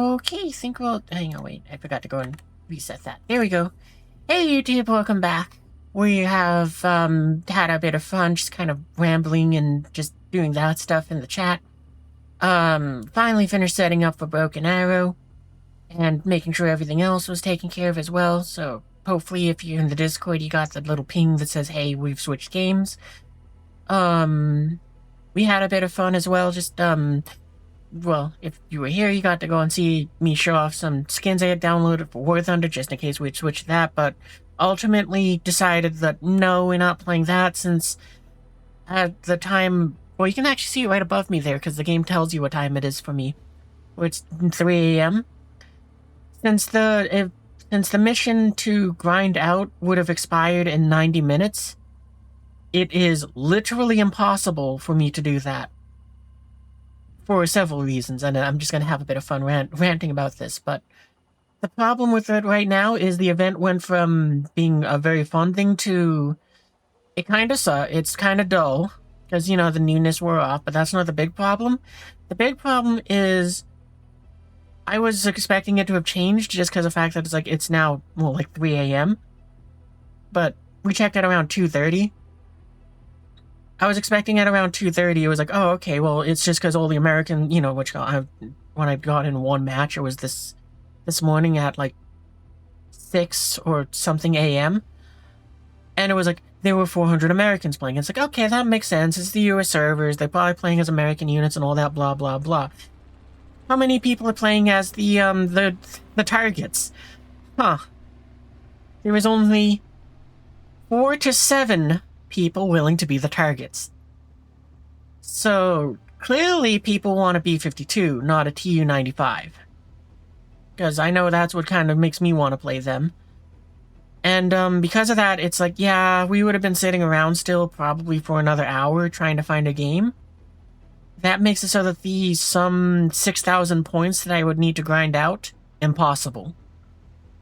Okay, think we'll... Hang on, wait. I forgot to go and reset that. There we go. Hey, YouTube, welcome back. We have, had a bit of fun, just kind of rambling and just doing that stuff in the chat. Finally finished setting up for Broken Arrow and making sure everything else was taken care of as well. So hopefully if you're in the Discord, you got the little ping that says, hey, we've switched games. We had a bit of fun as well, just, well, if you were here, you got to go and see me show off some skins I had downloaded for War Thunder, just in case we'd switch that, but ultimately decided that no, we're not playing that, since at the time, well, you can actually see it right above me there, because the game tells you what time it is for me. It's 3 a.m. Since the mission to grind out would have expired in 90 minutes, it is literally impossible for me to do that. For several reasons, and I'm just going to have a bit of fun ranting about this, but the problem with it right now is the event went from being a very fun thing to it kind of sucks. It's kind of dull, because, you know, the newness wore off, but that's not the big problem. The big problem is I was expecting it to have changed just because of the fact that it's now, well, like 3 a.m., but we checked at around 2:30. I was expecting at around 2:30, it was like, oh, okay, well, it's just because all the American, you know, when I got in one match, it was this morning at, like, 6 or something a.m., and it was like, there were 400 Americans playing. It's like, okay, that makes sense, it's the US servers, they're probably playing as American units and all that, blah, blah, blah. How many people are playing as the targets? Huh. There was only 4 to 7 people willing to be the targets. So clearly people want a B-52, not a Tu-95. Because I know that's what kind of makes me want to play them. And because of that, it's like, yeah, we would have been sitting around still probably for another hour trying to find a game. That makes it so that the some 6,000 points that I would need to grind out, impossible.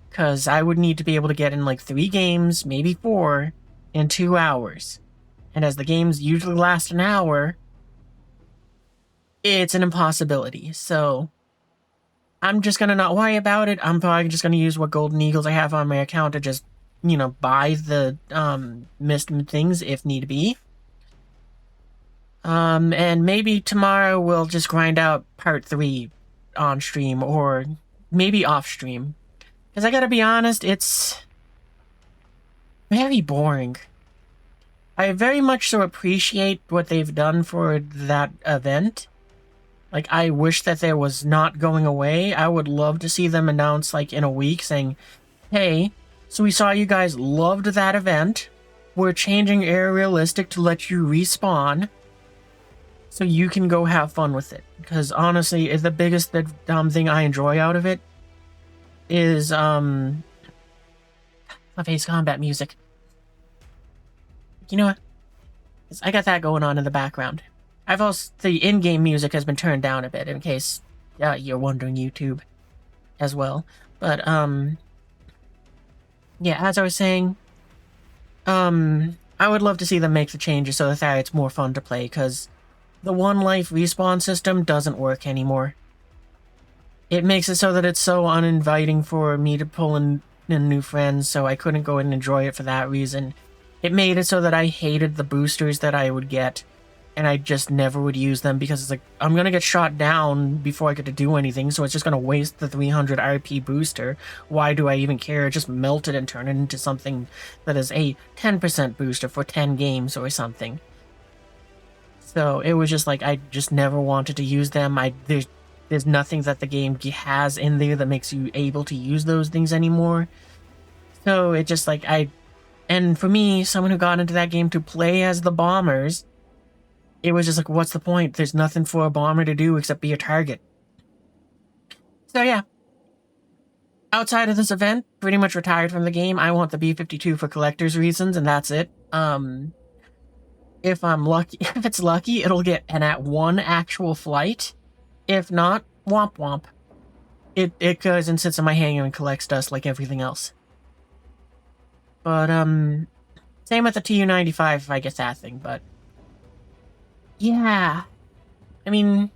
Because I would need to be able to get in like 3 games, maybe 4, in 2 hours. And as the games usually last an hour, it's an impossibility. So I'm just gonna not worry about it. I'm probably just gonna use what Golden Eagles I have on my account to just, you know, buy the missed things if need be. And maybe tomorrow we'll just grind out part 3 on stream, or maybe off stream. Because I gotta be honest, it's very boring. I very much so appreciate what they've done for that event. Like, I wish that there was not going away. I would love to see them announce, like, in a week saying, hey, so we saw you guys loved that event. We're changing Air Realistic to let you respawn, so you can go have fun with it. Because honestly, the biggest thing I enjoy out of it is, face combat music. You know what? I got that going on in the background. I've also, the in-game music has been turned down a bit, in case you're wondering, YouTube, as well. But, yeah, as I was saying, I would love to see them make the changes so that it's more fun to play, because the one life respawn system doesn't work anymore. It makes it so that it's so uninviting for me to pull in new friends, so I couldn't go and enjoy it for that reason. It made it so that I hated the boosters that I would get, and I just never would use them, because it's like, I'm gonna get shot down before I get to do anything, so it's just gonna waste the 300 RP booster. Why do I even care? Just melt it and turn it into something that is a 10% booster for 10 games or something. So it was just like, I just never wanted to use them. There's nothing that the game has in there that makes you able to use those things anymore. So it just like, and for me, someone who got into that game to play as the bombers, it was just like, what's the point? There's nothing for a bomber to do except be a target. So yeah. Outside of this event, pretty much retired from the game. I want the B-52 for collector's reasons, and that's it. If I'm lucky, if it's lucky, it'll get at 1 actual flight. If not, womp womp. It goes and sits in my hangar and collects dust like everything else. But, same with the Tu-95 if I get that thing, but yeah. I mean,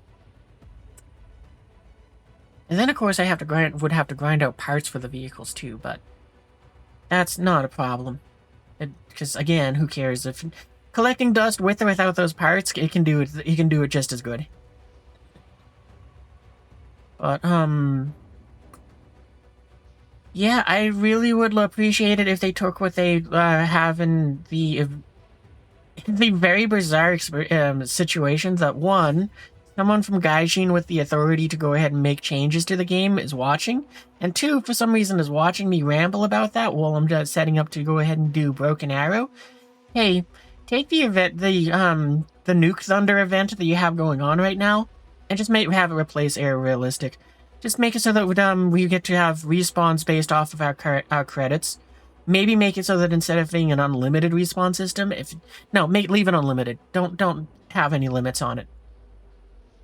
And then, of course, would have to grind out parts for the vehicles too, but that's not a problem. Because again, who cares if collecting dust with or without those parts? It can do it. You can do it just as good. But yeah, I really would appreciate it if they took what they have in the very bizarre situation that one, someone from Gaijin with the authority to go ahead and make changes to the game is watching, and two, for some reason, is watching me ramble about that while I'm just setting up to go ahead and do Broken Arrow. Hey, take the event, the Nuke Thunder event that you have going on right now, and just have it replace Air Realistic. Just make it so that we get to have respawns based off of our credits. Maybe make it so that instead of being an unlimited respawn system, leave it unlimited. Don't have any limits on it.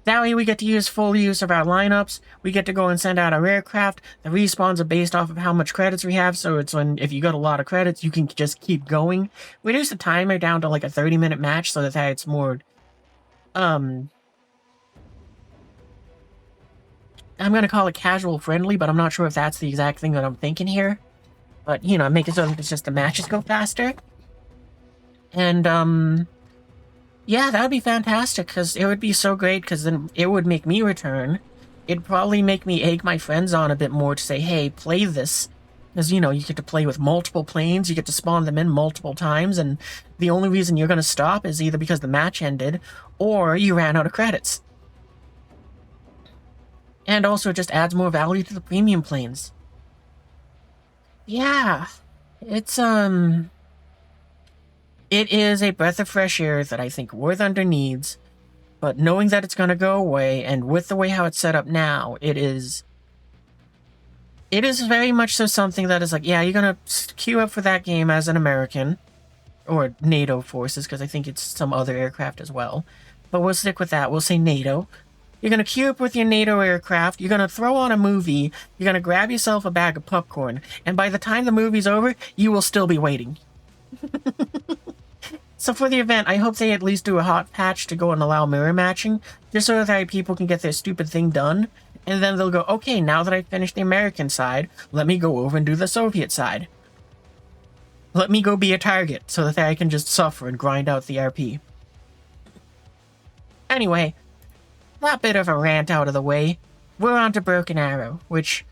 That way we get to use full use of our lineups. We get to go and send out our aircraft. The respawns are based off of how much credits we have, so it's if you got a lot of credits, you can just keep going. Reduce the timer down to like a 30-minute match so that it's more I'm gonna call it casual friendly, but I'm not sure if that's the exact thing that I'm thinking here. But, make it so that it's just the matches go faster. And, yeah, that would be fantastic, because it would be so great, because then it would make me return. It'd probably make me egg my friends on a bit more to say, hey, play this. Because, you get to play with multiple planes, you get to spawn them in multiple times, and the only reason you're going to stop is either because the match ended, or you ran out of credits. And also, it just adds more value to the premium planes. Yeah, it's, it is a breath of fresh air that I think War Thunder needs, but knowing that it's going to go away, and with the way how it's set up now, it is very much so something that is like, yeah, you're going to queue up for that game as an American, or NATO forces, because I think it's some other aircraft as well, but we'll stick with that, we'll say NATO. You're going to queue up with your NATO aircraft, you're going to throw on a movie, you're going to grab yourself a bag of popcorn, and by the time the movie's over, you will still be waiting. So for the event, I hope they at least do a hot patch to go and allow mirror matching, just so that people can get their stupid thing done, and then they'll go, okay, now that I've finished the American side, let me go over and do the Soviet side. Let me go be a target, so that I can just suffer and grind out the RP. Anyway, that bit of a rant out of the way, we're on to Broken Arrow, which,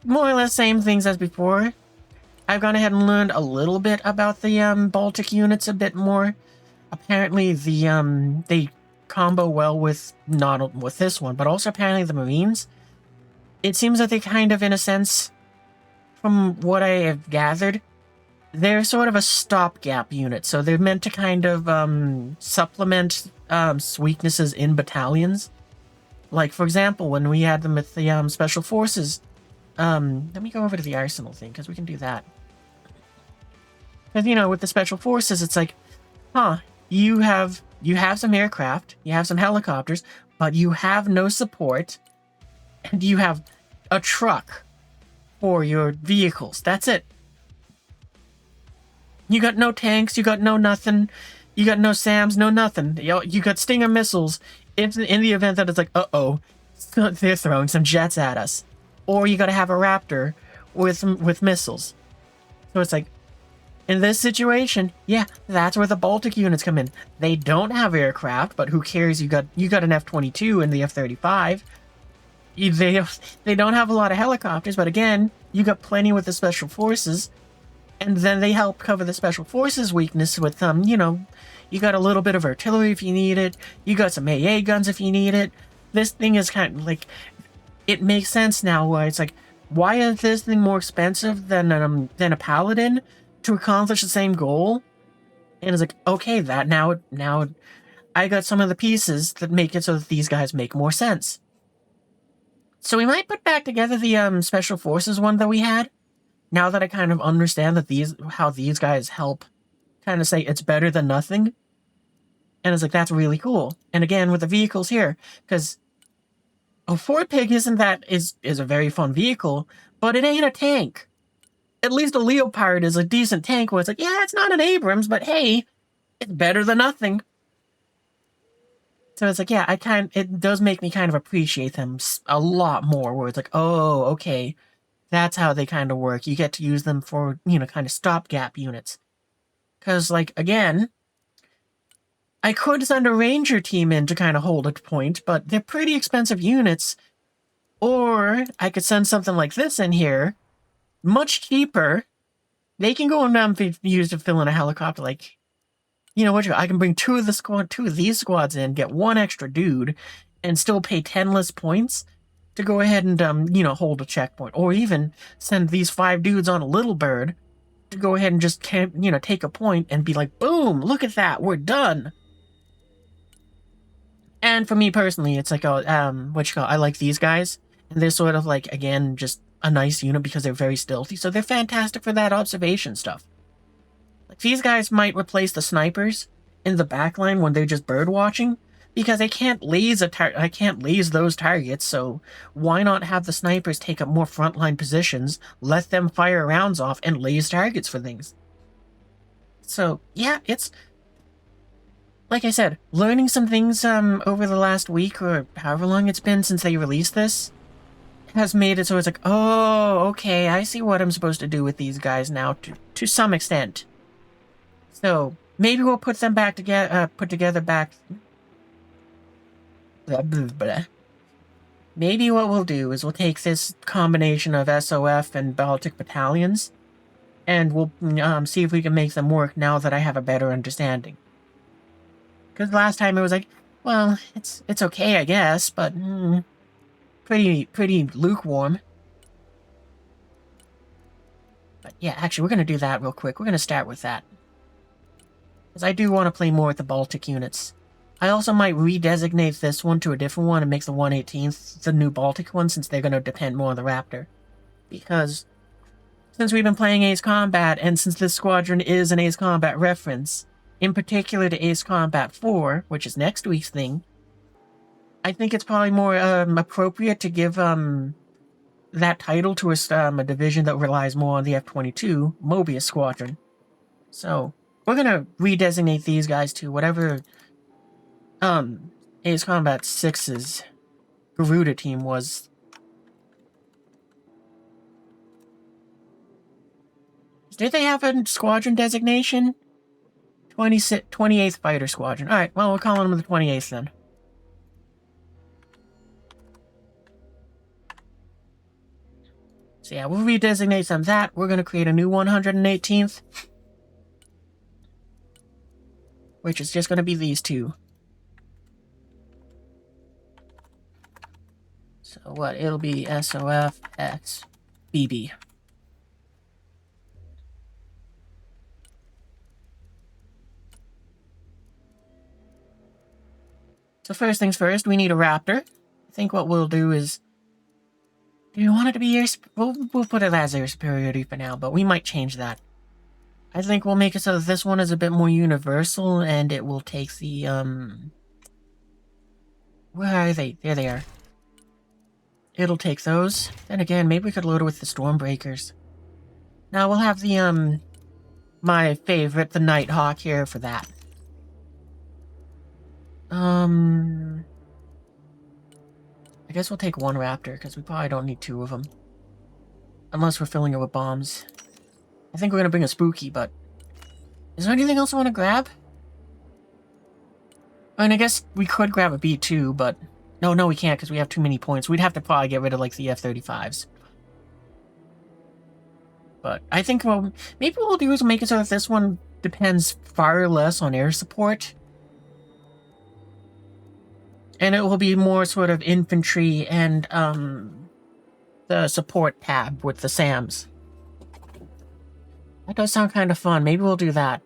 more or less same things as before. I've gone ahead and learned a little bit about the Baltic units a bit more. Apparently they combo well with, not with this one, but also apparently the Marines. It seems that they kind of, in a sense, from what I have gathered, they're sort of a stopgap unit, so they're meant to kind of supplement weaknesses in battalions. Like, for example, when we had them with the Special Forces, let me go over to the Arsenal thing, because we can do that. Because, with the Special Forces, it's like, you have some aircraft, you have some helicopters, but you have no support, and you have a truck for your vehicles. That's it. You got no tanks, you got no nothing, you got no SAMs, no nothing. You got Stinger missiles in the event that it's like, uh-oh, they're throwing some jets at us. Or you gotta have a Raptor with missiles. So it's like, in this situation, yeah, that's where the Baltic units come in. They don't have aircraft, but who cares? You got an F-22 and the F-35. They don't have a lot of helicopters, but again, you got plenty with the Special Forces. And then they help cover the Special Forces weakness with, you got a little bit of artillery if you need it. You got some AA guns if you need it. This thing is kind of like, it makes sense now why it's like, why is this thing more expensive than a Paladin to accomplish the same goal? And it's like, okay, that now I got some of the pieces that make it so that these guys make more sense. So we might put back together the Special Forces one that we had. Now that I kind of understand that how these guys help kind of say it's better than nothing. And it's like, that's really cool. And again, with the vehicles here, because a Ford Pig is a very fun vehicle, but it ain't a tank. At least a Leopard is a decent tank where it's like, yeah, it's not an Abrams, but hey, it's better than nothing. So it's like, yeah, it does make me kind of appreciate them a lot more, where it's like, oh, okay, that's how they kind of work. You get to use them for, kind of stopgap units. Because, like, again, I could send a ranger team in to kind of hold a point, but they're pretty expensive units. Or I could send something like this in here, much cheaper. They can go and be used to fill in a helicopter. Like, I can bring two of these squads in, get one extra dude, and still pay 10 less points to go ahead and hold a checkpoint, or even send these 5 dudes on a little bird to go ahead and just take a point and be like, boom, look at that, we're done. And for me personally, it's like I like these guys, and they're sort of like, again, just a nice unit because they're very stealthy, so they're fantastic for that observation stuff. Like, these guys might replace the snipers in the backline when they're just bird watching, because I can't laze those targets, so why not have the snipers take up more frontline positions, let them fire rounds off, and laze targets for things. So, yeah, it's, like I said, learning some things over the last week, or however long it's been since they released this, has made it so it's like, oh, okay, I see what I'm supposed to do with these guys now, to some extent. So, maybe we'll put them back together, Maybe what we'll do is we'll take this combination of SOF and Baltic battalions, and we'll see if we can make them work now that I have a better understanding. Because last time it was like, well, it's okay, I guess, but pretty lukewarm. But yeah, actually, we're going to do that real quick. We're going to start with that. Because I do want to play more with the Baltic units. I also might redesignate this one to a different one and make the 118th the new Baltic one, since they're going to depend more on the Raptor. Because since we've been playing Ace Combat, and since this squadron is an Ace Combat reference, in particular to Ace Combat 4, which is next week's thing, I think it's probably more appropriate to give that title to a division that relies more on the F-22 Mobius Squadron. So, we're going to redesignate these guys to whatever Ace Combat 6's Garuda team was. Did they have a squadron designation? 28th Fighter Squadron. Alright, well, we're calling them the 28th then. So yeah, we'll redesignate some of that. We're going to create a new 118th. Which is just going to be these two. So what? It'll be SOF X BB. So first things first, we need a Raptor. I think what we'll do is... Do you want it to be air... We'll put it as air superiority for now, but we might change that. I think we'll make it so that this one is a bit more universal, and it will take the, Where are they? There they are. It'll take those. Then again, maybe we could load it with the Stormbreakers. Now we'll have the, my favorite, the Nighthawk here for that. I guess we'll take one Raptor, because we probably don't need 2 of them. Unless we're filling it with bombs. I think we're going to bring a Spooky, but... Is there anything else I want to grab? I mean, I guess we could grab a B2, but... No, we can't, because we have too many points. We'd have to probably get rid of, like, the F-35s. But I think, well, maybe what we'll do is make it so that this one depends far less on air support. And it will be more sort of infantry and, the support tab with the SAMs. That does sound kind of fun. Maybe we'll do that.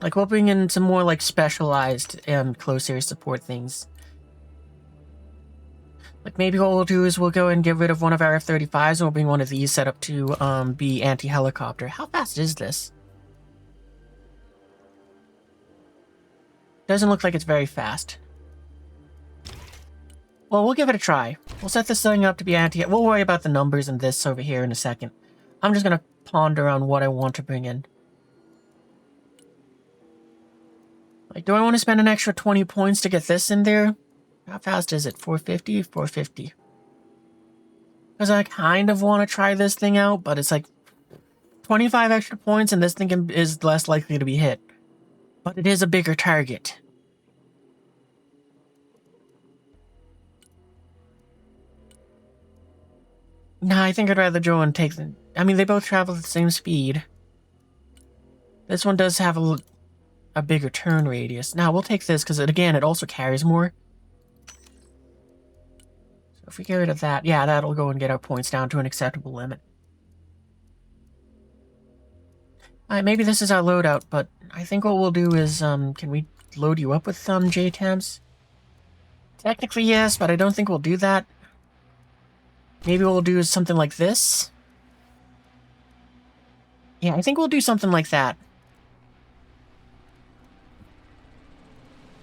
Like, we'll bring in some more, like, specialized and close air support things. Like, maybe what we'll do is we'll go and get rid of one of our F-35s, and we'll bring one of these set up to, be anti-helicopter. How fast is this? Doesn't look like it's very fast. Well, we'll give it a try. We'll set this thing up to be anti... We'll worry about the numbers and this over here in a second. I'm just gonna ponder on what I want to bring in. Like, do I want to spend an extra 20 points to get this in there? How fast is it? 450? 450. Because I kind of want to try this thing out, but it's like 25 extra points and this thing is less likely to be hit. But it is a bigger target. Nah, I think I'd rather go and take them. I mean, they both travel at the same speed. This one does have a bigger turn radius. Now, we'll take this because, again, it also carries more. So if we get rid of that, yeah, that'll go and get our points down to an acceptable limit. Alright, maybe this is our loadout, but I think what we'll do is, can we load you up with JTAMs? Technically, yes, but I don't think we'll do that. Maybe what we'll do is something like this. Yeah, I think we'll do something like that.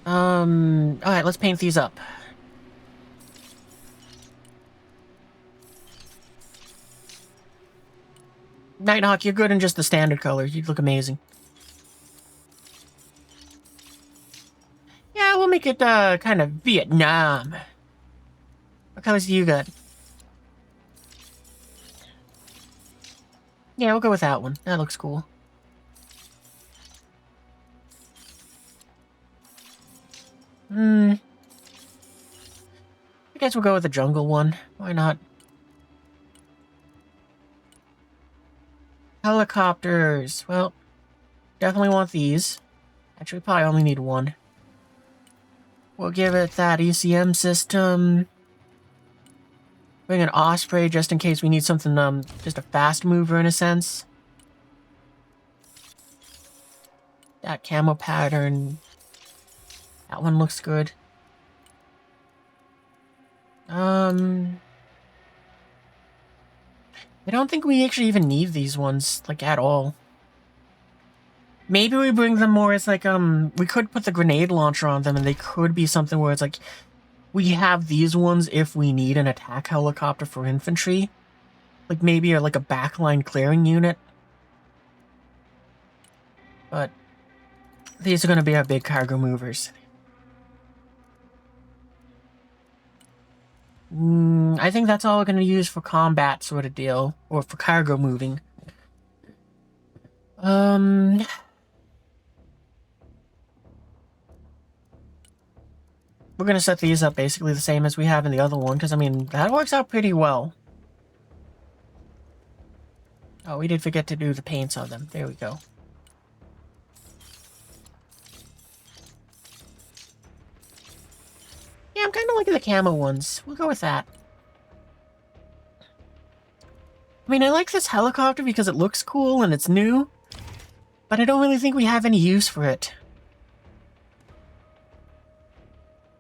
Alright, let's paint these up. Nighthawk, you're good in just the standard colors. You look amazing. Yeah, we'll make it, kind of Vietnam. What colors do you got? Yeah, we'll go with that one. That looks cool. I guess we'll go with the jungle one. Why not? Helicopters. Well, definitely want these. Actually, probably only need one. We'll give it that ECM system. Bring an Osprey just in case we need something, just a fast mover in a sense. That camo pattern. That one looks good. I don't think we actually even need these ones, like, at all. Maybe we bring them more as, like, we could put the grenade launcher on them, and they could be something where it's, like, we have these ones if we need an attack helicopter for infantry. Like, maybe, like, a backline clearing unit. But these are going to be our big cargo movers. I think that's all we're going to use for combat sort of deal, or for cargo moving. We're going to set these up basically the same as we have in the other one, because, I mean, that works out pretty well. Oh, we did forget to do the paints on them. There we go. Yeah, I'm kind of liking the camo ones. We'll go with that. I mean, I like this helicopter because it looks cool and it's new, but I don't really think we have any use for it.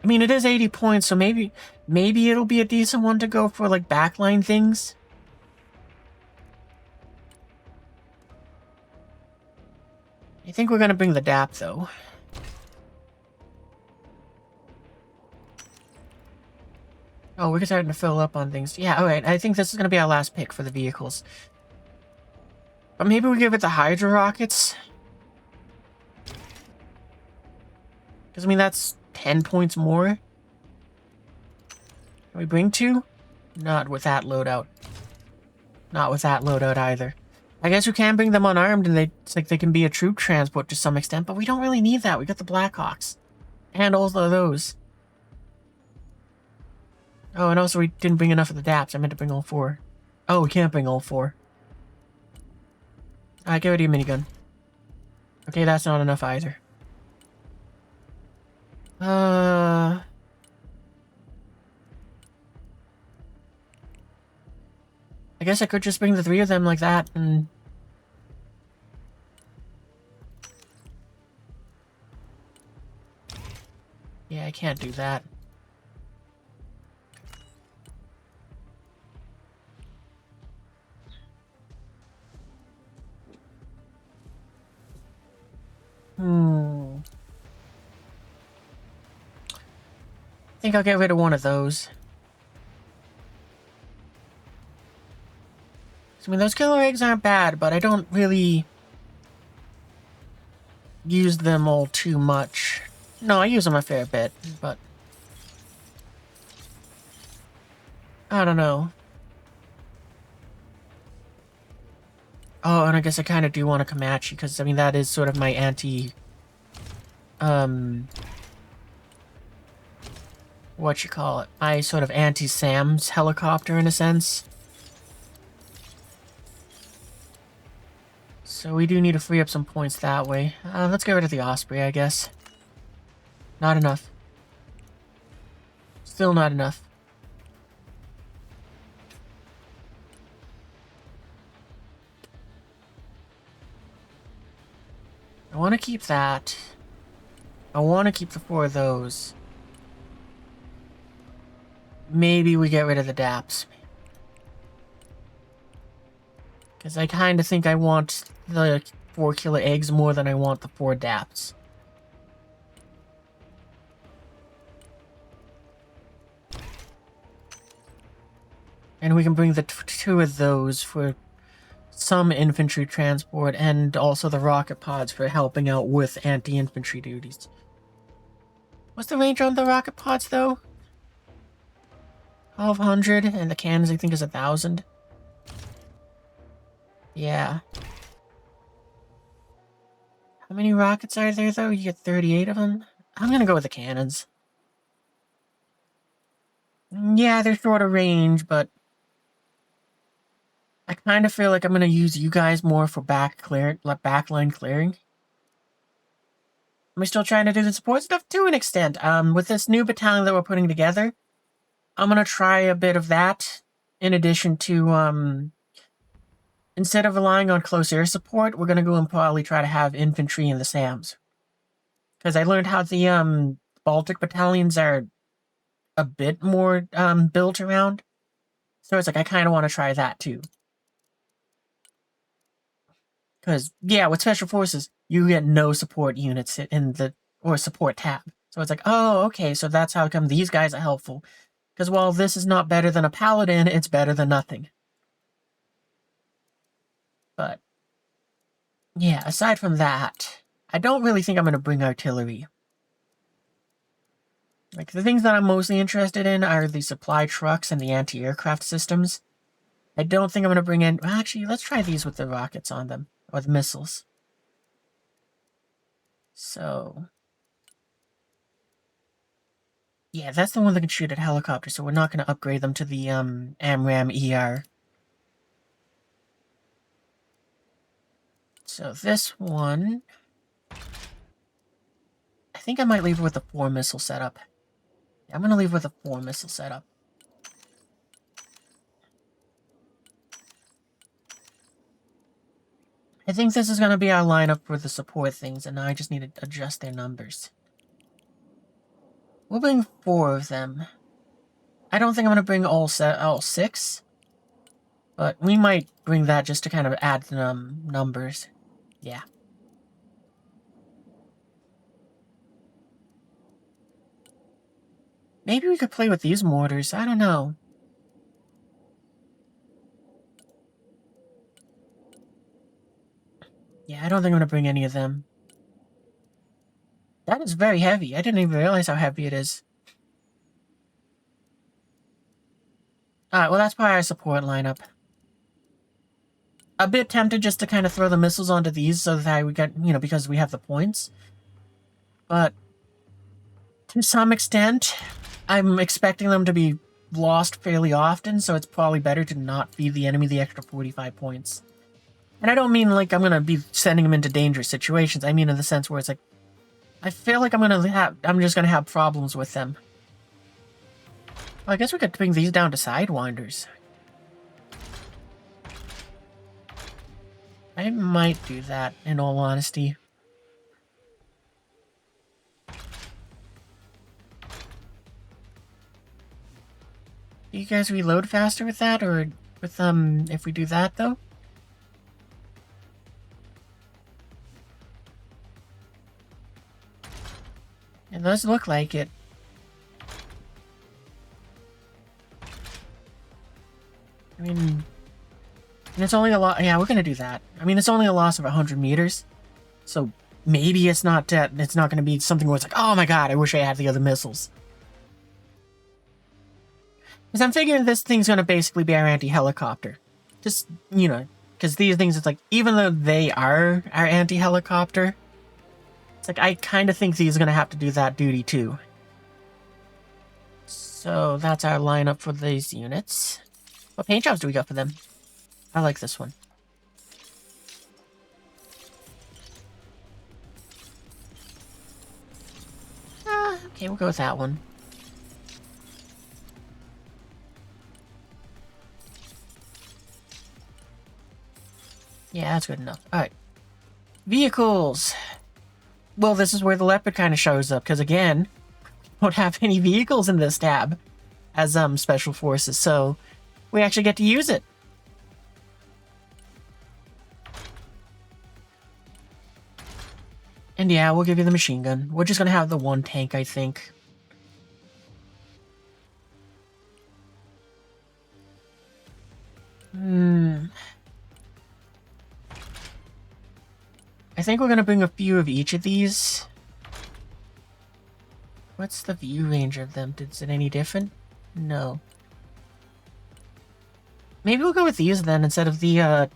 I mean, it is 80 points, so maybe it'll be a decent one to go for, like, backline things. I think we're gonna bring the DAP, though. Oh, we're starting to fill up on things. Yeah, alright, I think this is gonna be our last pick for the vehicles. But maybe we give it the Hydra rockets. Because, I mean, that's 10 points more. Can we bring 2? Not with that loadout. Not with that loadout either. I guess we can bring them unarmed and it's like they can be a troop transport to some extent, but we don't really need that. We got the Blackhawks. And all of those. Oh, and also we didn't bring enough of the DAPs. I meant to bring all 4. Oh, we can't bring all 4. Alright, get rid of your minigun. Okay, that's not enough either. I guess I could just bring the 3 of them like that, and... Yeah, I can't do that. I think I'll get rid of one of those. I mean, those killer eggs aren't bad, but I don't really use them all too much. No, I use them a fair bit, but I don't know. Oh, and I guess I kind of do want to Comanche, because, I mean, that is sort of my what you call it? My sort of anti-SAM's helicopter, in a sense. So we do need to free up some points that way. Let's get rid of the Osprey, I guess. Not enough. Still not enough. I want to keep that. I want to keep the 4 of those. Maybe we get rid of the DAPs. Because I kind of think I want the 4 killer eggs more than I want the 4 DAPs. And we can bring the 2 of those for some infantry transport, and also the rocket pods for helping out with anti-infantry duties. What's the range on the rocket pods, though? 1200, and the cannons I think is 1000. Yeah. How many rockets are there, though? You get 38 of them? I'm gonna go with the cannons. Yeah, they're shorter range, but I kind of feel like I'm gonna use you guys more for backline clearing. Am I still trying to do the support stuff? To an extent. With this new battalion that we're putting together, I'm gonna try a bit of that, in addition to, instead of relying on close air support, we're gonna go and probably try to have infantry in the SAMs. Because I learned how the, Baltic battalions are a bit more, built around. So it's like, I kind of want to try that, too. Because, yeah, with Special Forces, you get no support units in the, or support tab. So it's like, oh, okay, so that's how come these guys are helpful. Because while this is not better than a Paladin, it's better than nothing. But, yeah, aside from that, I don't really think I'm going to bring artillery. Like, the things that I'm mostly interested in are the supply trucks and the anti-aircraft systems. I don't think I'm going to bring in... Well, actually, let's try these with the rockets on them. Or the missiles. So... yeah, that's the one that can shoot at helicopters, so we're not going to upgrade them to the, AMRAAM ER. So this one... I think I might leave it with the 4 missile setup. Yeah, I'm going to leave with a 4 missile setup. I think this is going to be our lineup for the support things, and now I just need to adjust their numbers. We'll bring 4 of them. I don't think I'm going to bring all 6, but we might bring that just to kind of add the numbers. Yeah. Maybe we could play with these mortars. I don't know. Yeah, I don't think I'm going to bring any of them. That is very heavy. I didn't even realize how heavy it is. Alright, well, that's probably our support lineup. A bit tempted just to kind of throw the missiles onto these so that we get, you know, because we have the points. But to some extent, I'm expecting them to be lost fairly often, so it's probably better to not feed the enemy the extra 45 points. And I don't mean like I'm gonna be sending them into dangerous situations. I mean in the sense where it's like, I feel like I'm just gonna have problems with them. Well, I guess we could bring these down to Sidewinders. I might do that, in all honesty. Do you guys reload faster with that, or with, if we do that, though? It does look like it. I mean... and it's only a lot... yeah, we're gonna do that. I mean, it's only a loss of 100 meters. So, maybe it's not going to be something where it's like, oh my god, I wish I had the other missiles. Because I'm figuring this thing's going to basically be our anti-helicopter. Just, you know, because these things, it's like, even though they are our anti-helicopter, it's like, I kind of think these are going to have to do that duty too. So that's our lineup for these units. What paint jobs do we got for them? I like this one. Okay, we'll go with that one. Yeah, that's good enough. Alright. Vehicles! Well, this is where the Leopard kind of shows up, because again, we don't have any vehicles in this tab as special forces, so we actually get to use it. And yeah, we'll give you the machine gun. We're just gonna have the one tank, I think. I think we're going to bring a few of each of these. What's the view range of them? Is it any different? No. Maybe we'll go with these then instead of the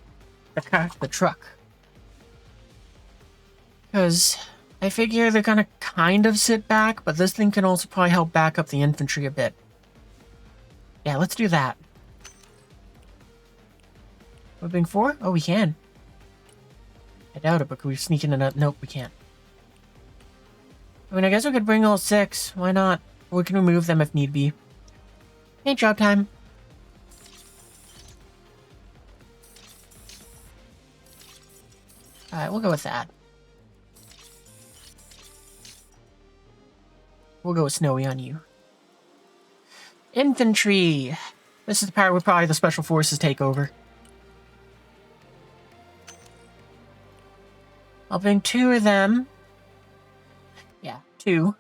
truck. Because I figure they're going to kind of sit back, but this thing can also probably help back up the infantry a bit. Yeah, let's do that. We're bring 4? Oh, we can. I doubt it, but can we sneak in another? Nope, we can't. I mean, I guess we could bring all 6. Why not? We can remove them if need be. Paint job time. Alright, we'll go with that. We'll go with Snowy on you. Infantry! This is the part where probably the Special Forces take over. I'll bring 2 of them. Yeah, 2.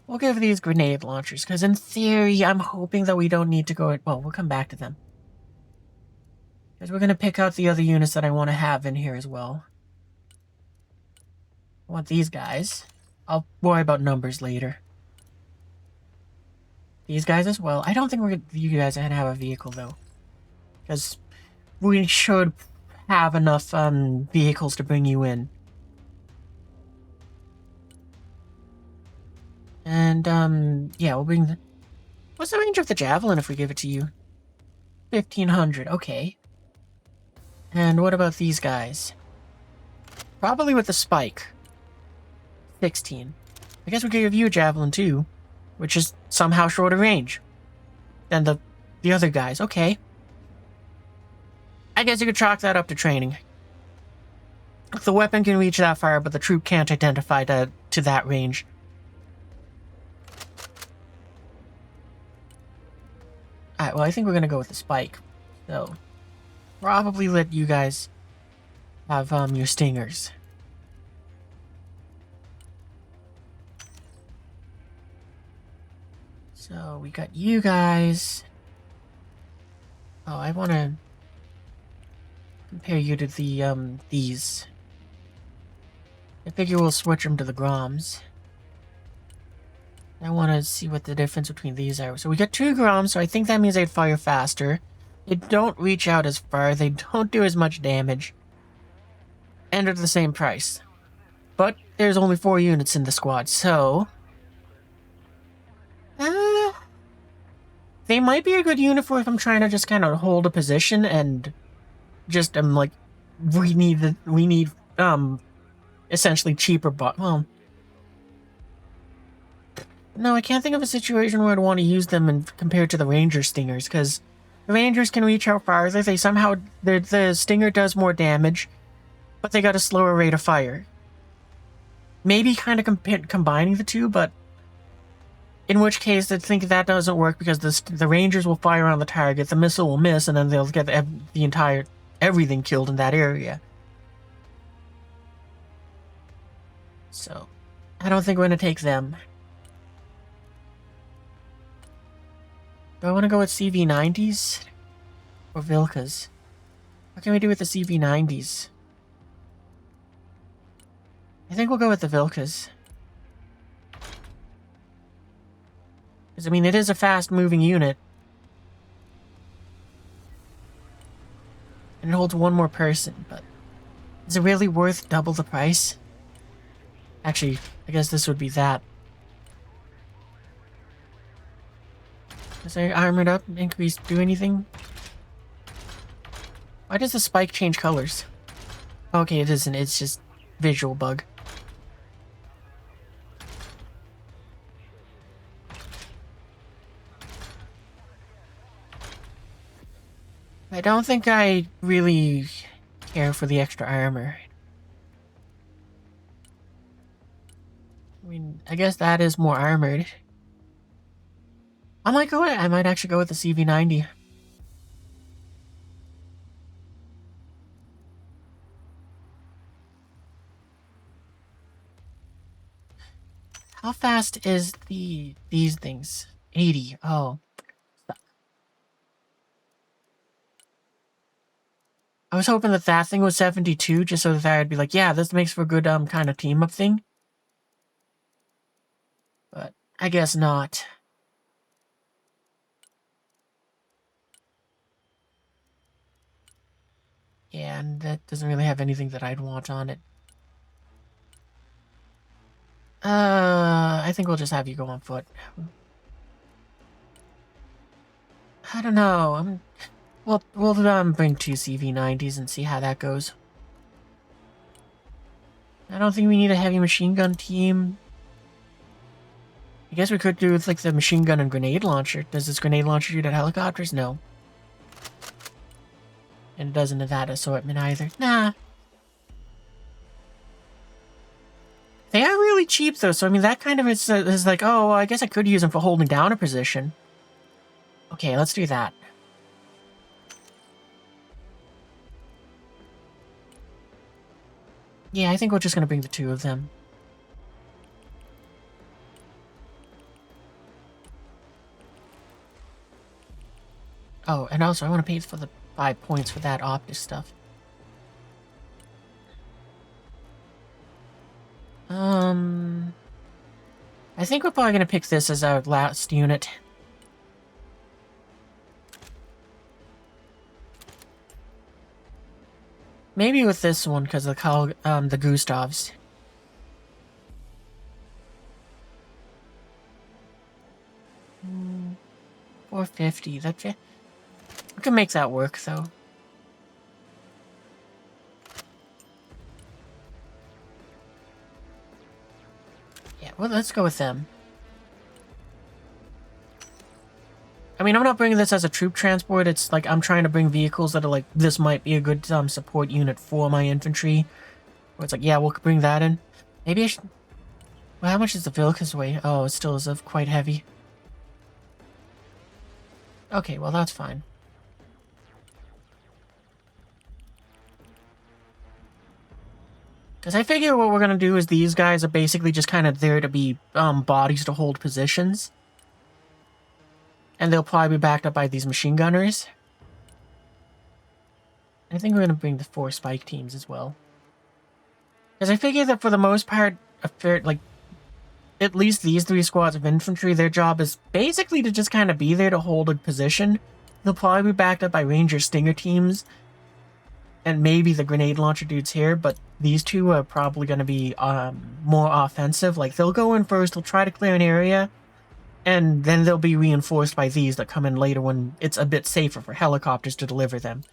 We'll give these grenade launchers, because in theory, I'm hoping that we don't need to go... Well, we'll come back to them. Because we're going to pick out the other units that I want to have in here as well. I want these guys. I'll worry about numbers later. These guys as well. I don't think you guys are going to have a vehicle, though. Because we should have enough vehicles to bring you in. And, yeah, we'll bring the... What's the range of the Javelin if we give it to you? 1,500, okay. And what about these guys? Probably with the spike. 16. I guess we could give you a Javelin, too. Which is somehow shorter range than the other guys. Okay. I guess you could chalk that up to training. The weapon can reach that far, but the troop can't identify to that range. Alright, well, I think we're gonna go with the spike. So, probably let you guys have your stingers. So, we got you guys. Oh, I want to compare you to the, these. I figure we'll switch them to the Groms. I want to see what the difference between these are. So we got 2 Groms, so I think that means they'd fire faster. They don't reach out as far, they don't do as much damage. And at the same price. But there's only 4 units in the squad, so... they might be a good unit for if I'm trying to just kind of hold a position and just, like, we need, essentially cheaper, but, well... No, I can't think of a situation where I'd want to use them compared to the Ranger Stingers, because the Rangers can reach out farther, they somehow, the Stinger does more damage, but they got a slower rate of fire. Maybe kind of combining the two, but in which case I think that doesn't work because the Rangers will fire on the target, the missile will miss, and then they'll get everything killed in that area. So, I don't think we're going to take them. Do I want to go with CV-90s? Or Vilkas? What can we do with the CV90s? I think we'll go with the Vilkas. Because, I mean, it is a fast-moving unit. And it holds one more person, but... Is it really worth double the price? Actually, I guess this would be that. Does I armored up, increase, do anything? Why does the spike change colors? Okay, it isn't, it's just visual bug. I don't think I really care for the extra armor. I mean, I guess that is more armored. I might actually go with the CV90. How fast is these things? 80. Oh. I was hoping that that thing was 72, just so that I'd be like, yeah, this makes for a good kind of team-up thing. But I guess not. Yeah, and that doesn't really have anything that I'd want on it. I think we'll just have you go on foot. I don't know. We'll bring 2 CV90s and see how that goes. I don't think we need a heavy machine gun team. I guess we could do with like the machine gun and grenade launcher. Does this grenade launcher shoot at helicopters? No. And it doesn't have that assortment either. Nah. They are really cheap though, so I mean that kind of is like, oh, well, I guess I could use them for holding down a position. Okay, let's do that. Yeah, I think we're just gonna bring the 2 of them. Oh, and also I want to pay for the 5 points for that Optus stuff. I think we're probably gonna pick this as our last unit. Maybe with this one, because of the Gustavs. Mm, 450, that's it. We can make that work, though. Yeah, well, let's go with them. I mean, I'm not bringing this as a troop transport. It's like I'm trying to bring vehicles that are like, this might be a good support unit for my infantry. Where it's like, yeah, we'll bring that in. Maybe I should... Well, how much does the Vilkas weigh? Oh, it still is quite heavy. Okay, well, that's fine. Because I figure what we're going to do is these guys are basically just kind of there to be bodies to hold positions. And they'll probably be backed up by these machine gunners. I think we're going to bring the 4 spike teams as well. Because I figure that for the most part, at least these 3 squads of infantry, their job is basically to just kind of be there to hold a position. They'll probably be backed up by Ranger Stinger teams. And maybe the grenade launcher dudes here, but these 2 are probably going to be more offensive. Like, they'll go in first, they'll try to clear an area, and then they'll be reinforced by these that come in later when it's a bit safer for helicopters to deliver them.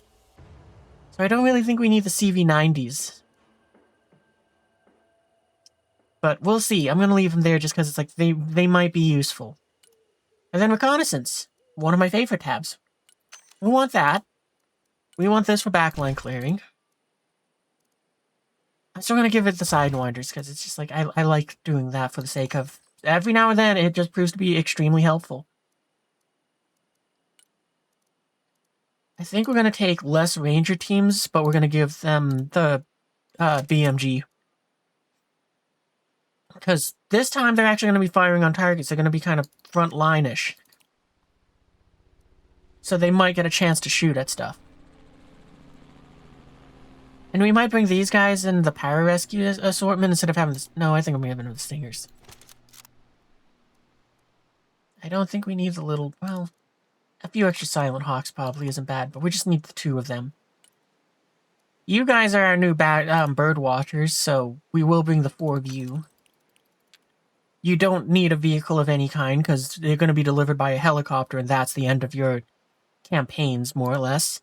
So I don't really think we need the CV90s. But we'll see. I'm going to leave them there just because it's like they might be useful. And then reconnaissance. One of my favorite tabs. We want that. We want this for backline clearing. I'm still going to give it the Sidewinders because it's just like I like doing that for the sake of... Every now and then, it just proves to be extremely helpful. I think we're going to take less Ranger teams, but we're going to give them the BMG. Because this time, they're actually going to be firing on targets. They're going to be kind of front line-ish. So they might get a chance to shoot at stuff. And we might bring these guys in the pararescue assortment instead of having this. No, I think I'm having the stingers. I don't think we need the little, well, a few extra silent hawks probably isn't bad, but we just need the 2 of them. You guys are our new bird watchers, so we will bring the 4 of you. You don't need a vehicle of any kind, because they're going to be delivered by a helicopter, and that's the end of your campaigns, more or less.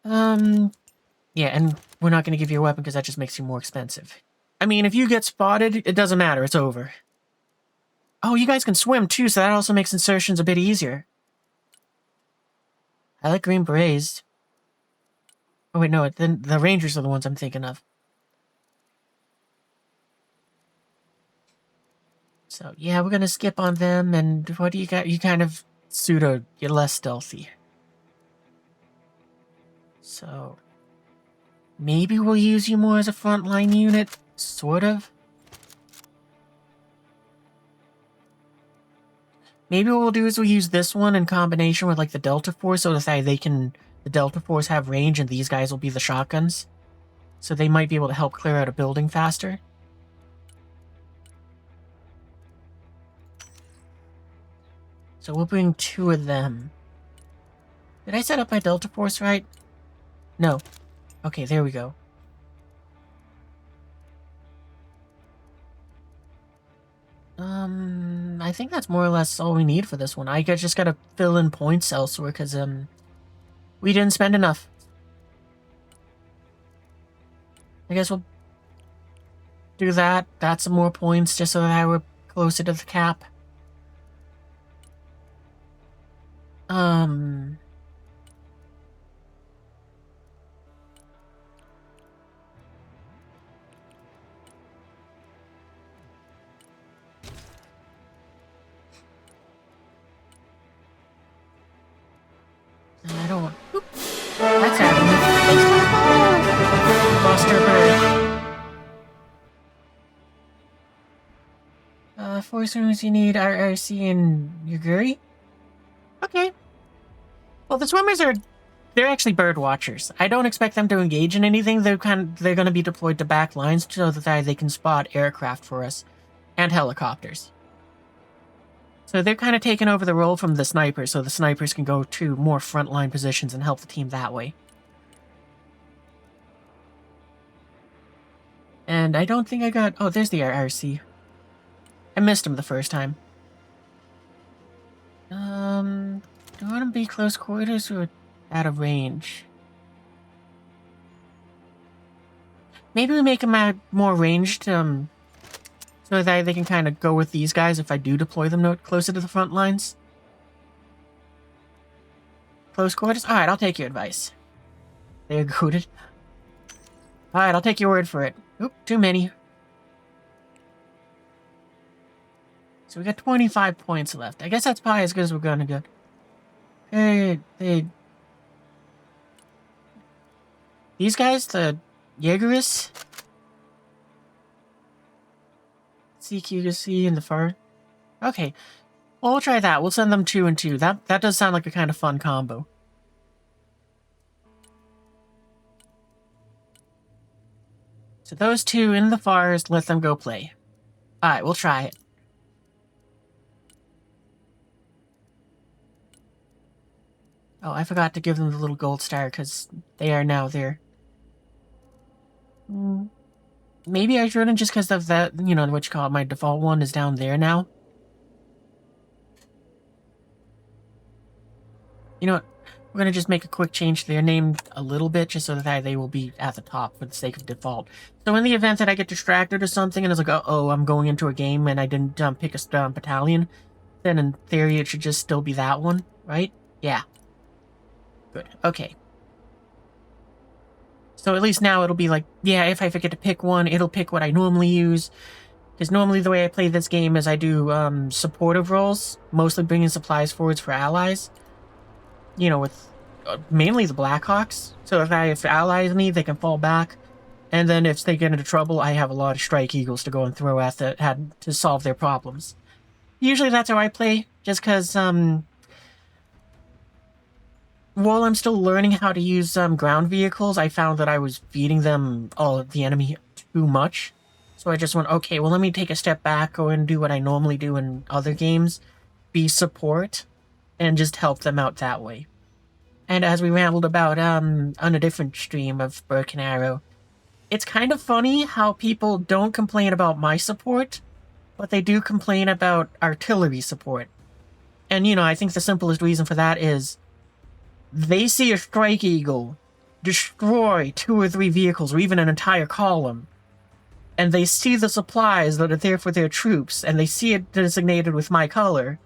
Yeah, and we're not going to give you a weapon, because that just makes you more expensive. I mean, if you get spotted, it doesn't matter, it's over. Oh, you guys can swim, too, so that also makes insertions a bit easier. I like green berets. Oh, wait, no, the Rangers are the ones I'm thinking of. So, yeah, we're gonna skip on them, and what do you got? You kind of you're less stealthy. So, maybe we'll use you more as a frontline unit, sort of. Maybe what we'll do is we'll use this one in combination with, like, the Delta Force, so that the Delta Force have range, and these guys will be the shotguns. So they might be able to help clear out a building faster. So we'll bring 2 of them. Did I set up my Delta Force right? No. Okay, there we go. I think that's more or less all we need for this one. I just gotta fill in points elsewhere, because, we didn't spend enough. I guess we'll do that. That's some more points, just so that we're closer to the cap. I don't want... Oop. That's happening. Lost her bird. 4 swimmers you need RRC and Yuguri? Okay. Well, the swimmers they're actually bird watchers. I don't expect them to engage in anything. They're going to be deployed to back lines so that they can spot aircraft for us. And helicopters. So they're kind of taking over the role from the snipers, so the snipers can go to more frontline positions and help the team that way. And I don't think I got... Oh, there's the RRC. I missed him the first time. Do I want to be close quarters or out of range? Maybe we make them more ranged, so that they can kind of go with these guys if I do deploy them closer to the front lines. Close quarters? Alright, I'll take your advice. They're goaded. Alright, I'll take your word for it. Oop, too many. So we got 25 points left. I guess that's probably as good as we're gonna get. These guys, the Jaegerists, CQC and the far. Okay, well, we'll try that. We'll send them 2 and 2. That does sound like a kind of fun combo. So those 2 in the fars, let them go play. Alright, we'll try it. Oh, I forgot to give them the little gold star, because they are now there. Maybe I shouldn't, just because of that, you know, what you call it, my default one is down there now. You know what? We're going to just make a quick change to their name a little bit, just so that they will be at the top for the sake of default. So in the event that I get distracted or something, and it's like, uh-oh, I'm going into a game and I didn't pick a battalion, then in theory it should just still be that one, right? Yeah. Good. Okay. So at least now it'll be like, yeah, if I forget to pick one, it'll pick what I normally use. Because normally the way I play this game is I do supportive roles, mostly bringing supplies forwards for allies. You know, with mainly the Blackhawks. So if allies need, they can fall back. And then if they get into trouble, I have a lot of Strike Eagles to go and throw at to solve their problems. Usually that's how I play, just because while I'm still learning how to use ground vehicles, I found that I was feeding them all of the enemy too much. So I just went, okay, well, let me take a step back, go and do what I normally do in other games, be support, and just help them out that way. And as we rambled about on a different stream of Broken Arrow, it's kind of funny how people don't complain about my support, but they do complain about artillery support. And, you know, I think the simplest reason for that is they see a Strike Eagle destroy 2 or 3 vehicles, or even an entire column, and they see the supplies that are there for their troops, and they see it designated with my color.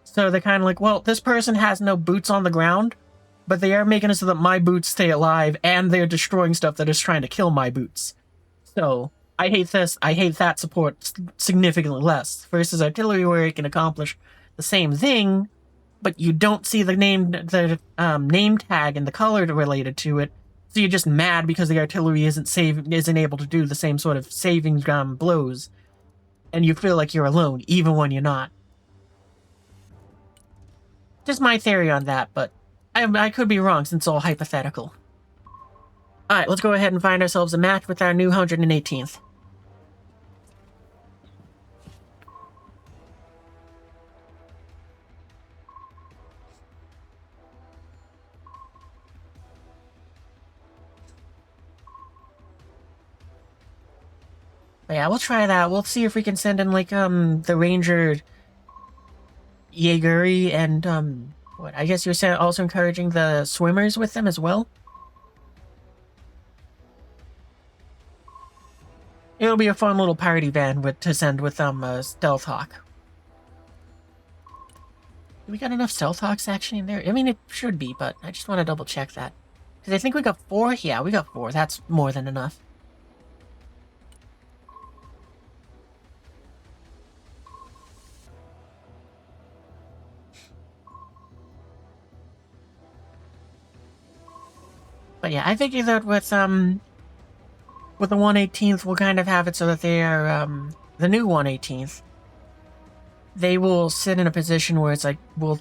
So they're kind of like, well, this person has no boots on the ground, but they are making it so that my boots stay alive, and they're destroying stuff that is trying to kill my boots. So, I hate this, I hate that support significantly less, versus artillery where it can accomplish the same thing, but you don't see the name tag and the color related to it, so you're just mad because the artillery isn't able to do the same sort of saving blows, and you feel like you're alone, even when you're not. Just my theory on that, but I could be wrong since it's all hypothetical. Alright, let's go ahead and find ourselves a match with our new 118th. But yeah, we'll try that. We'll see if we can send in, like, the Ranger Jaegeri and, what? I guess you're also encouraging the swimmers with them as well? It'll be a fun little party van to send with, Stealth Hawk. We got enough Stealth Hawks actually in there? I mean, it should be, but I just want to double check that. Because I think we got 4? Yeah, we got 4. That's more than enough. But yeah, I figured that with the 118th, we'll kind of have it so that they are, the new 118th, they will sit in a position where it's like, we're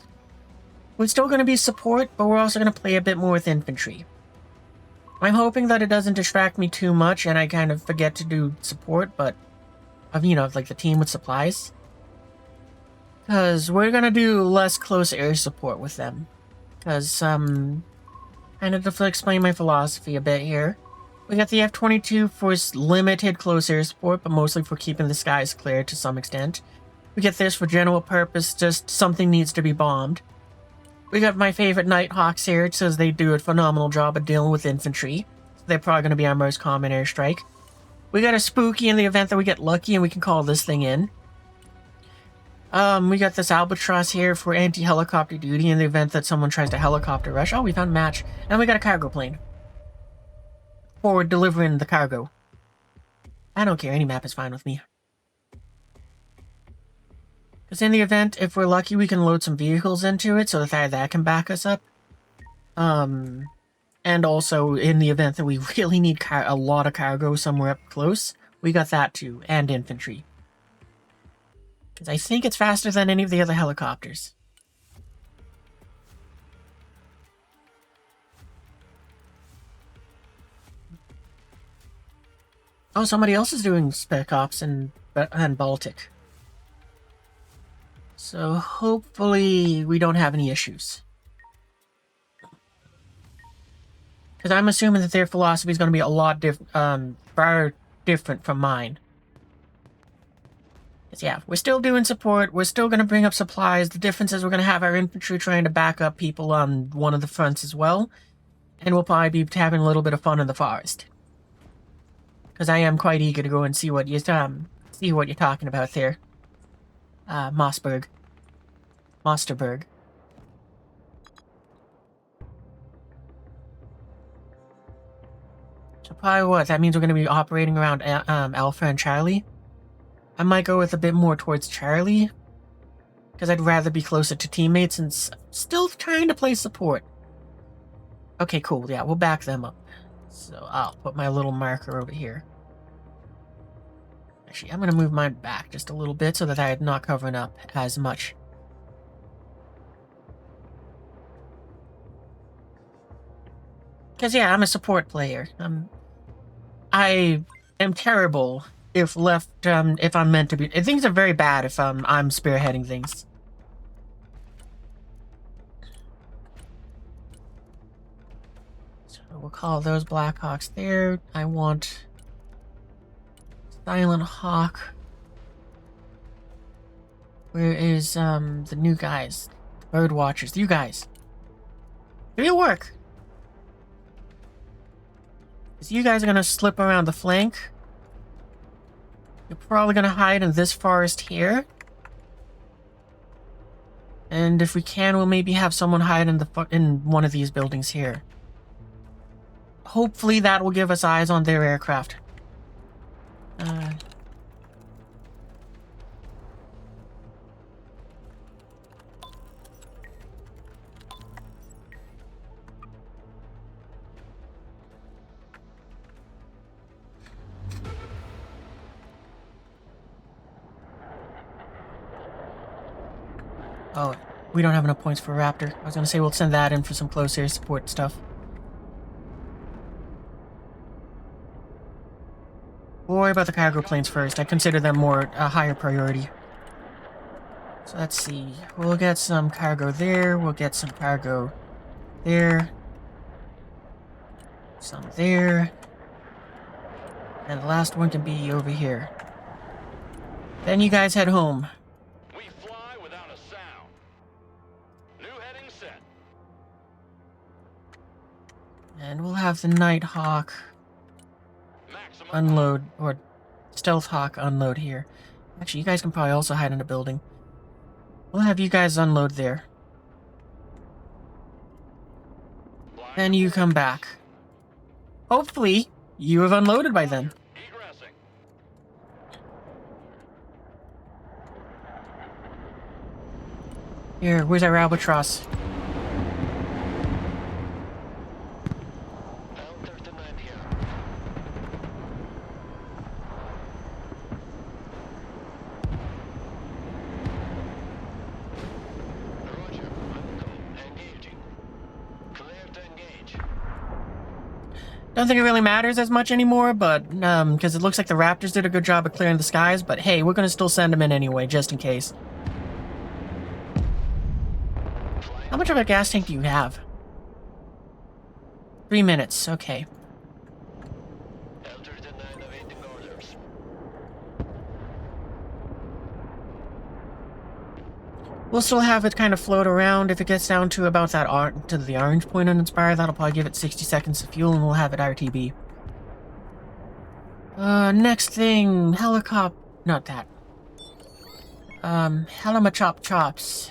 still going to be support, but we're also going to play a bit more with infantry. I'm hoping that it doesn't distract me too much and I kind of forget to do support, but, you know, like the team with supplies. Because we're going to do less close air support with them. Because, kind of to explain my philosophy a bit here. We got the F-22 for limited close air support, but mostly for keeping the skies clear to some extent. We get this for general purpose, just something needs to be bombed. We got my favorite Nighthawks here. It says they do a phenomenal job of dealing with infantry. They're probably going to be our most common airstrike. We got a Spooky in the event that we get lucky and we can call this thing in. We got this Albatross here for anti-helicopter duty in the event that someone tries to helicopter rush. Oh, we found a match. And we got a cargo plane. For delivering the cargo. I don't care, any map is fine with me. Because in the event, if we're lucky, we can load some vehicles into it so that can back us up. And also, in the event that we really need a lot of cargo somewhere up close, we got that too, and infantry. Because I think it's faster than any of the other helicopters. Oh, somebody else is doing Spec Ops and Baltic. So hopefully we don't have any issues. Because I'm assuming that their philosophy is going to be a lot far different from mine. Because yeah, we're still doing support, we're still going to bring up supplies. The difference is we're going to have our infantry trying to back up people on one of the fronts as well. And we'll probably be having a little bit of fun in the forest. Because I am quite eager to go and see what you're talking about there. Mossberg. Mosterberg. So probably what? That means we're going to be operating around Alpha and Charlie. I might go with a bit more towards Charlie. Because I'd rather be closer to teammates and still trying to play support. Okay, cool. Yeah, we'll back them up. So I'll put my little marker over here. Actually, I'm going to move mine back just a little bit so that I'm not covering up as much. Because, yeah, I'm a support player. I am terrible if left, if I'm meant to be. Things are very bad if I'm spearheading things. So we'll call those Blackhawks there. I want Silent Hawk. Where is, the new guys? Bird Watchers, you guys. Do your work. Because you guys are gonna slip around the flank. You're probably gonna hide in this forest here. And if we can, we'll maybe have someone hide in one of these buildings here. Hopefully that will give us eyes on their aircraft. Oh, we don't have enough points for Raptor. I was gonna say we'll send that in for some close air support stuff. We'll worry about the cargo planes first. I consider them more a higher priority. So let's see. We'll get some cargo there. We'll get some cargo there. Some there. And the last one can be over here. Then you guys head home. We fly without a sound. New heading set. And we'll have the Nighthawk unload, or Stealth Hawk unload here. Actually, you guys can probably also hide in a building. We'll have you guys unload there. Then you come back. Hopefully, you have unloaded by then. Egressing. Here, where's our albatross? Don't think it really matters as much anymore, but, because it looks like the Raptors did a good job of clearing the skies, but hey, we're gonna still send them in anyway, just in case. How much of a gas tank do you have? 3 minutes, okay. We'll still have it kind of float around. If it gets down to about that to the orange point on Inspire, that'll probably give it 60 seconds of fuel, and we'll have it RTB. Next thing, helicopter. Not that. Helimachop chops.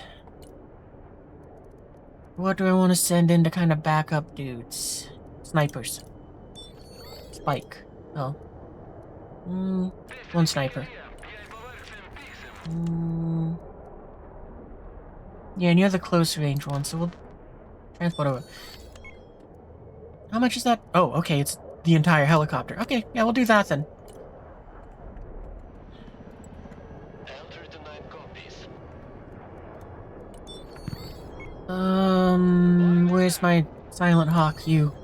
What do I want to send in to kind of back up dudes? Snipers. Spike. Oh. One sniper. Yeah, and you're the close range one, so we'll transport over. How much is that? Oh, okay, it's the entire helicopter. Okay, yeah, we'll do that then. Where's my Silent Hawk? You.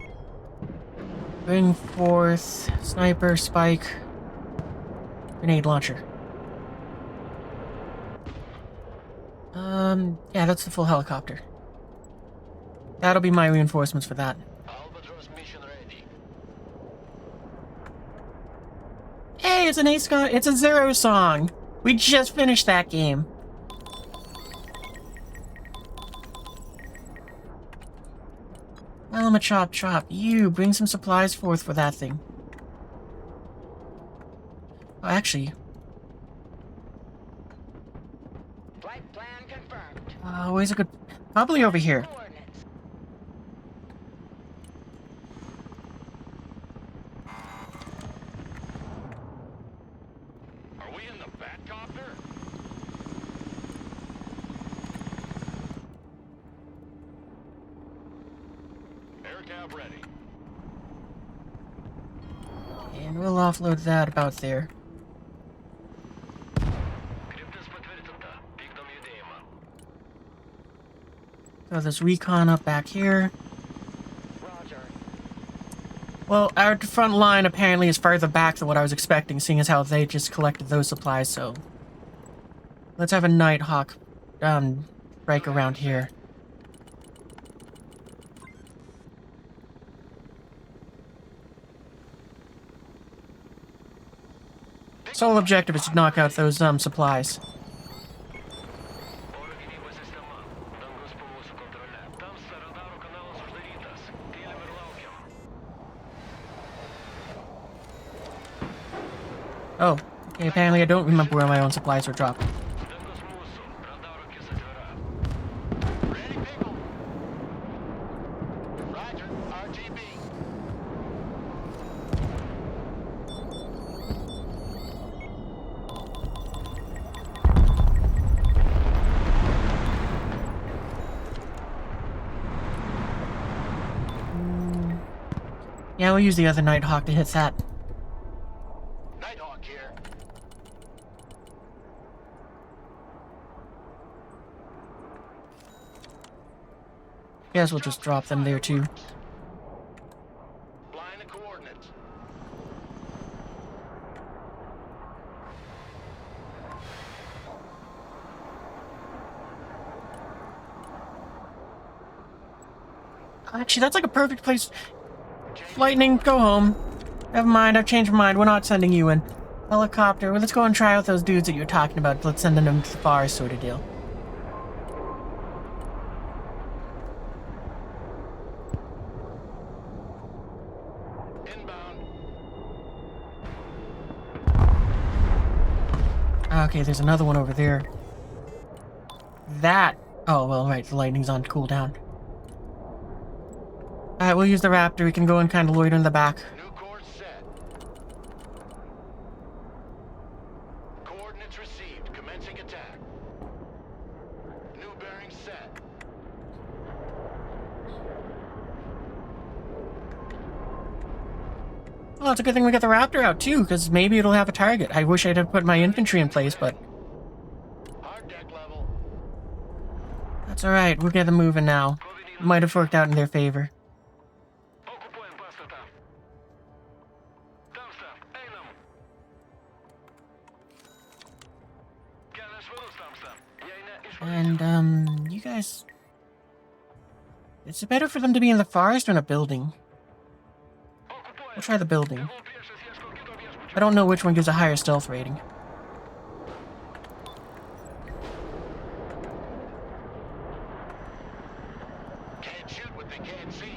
Bring forth sniper, spike, grenade launcher. Yeah, that's the full helicopter. That'll be my reinforcements for that. Albatross mission ready. Hey, it's an it's a Zero song! We just finished that game. Well, I'm a chop. You, bring some supplies forth for that thing. Oh, actually... Flight plan confirmed. where's a good... Probably over here. Coordinates. Are we in the Batcopter? Air cab ready. And we'll offload that about there. So there's recon up back here. Roger. Well, our front line apparently is further back than what I was expecting, seeing as how they just collected those supplies, so... Let's have a Nighthawk, break around here. Sole objective is to knock out those, supplies. Oh, okay, apparently I don't remember where my own supplies were dropped. Ready, people? Roger, RTB. Yeah, we'll use the other Nighthawk to hit that. Nighthawk here. Guess we'll just drop them there too. Blind the coordinates. Actually, that's like a perfect place. Lightning, go home. Never mind, I've changed my mind. We're not sending you in. Helicopter, well, let's go and try out those dudes that you were talking about. Let's send them to the forest sort of deal. Inbound. Okay, there's another one over there. That... Oh, well, right, the lightning's on cooldown. Alright, we'll use the Raptor. We can go and kind of loiter in the back. New course set. Coordinates received. Commencing attack. New bearing set. Well, it's a good thing we got the Raptor out, too, because maybe it'll have a target. I wish I'd have put my infantry in place, but... Hard deck level. That's alright, we'll get them moving now. Might have worked out in their favor. And, you guys... It's better for them to be in the forest or in a building. We'll try the building. I don't know which one gives a higher stealth rating. Can't shoot what they can't see.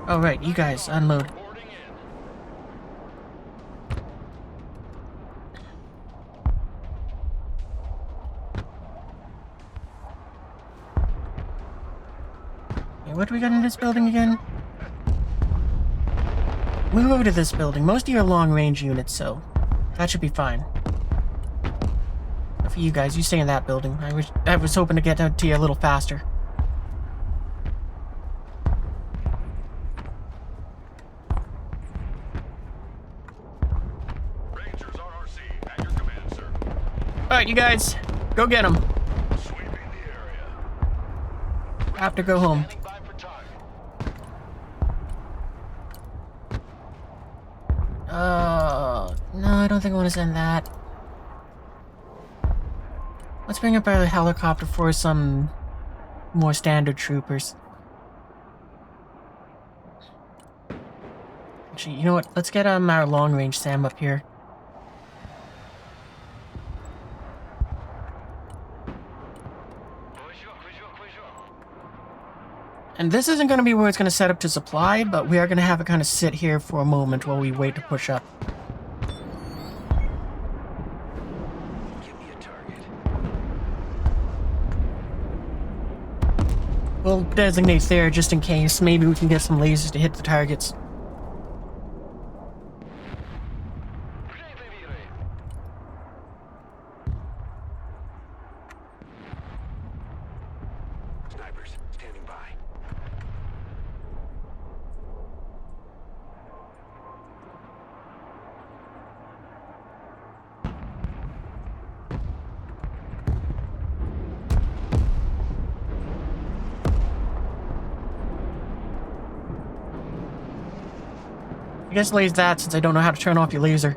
Oh, right, you guys, unload. Boarding in. Okay, what do we got in this building again? Move over to this building. Most of you are long-range units, so that should be fine. But for you guys, you stay in that building. I was hoping to get out to you a little faster. Rangers RRC at your command, sir. Alright, you guys, go get them. Sweeping the area. Have to go home. Standing by for target. No, I don't think I want to send that. Let's bring up our helicopter for some more standard troopers. Actually, you know what? Let's get our long-range Sam up here. And this isn't going to be where it's going to set up to supply, but we are going to have it kind of sit here for a moment while we wait to push up. Give me a target. We'll designate there just in case. Maybe we can get some lasers to hit the targets. Snipers standing by. I guess lays that since I don't know how to turn off your laser.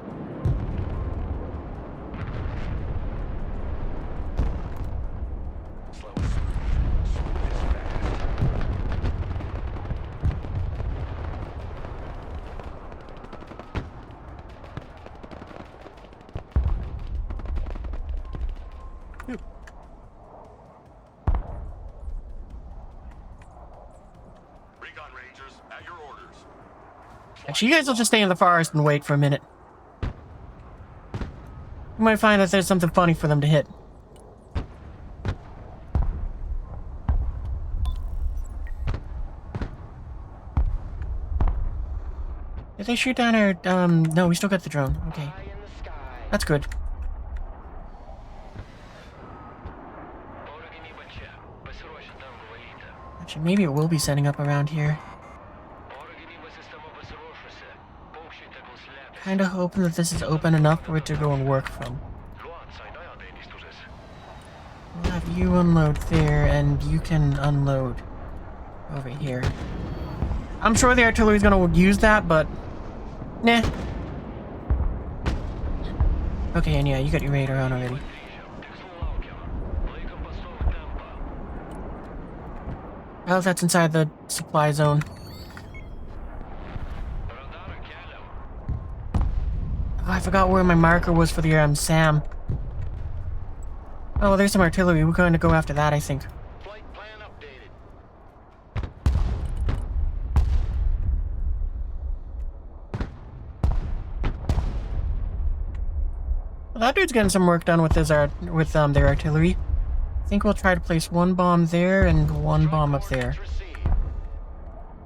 Recon Rangers, at your orders. Actually, you guys will just stay in the forest and wait for a minute. You might find that there's something funny for them to hit. Did they shoot down our, no, we still got the drone. Okay. High in the sky. That's good. Actually, maybe it will be setting up around here. Kinda hoping that this is open enough for it to go and work from. We'll have you unload there, and you can unload over here. I'm sure the artillery's gonna use that, but... nah. Okay, and yeah, you got your radar on already. Oh, that's inside the supply zone. Oh, I forgot where my marker was for the SAM. Oh, there's some artillery. We're going to go after that, I think. Flight plan updated. Well, that dude's getting some work done with his their artillery. I think we'll try to place one bomb there and one bomb up there. Received.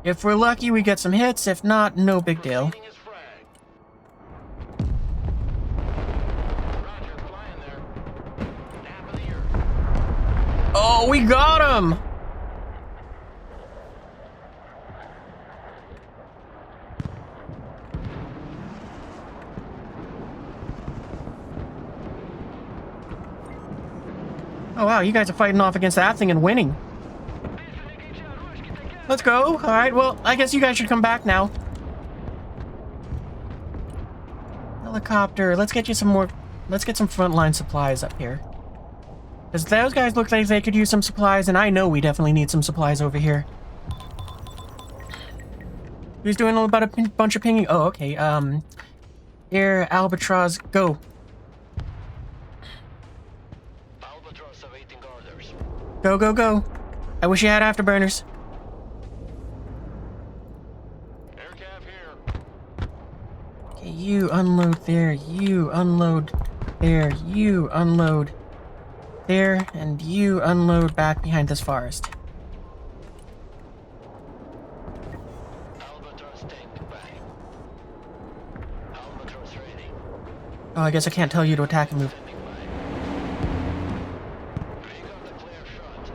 If we're lucky, we get some hits. If not, no big deal. Proceeding is frag. Roger, flying there. Nap of the earth. Oh, we got him! Oh wow, you guys are fighting off against that thing and winning. Let's go. Alright, well, I guess you guys should come back now. Helicopter, let's get you some more... Let's get some frontline supplies up here. Because those guys look like they could use some supplies, and I know we definitely need some supplies over here. Who's doing about a bunch of pinging? Oh, okay, Air Albatross, go. Albatross awaiting orders. Go, go, go. I wish you had afterburners. Aircraft here. Okay, you unload there, you unload there, you unload there, and you unload back behind this forest. Albatross tank by. Albatross ready. Oh, I guess I can't tell you to attack and move. Standing by. We got the clear shot.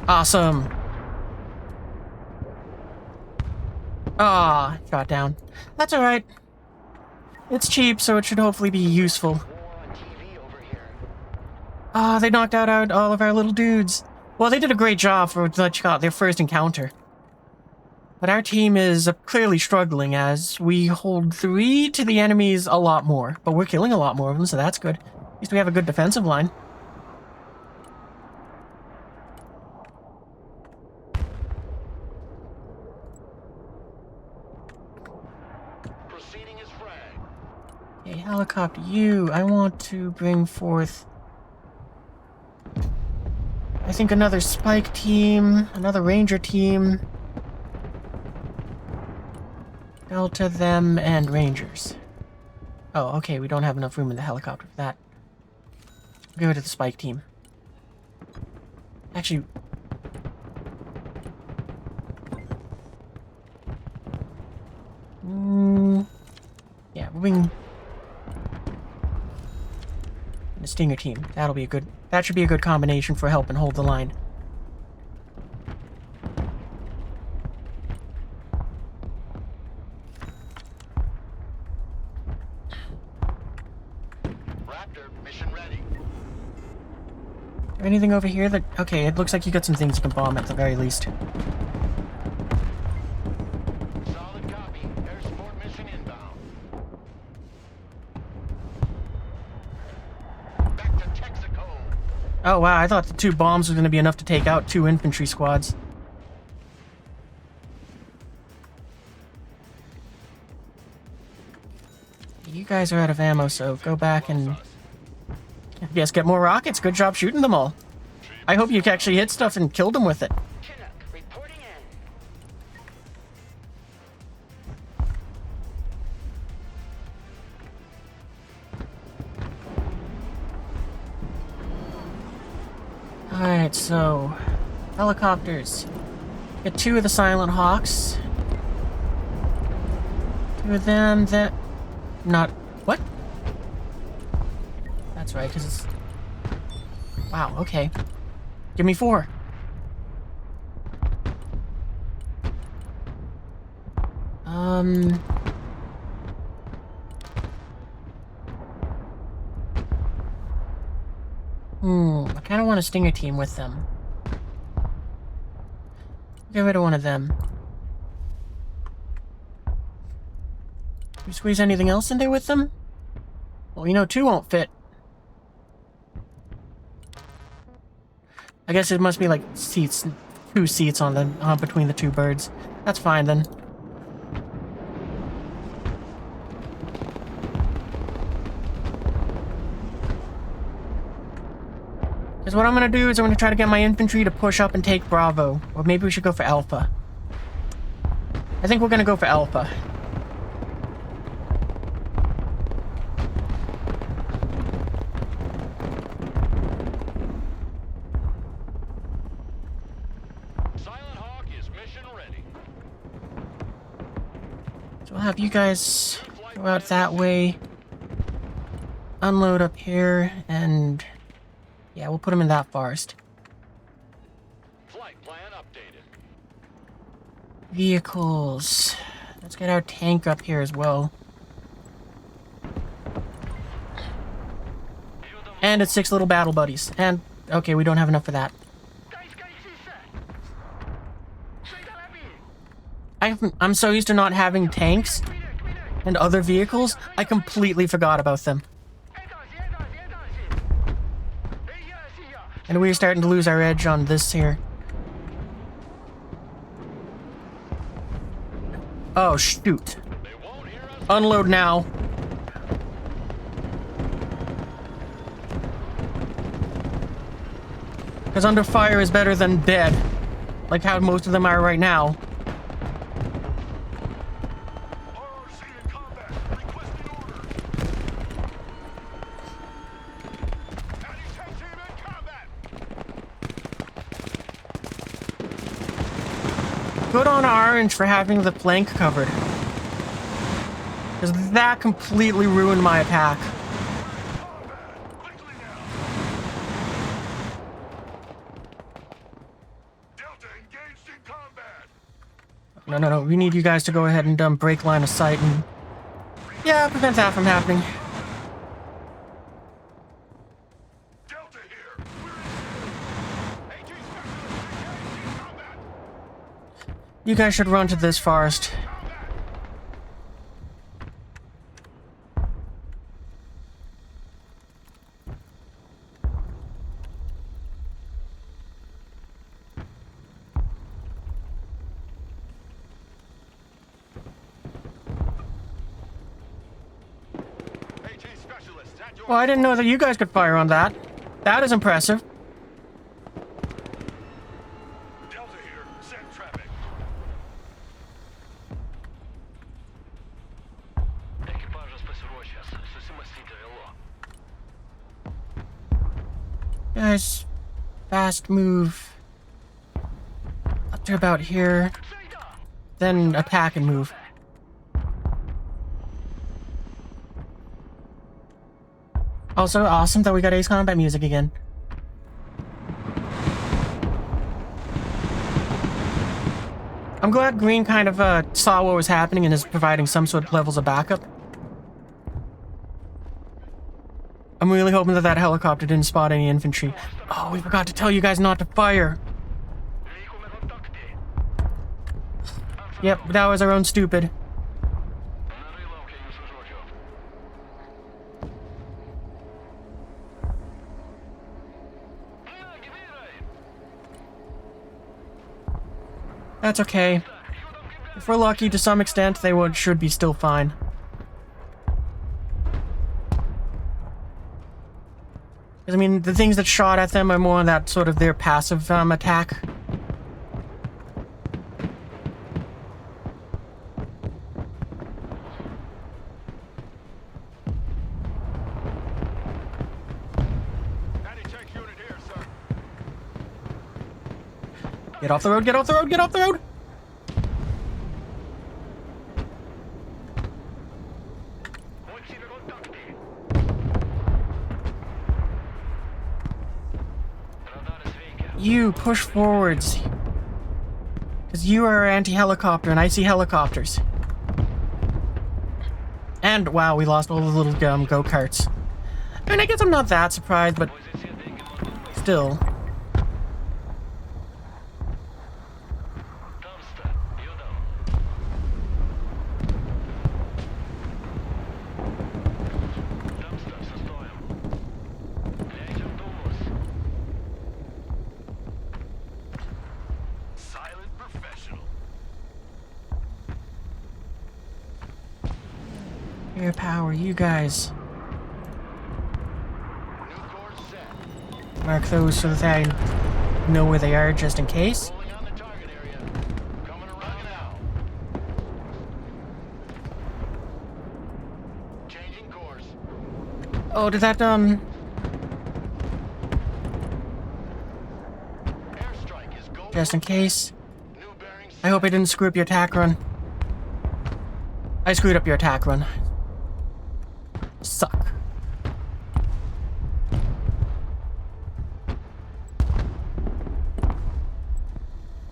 Awesome. Ah, shot down. That's alright. It's cheap, so it should hopefully be useful. War on TV over here. Ah, they knocked out all of our little dudes. Well, they did a great job for their first encounter. But our team is clearly struggling as we hold 3 to the enemies a lot more. But we're killing a lot more of them, so that's good. At least we have a good defensive line. Proceeding is frag. Okay, helicopter, you. I want to bring forth... I think another Spike team, another Ranger team. Delta, them, and Rangers. Oh, okay, we don't have enough room in the helicopter for that. Give it to the Spike team. Actually... yeah, we'll bring... the Stinger team. That'll be a good... That should be a good combination for helping hold the line. Raptor, mission ready. Anything over here that... Okay, it looks like you got some things you can bomb at the very least. Solid copy. Air support mission inbound. Back to Texaco. Oh wow, I thought the 2 bombs were going to be enough to take out 2 infantry squads. You guys are out of ammo, so go back and... Yes, get more rockets. Good job shooting them all. I hope you actually hit stuff and killed them with it. Chinook, reporting in. Alright, so... Helicopters. Get 2 of the Silent Hawks. 2 of them that... Not... What? That's right, because it's... Wow, okay. Give me 4. I kind of want a Stinger team with them. Get rid of one of them. You squeeze anything else in there with them? Well, you know, 2 won't fit. I guess it must be like seats, 2 seats on them, between the 2 birds. That's fine then. Because what I'm going to do is I'm going to try to get my infantry to push up and take Bravo. Or maybe we should go for Alpha. I think we're going to go for Alpha. Silent Hawk is mission ready. So I'll have you guys go out that way. Unload up here and... Yeah, we'll put them in that forest. Flight plan updated. Vehicles. Let's get our tank up here as well. And it's 6 little battle buddies. And, okay, we don't have enough for that. I'm so used to not having tanks and other vehicles, I completely forgot about them. And we're starting to lose our edge on this here. Oh, shoot. Unload now. Because under fire is better than dead. Like how most of them are right now. Good on Orange for having the flank covered. Because that completely ruined my attack. No. We need you guys to go ahead and break line of sight and... Yeah, prevent that from happening. You guys should run to this forest. Well, I didn't know that you guys could fire on that. That is impressive. Delta here. Send traffic. Guys, fast move up to about here, then attack and move. Also, awesome that we got Ace Combat music again. I'm glad Green kind of saw what was happening and is providing some sort of levels of backup. I'm really hoping that that helicopter didn't spot any infantry. Oh, we forgot to tell you guys not to fire. Yep, that was our own stupid. That's okay. If we're lucky, to some extent, they should be still fine. I mean, the things that shot at them are more that sort of their passive attack. Get off the road, get off the road, get off the road! You push forwards. Because you are anti-helicopter and I see helicopters. And wow, we lost all the little go-karts. And I guess I'm not that surprised, but still. Air power, you guys. Mark those so that I know where they are just in case. Oh, did that, just in case. I hope I didn't screw up your attack run. I screwed up your attack run. Suck.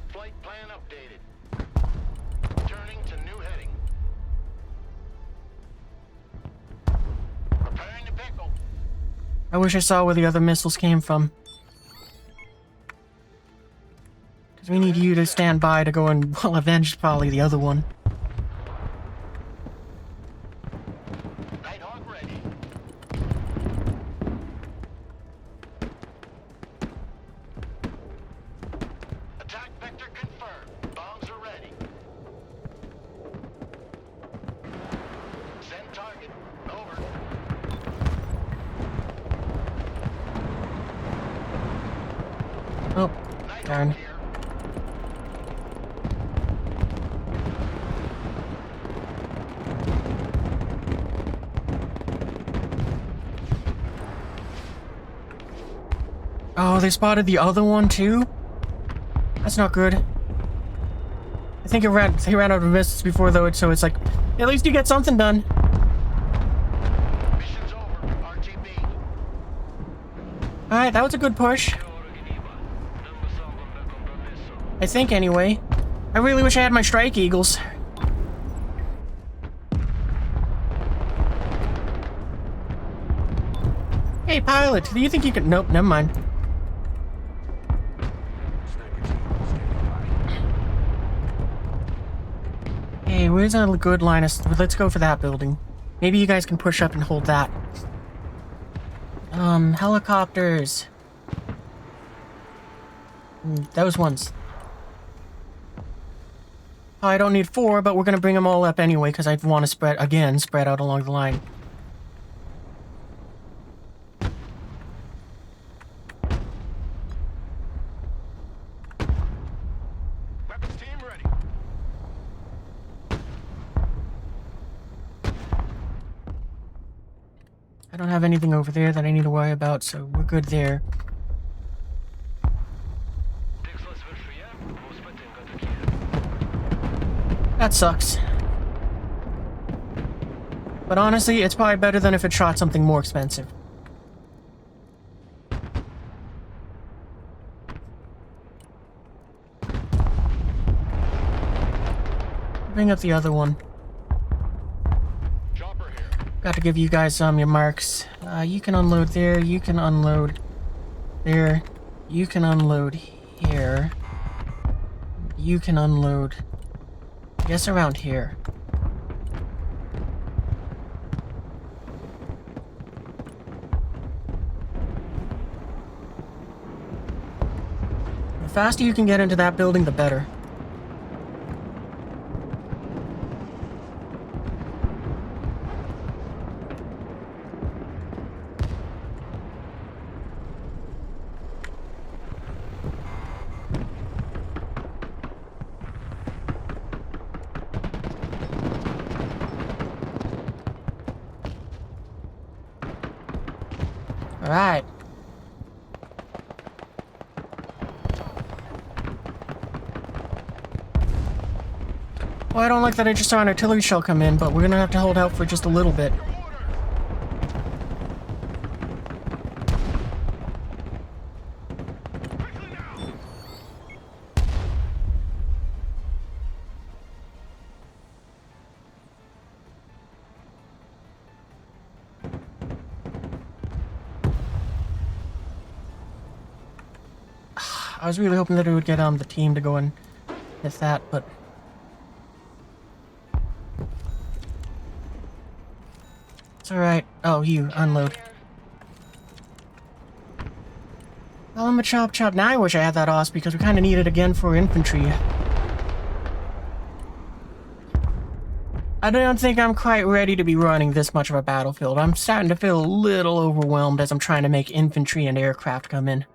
Flight plan updated. Turning to new heading. Preparing to pickle. I wish I saw where the other missiles came from. Because we need you to stand by to go and, well, avenge probably the other one. Nighthawk ready. Attack vector confirmed. Bombs are ready. Send target. Over. Oh, darn. Nighthawk here. Oh, they spotted the other one too? That's not good. I think he ran out of missiles before though, so it's like, at least you get something done. Mission's over. RTB. Alright, that was a good push. I think anyway. I really wish I had my strike eagles. Hey pilot, do you think you could— nope, never mind. Hey, where's a good line of— let's go for that building. Maybe you guys can push up and hold that. Helicopters. Those ones. Oh, I don't need 4, but we're gonna bring them all up anyway, because I want to spread out along the line. Weapons team ready. I don't have anything over there that I need to worry about, so we're good there. That sucks. But honestly, it's probably better than if it shot something more expensive. Bring up the other one. Chopper here. Got to give you guys your marks. You can unload there, you can unload there, you can unload here. You can unload, I guess, around here. The faster you can get into that building, the better. Alright. Well, I don't like that I just saw an artillery shell come in, but we're gonna have to hold out for just a little bit. I was really hoping that it would get the team to go and hit that, but it's alright. Oh, you unload. Well, I'm a chop. Now I wish I had that OS because we kind of need it again for infantry. I don't think I'm quite ready to be running this much of a battlefield. I'm starting to feel a little overwhelmed as I'm trying to make infantry and aircraft come in.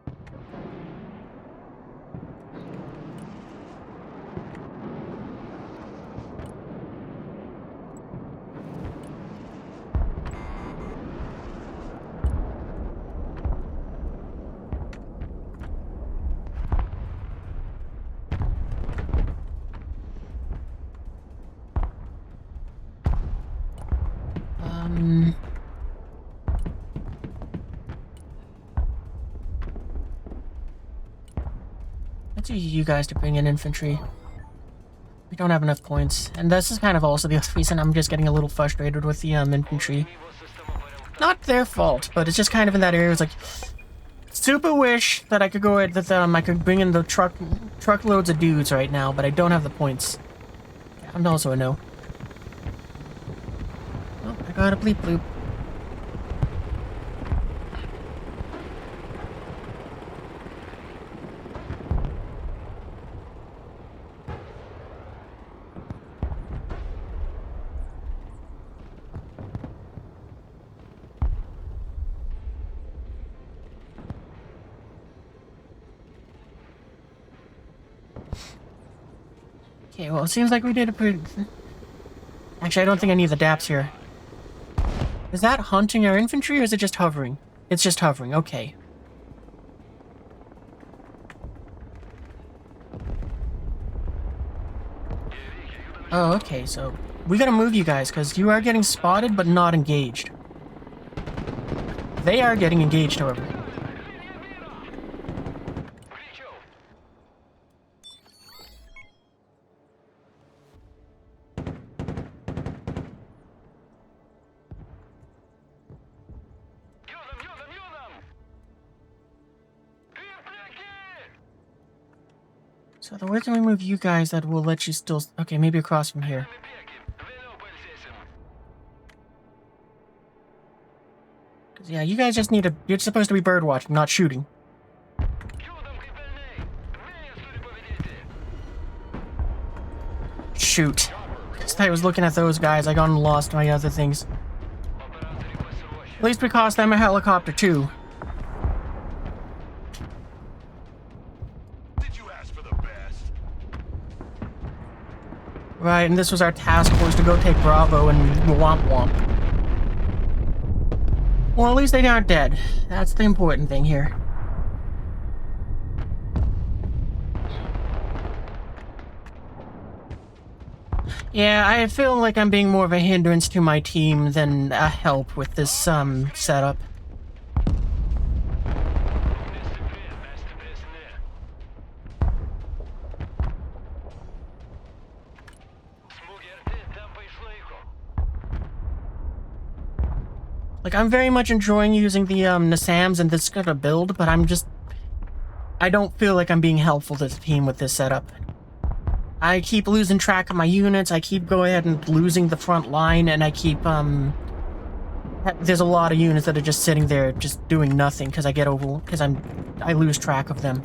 Let's use you guys to bring in infantry. We don't have enough points, and this is kind of also the other reason I'm just getting a little frustrated with the infantry. Not their fault, but it's just kind of in that area. It's like, super wish that I could go at that I could bring in the truckloads of dudes right now, but I don't have the points. Yeah, I'm also a no. Oh, I got a bleep bloop. Okay, well, it seems like we did a pretty... Actually, I don't think I need the DAPs here. Is that hunting our infantry, or is it just hovering? It's just hovering, okay. Oh, okay, so we gotta move you guys, because you are getting spotted, but not engaged. They are getting engaged, however. So where can we move you guys that will let you still... Okay, maybe across from here. Because, yeah, you guys just need to... You're supposed to be bird watching, not shooting. Shoot. Because I was looking at those guys, I got lost in my other things. At least we cost them a helicopter, too. Right, and this was our task force to go take Bravo and womp womp. Well, at least they aren't dead. That's the important thing here. Yeah, I feel like I'm being more of a hindrance to my team than a help with this, setup. Like, I'm very much enjoying using the Nasams and this kind of build, but I don't feel like I'm being helpful to the team with this setup. I keep losing track of my units, I keep going ahead and losing the front line, and I keep, there's a lot of units that are just sitting there just doing nothing because I lose track of them.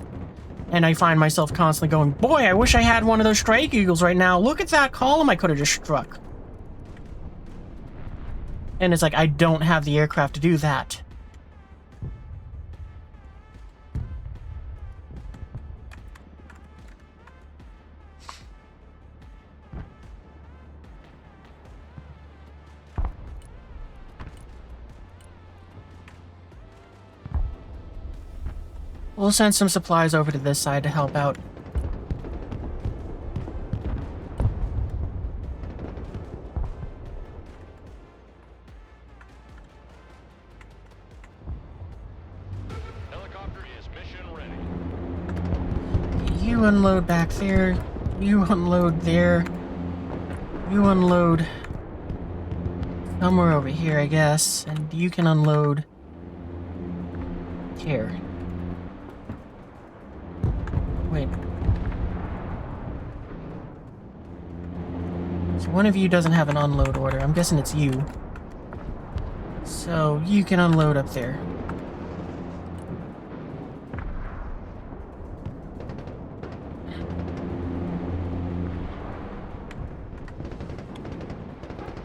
And I find myself constantly going, boy, I wish I had one of those Strike Eagles right now. Look at that column I could have just struck. And it's like, I don't have the aircraft to do that. We'll send some supplies over to this side to help out. Helicopter is mission ready. You unload back there. You unload there. You unload somewhere over here, I guess. And you can unload here. Wait. So one of you doesn't have an unload order. I'm guessing it's you. So you can unload up there.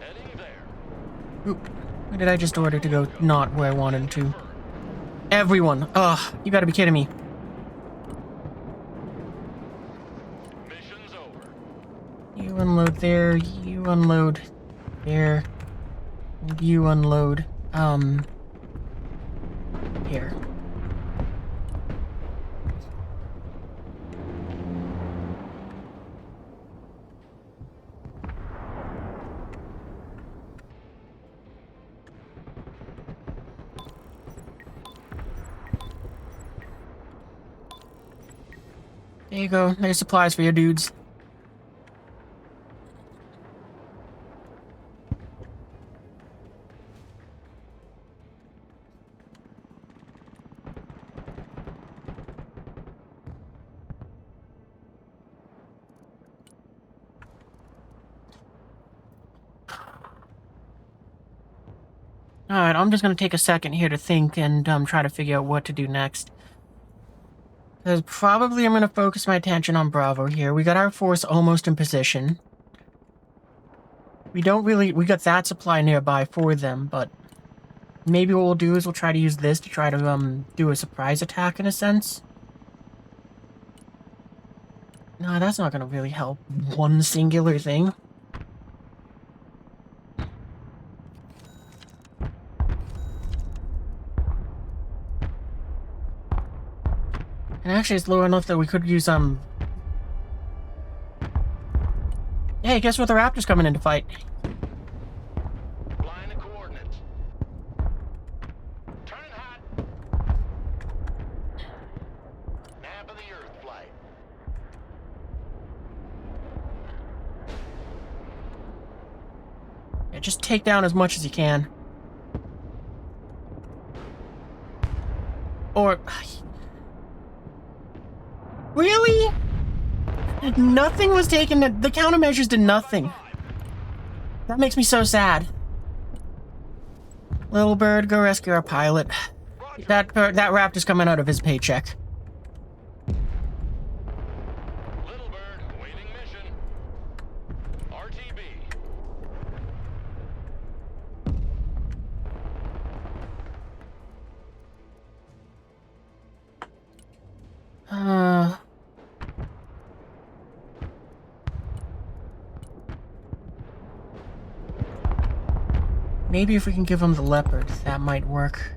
Heading there. Oop. Where did I just order to go? Not where I wanted him to. Everyone. Ugh. You gotta be kidding me. Mission's over. You unload there, you unload there, and you unload, here. There you go, there's supplies for your dudes. Alright, I'm just gonna take a second here to think and try to figure out what to do next. Because probably I'm gonna focus my attention on Bravo here. We got our force almost in position. We got that supply nearby for them, but maybe what we'll do is we'll try to use this to try to do a surprise attack in a sense. No, that's not gonna really help one singular thing. And actually, it's low enough that we could use, Hey, guess what? The Raptor's coming in to fight. Line of coordinates. Turning hot. Map of the Earth flight. Yeah, just take down as much as you can. Or... Really? Nothing was taken. The countermeasures did nothing. That makes me so sad. Little bird, go rescue our pilot. That Raptor's coming out of his paycheck. Little bird, awaiting mission. RTB. Maybe if we can give him the leopard, that might work.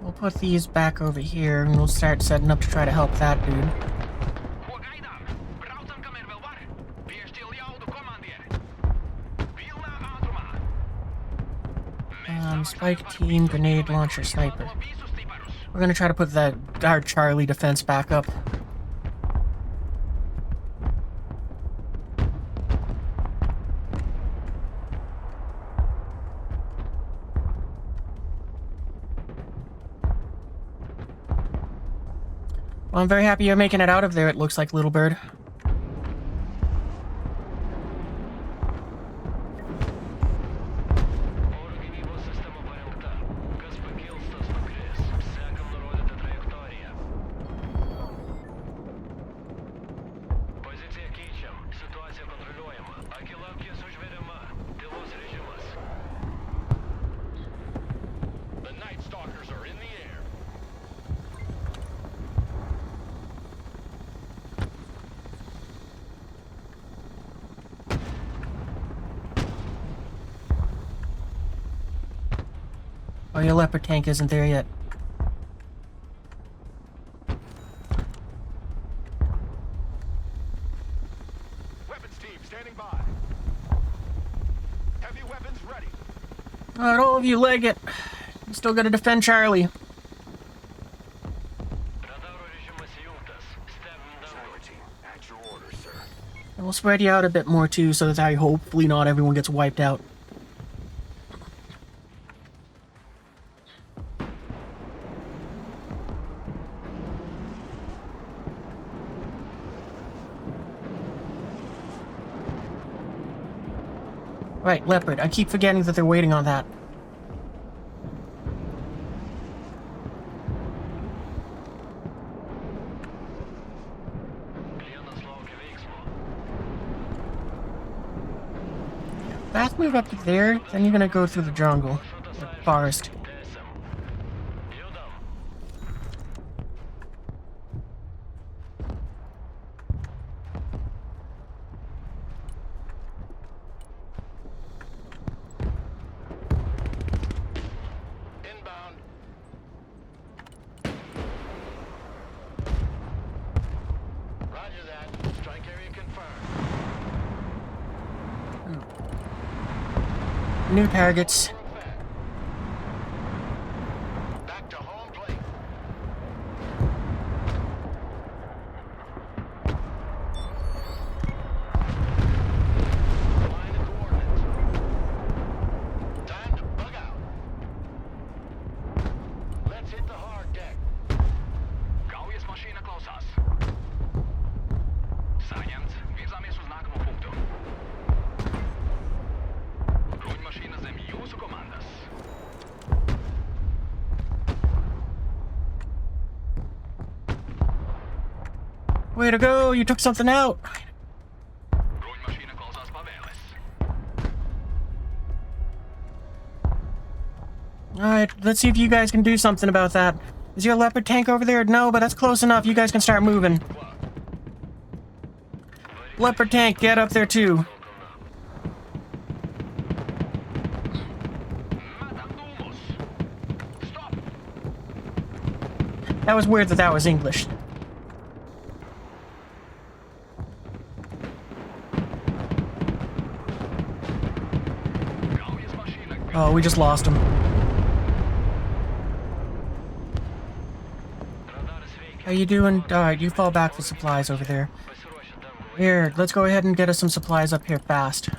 We'll put these back over here, and we'll start setting up to try to help that dude. Spike team, grenade launcher, sniper. We're gonna try to put our Charlie defense back up. I'm very happy you're making it out of there, it looks like, little bird. The Night Stalkers are in the air. Oh, your leopard tank isn't there yet. Weapons team standing by. Heavy weapons ready. Alright, all of you leg it. You still gotta defend Charlie. At your orders, sir. And we'll spread you out a bit more too, so that hopefully not everyone gets wiped out. Right, Leopard. I keep forgetting that they're waiting on that. Fast move up to there, then you're gonna go through the jungle. The forest. Inbound. Roger that. Strike area confirmed. New targets. Back to home plate. Find the coordinates. Time to bug out. Let's hit the hard deck. Gau jest maszyna close us. Sergeant, wir zamierzamy znakomo punktu. Broń maszyna zajmuje su komandas. Way to go! You took something out! Broń maszyna calls us paveles. Alright, let's see if you guys can do something about that. Is your leopard tank over there? No, but that's close enough. You guys can start moving. Leopard tank, get up there too. Matandumos. Stop. That was weird that that was English. Gau jest maszyna. Oh, we just lost him. How you doing? Alright, you fall back for supplies over there. Here, let's go ahead and get us some supplies up here fast.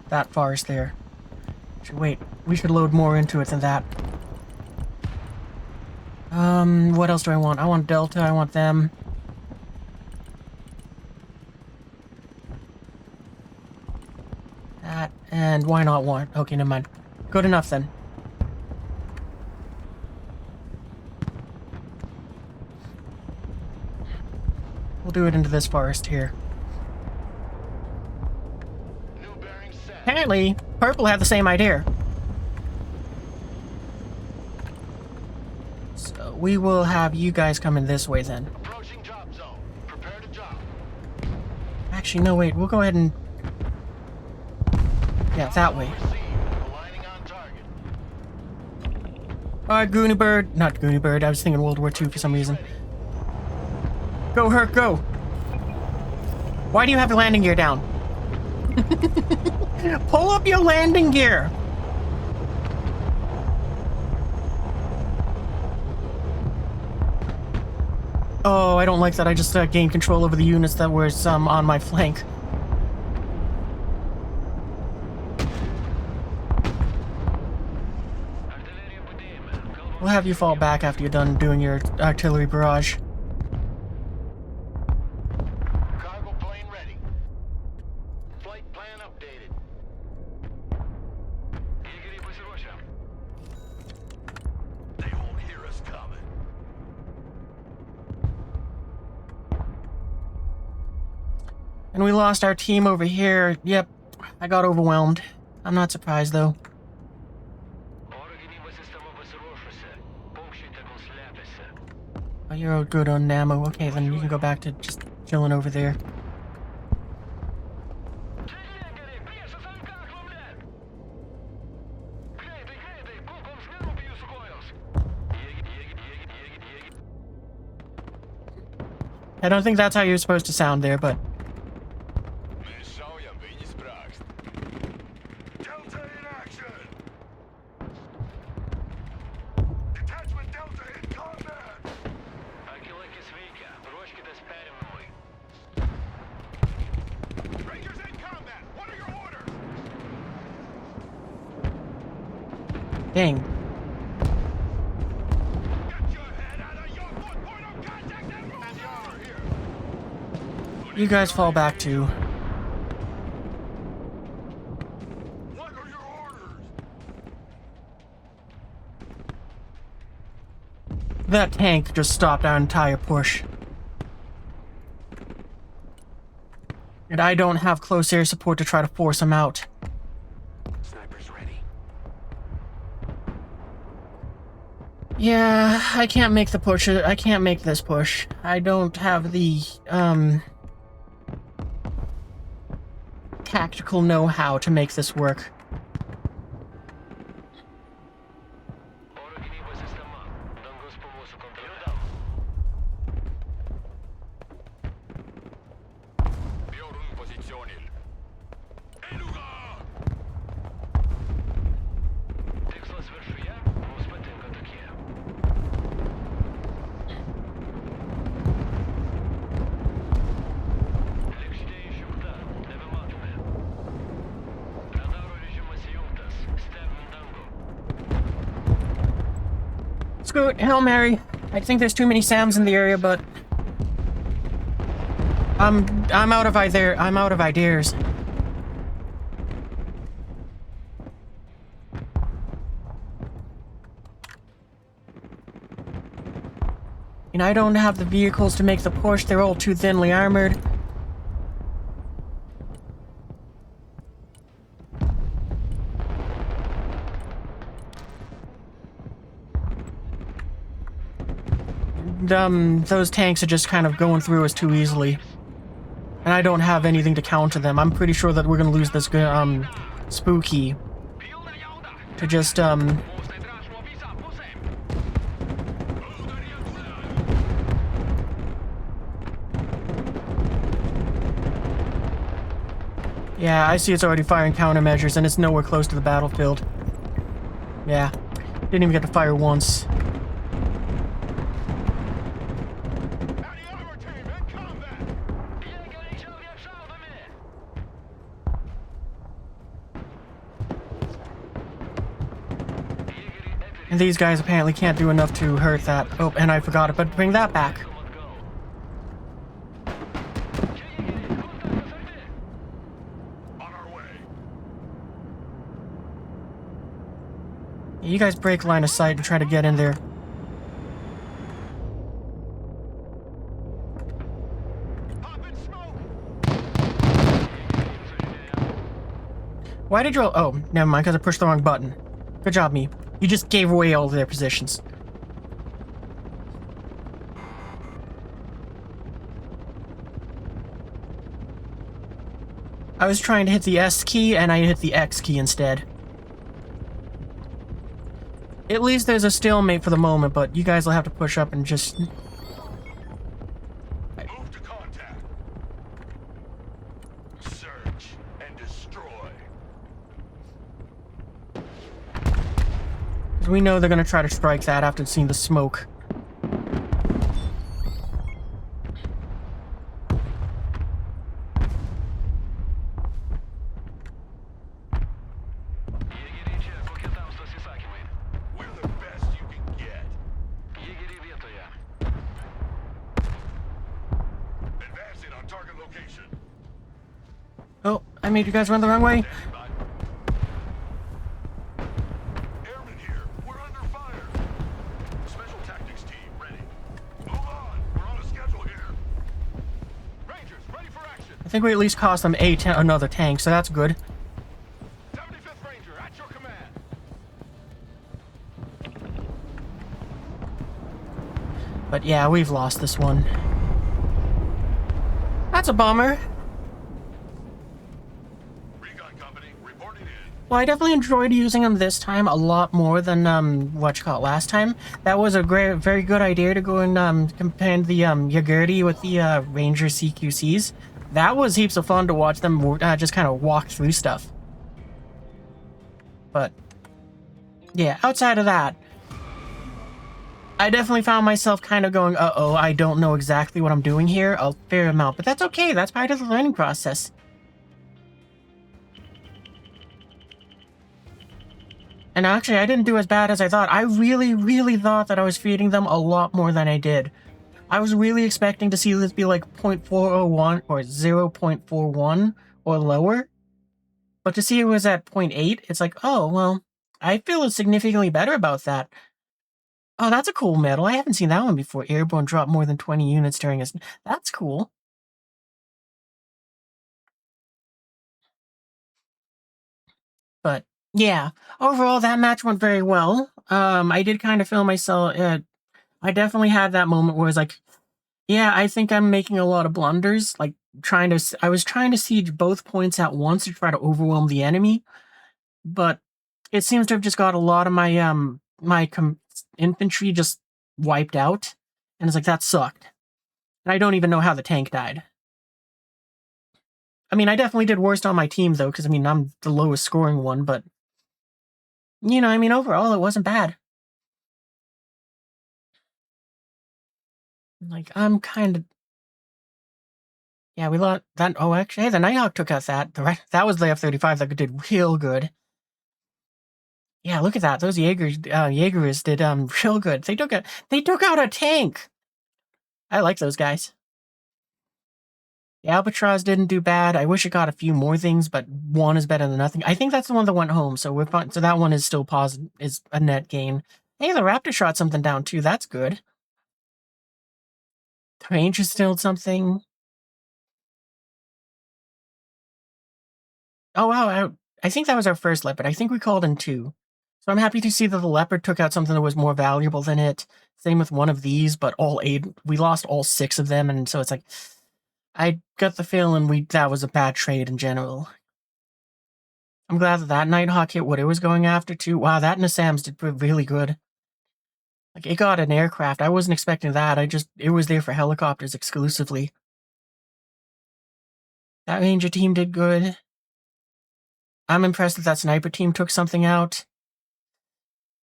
That forest there. Wait, we should load more into it than that. What else do I want? I want Delta, I want them. That, and why not one? Okay, never mind. Good enough then. We'll do it into this forest here. New bearing set. Apparently, Purple had the same idea. So we will have you guys come in this way then. Approaching job zone. Prepare to job. Actually, no, wait. We'll go ahead and... yeah, that way. Received. Aligning on target. Alright, Goonie Bird. Not Goonie Bird. I was thinking World War II for some reason. Go, Herc, go! Why do you have the landing gear down? Pull up your landing gear! Oh, I don't like that. I just gained control over the units that were on my flank. We'll have you fall back after you're done doing your artillery barrage. Cargo plane ready. Flight plan updated. They won't hear us coming. And we lost our team over here. Yep, I got overwhelmed. I'm not surprised, though. Oh, you're all good on ammo. Okay, then you can go back to just chilling over there. I don't think that's how you're supposed to sound there, but... Delta in action! Detachment Delta in combat! Rangers in combat! What are your orders? Dang. Get your head out of your foot! Point of contact and move! And the armor here! You guys fall back too. What are your orders? That tank just stopped our entire push. And I don't have close air support to try to force him out. Snipers ready. Yeah, I can't make the push. I can't make this push. I don't have the, tactical know-how to make this work. Scoot, Hail Mary. I think there's too many Sams in the area, but I'm out of ideas. You know, I don't have the vehicles to make the push. They're all too thinly armored. Those tanks are just kind of going through us too easily. And I don't have anything to counter them. I'm pretty sure that we're gonna lose this, Spooky. To just, Yeah, I see it's already firing countermeasures, and it's nowhere close to the battlefield. Yeah, didn't even get to fire once. And these guys apparently can't do enough to hurt that. Oh, and I forgot it, but bring that back. You guys break line of sight and try to get in there. Why did you... Oh, never mind, because I pushed the wrong button. Good job, me. You just gave away all of their positions. I was trying to hit the S key, and I hit the X key instead. At least there's a stalemate for the moment, but you guys will have to push up and just... Move to contact. Search and destroy. Because we know they're going to try to strike that after seeing the smoke. We're the best you can get. Advancing on target location. Oh, I made you guys run the wrong way. Standing by. Airmen here. We're under fire. Special tactics team ready. Move on. We're on a schedule here. Rangers ready for action. I think we at least cost them another tank, so that's good. 75th Ranger at your command. But yeah, we've lost this one. That's a bummer. Recon company reporting in. Well, I definitely enjoyed using them this time a lot more than last time. That was a very good idea to go and compare the Yagurdi with the Ranger CQCs. That was heaps of fun to watch them just kind of walk through stuff. But yeah, outside of that, I definitely found myself kind of going, uh-oh, I don't know exactly what I'm doing here a fair amount, but that's okay. That's part of the learning process. And actually, I didn't do as bad as I thought. I really thought that I was feeding them a lot more than I did. I was really expecting to see this be like 0.401 or 0.41 or lower. But to see it was at 0.8, it's like, oh, well, I feel significantly better about that. Oh, that's a cool medal. I haven't seen that one before. Airborne drop more than 20 units during a... That's cool. But, yeah. Overall, that match went very well. I did kind of feel myself... I definitely had that moment where I was like, yeah, I think I'm making a lot of blunders. Like, I was trying to siege both points at once to try to overwhelm the enemy. But it seems to have just got a lot of my, infantry just wiped out. And it's like, that sucked. And I don't even know how the tank died. I mean, I definitely did worst on my team, though, because, I mean, I'm the lowest scoring one, but... You know, I mean, overall, it wasn't bad. Like, I'm kind of... Yeah, we lost that... Oh, actually, hey, the Nighthawk took out that. That was the F-35 that did real good. Yeah, look at that. Those Jaegers did real good. They took out a tank. I like those guys. The Albatross didn't do bad. I wish it got a few more things, but one is better than nothing. I think that's the one that went home, so we're fine. So that one is still positive, is a net gain. Hey, the Raptor shot something down too. That's good. The Ranger stilled something. Oh wow, I think that was our first Leopard. I think we called in 2. So I'm happy to see that the Leopard took out something that was more valuable than it. Same with one of these, but we lost all 6 of them, and so it's like, I got the feeling that was a bad trade in general. I'm glad that Nighthawk hit what it was going after, too. Wow, that Nassams did really good. Like, it got an aircraft. I wasn't expecting that. It was there for helicopters exclusively. That Ranger team did good. I'm impressed that sniper team took something out.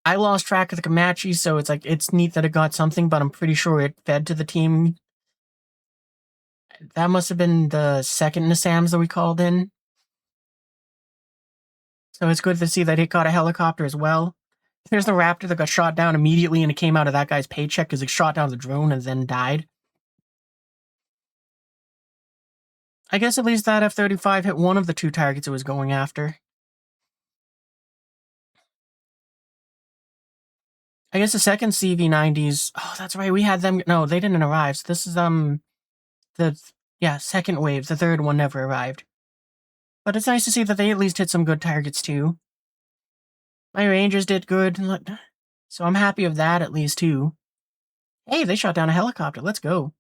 I lost track of the Comanche, so it's like, it's neat that it got something, but I'm pretty sure it fed to the team. That must have been the second Nassams that we called in. So it's good to see that it got a helicopter as well. There's the Raptor that got shot down immediately, and it came out of that guy's paycheck because it shot down the drone and then died. I guess at least that F-35 hit one of the 2 targets it was going after. I guess the second CV-90s... Oh, that's right, we had them... No, they didn't arrive. So this is, second wave. The third one never arrived. But it's nice to see that they at least hit some good targets, too. My Rangers did good, so I'm happy of that at least, too. Hey, they shot down a helicopter. Let's go.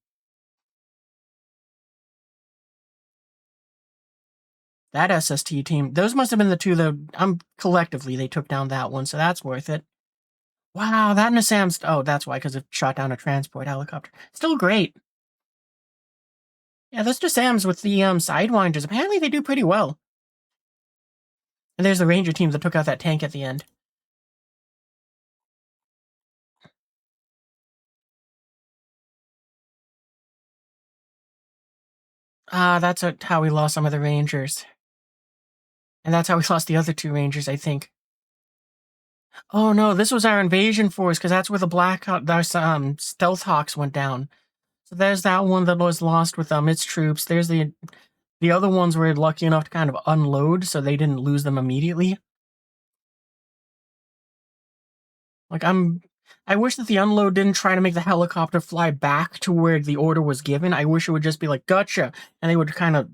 That SST team, those must have been the 2 that, collectively, they took down that one, so that's worth it. Wow, that Nassam's... Oh, that's why, because it shot down a transport helicopter. Still great. Yeah, those Nassams with the, Sidewinders, apparently they do pretty well. And there's the Ranger team that took out that tank at the end. That's how we lost some of the Rangers. And that's how we lost the other 2 Rangers, I think. Oh no, this was our invasion force, because that's where the Stealth Hawks went down. So there's that one that was lost with its troops. There's the other ones were lucky enough to kind of unload, so they didn't lose them immediately. Like, I wish that the unload didn't try to make the helicopter fly back to where the order was given. I wish it would just be like, gotcha, and they would kind of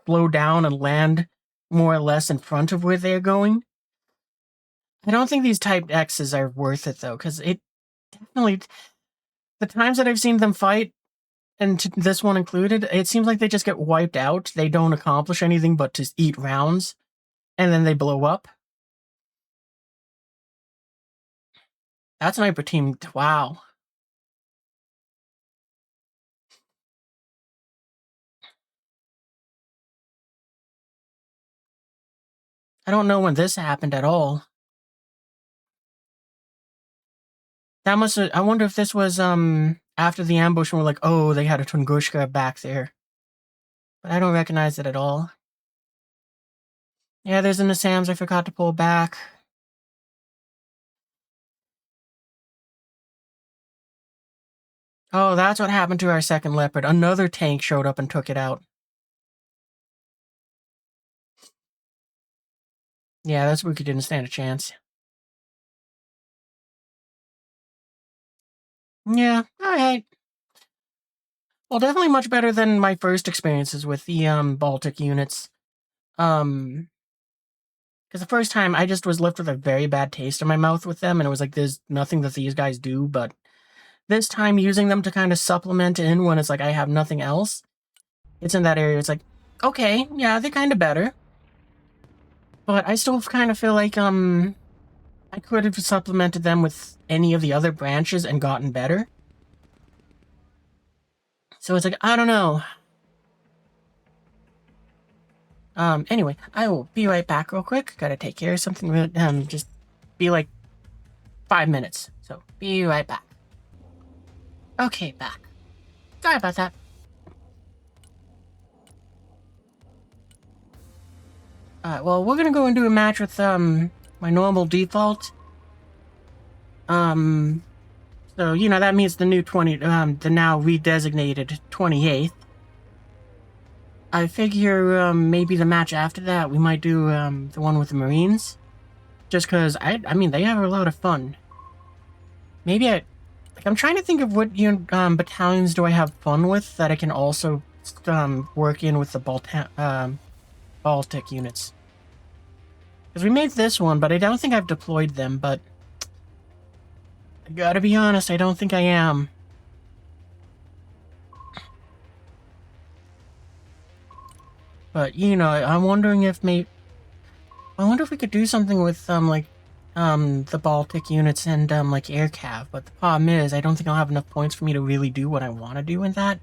slow down and land more or less in front of where they're going. I don't think these Type X's are worth it, though, because it definitely... The times that I've seen them fight, and this one included, it seems like they just get wiped out. They don't accomplish anything but to eat rounds, and then they blow up. That sniper team, wow. I don't know when this happened at all. That must have, I wonder if this was, after the ambush and we're like, oh, they had a Tunguska back there. But I don't recognize it at all. Yeah, there's the Nassams I forgot to pull back. Oh, that's what happened to our second Leopard. Another tank showed up and took it out. Yeah, that Spooky didn't stand a chance. Yeah, alright. Well, definitely much better than my first experiences with the, Baltic units. Because the first time, I just was left with a very bad taste in my mouth with them, and it was like, there's nothing that these guys do, but this time, using them to kind of supplement in when it's like, I have nothing else, it's in that area, it's like, okay, yeah, they're kind of better. But I still kind of feel like, I could have supplemented them with any of the other branches and gotten better. So it's like, I don't know. Anyway, I will be right back real quick. Gotta take care of something, just be like 5 minutes. So, be right back. Okay, back. Sorry about that. Alright, well, we're gonna go and do a match with, my normal default. So, you know, that means the new the now redesignated 28th. I figure, maybe the match after that, we might do, the one with the Marines. Just because, I mean, they have a lot of fun. Maybe I'm trying to think of what, battalions do I have fun with that I can also, work in with the Baltic units. Because we made this one, but I don't think I've deployed them, but... I gotta be honest, I don't think I am. But, you know, I'm wondering if I wonder if we could do something with, the Baltic units and, like, air cav. But the problem is, I don't think I'll have enough points for me to really do what I want to do in that.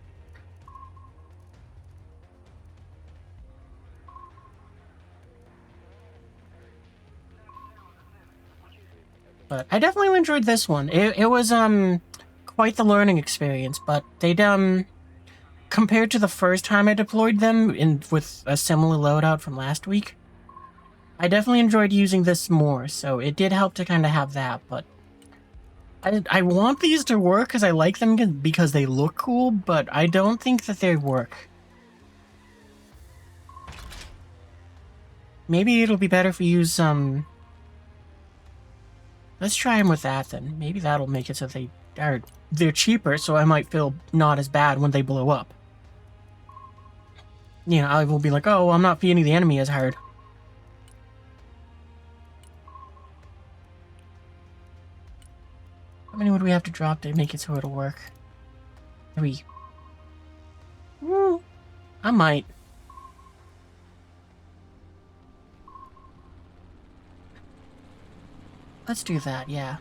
But I definitely enjoyed this one. It was, quite the learning experience, but they, compared to the first time I deployed them with a similar loadout from last week, I definitely enjoyed using this more, so it did help to kind of have that, but I want these to work because I like them because they look cool, but I don't think that they work. Maybe it'll be better if we use, let's try them with that then. Maybe that'll make it so they're cheaper, so I might feel not as bad when they blow up. You know, I will be like, oh, I'm not feeding the enemy as hard. How many would we have to drop to make it so it'll work? 3. I might. Let's do that, yeah.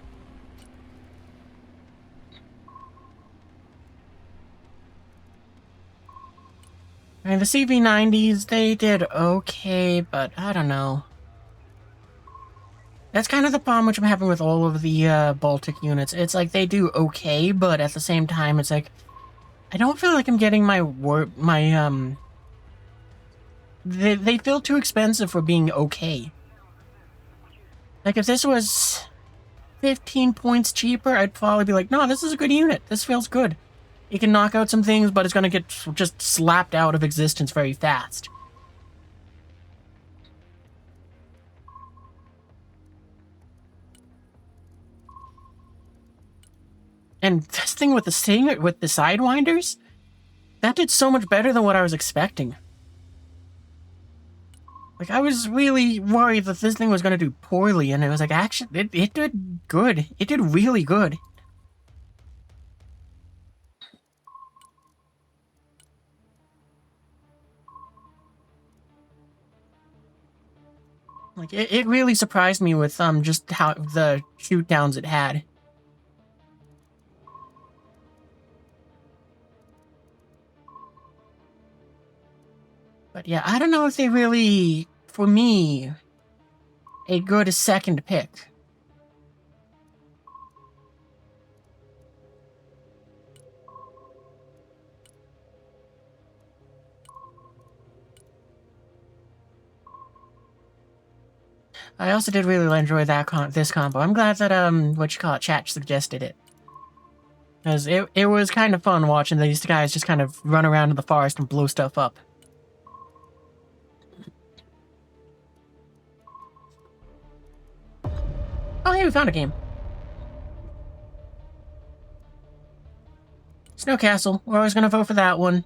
I mean, the CV90s, they did okay, but I don't know. That's kind of the problem which I'm having with all of the Baltic units. It's like they do okay, but at the same time, it's like I don't feel like I'm getting they feel too expensive for being okay. Like if this was 15 points cheaper, I'd probably be like, no, this is a good unit. This feels good. It can knock out some things, but it's going to get just slapped out of existence very fast. And this thing with the sidewinders, that did so much better than what I was expecting. Like, I was really worried that this thing was going to do poorly, and it was like, actually, it did good. It did really good. Like, it really surprised me with, just how the shoot downs it had. But yeah, I don't know if they really, for me, a good second pick. I also did really enjoy this combo. I'm glad that, chat suggested it. Because it was kind of fun watching these guys just kind of run around in the forest and blow stuff up. Oh, hey, we found a game. Snow Castle. We're always going to vote for that one.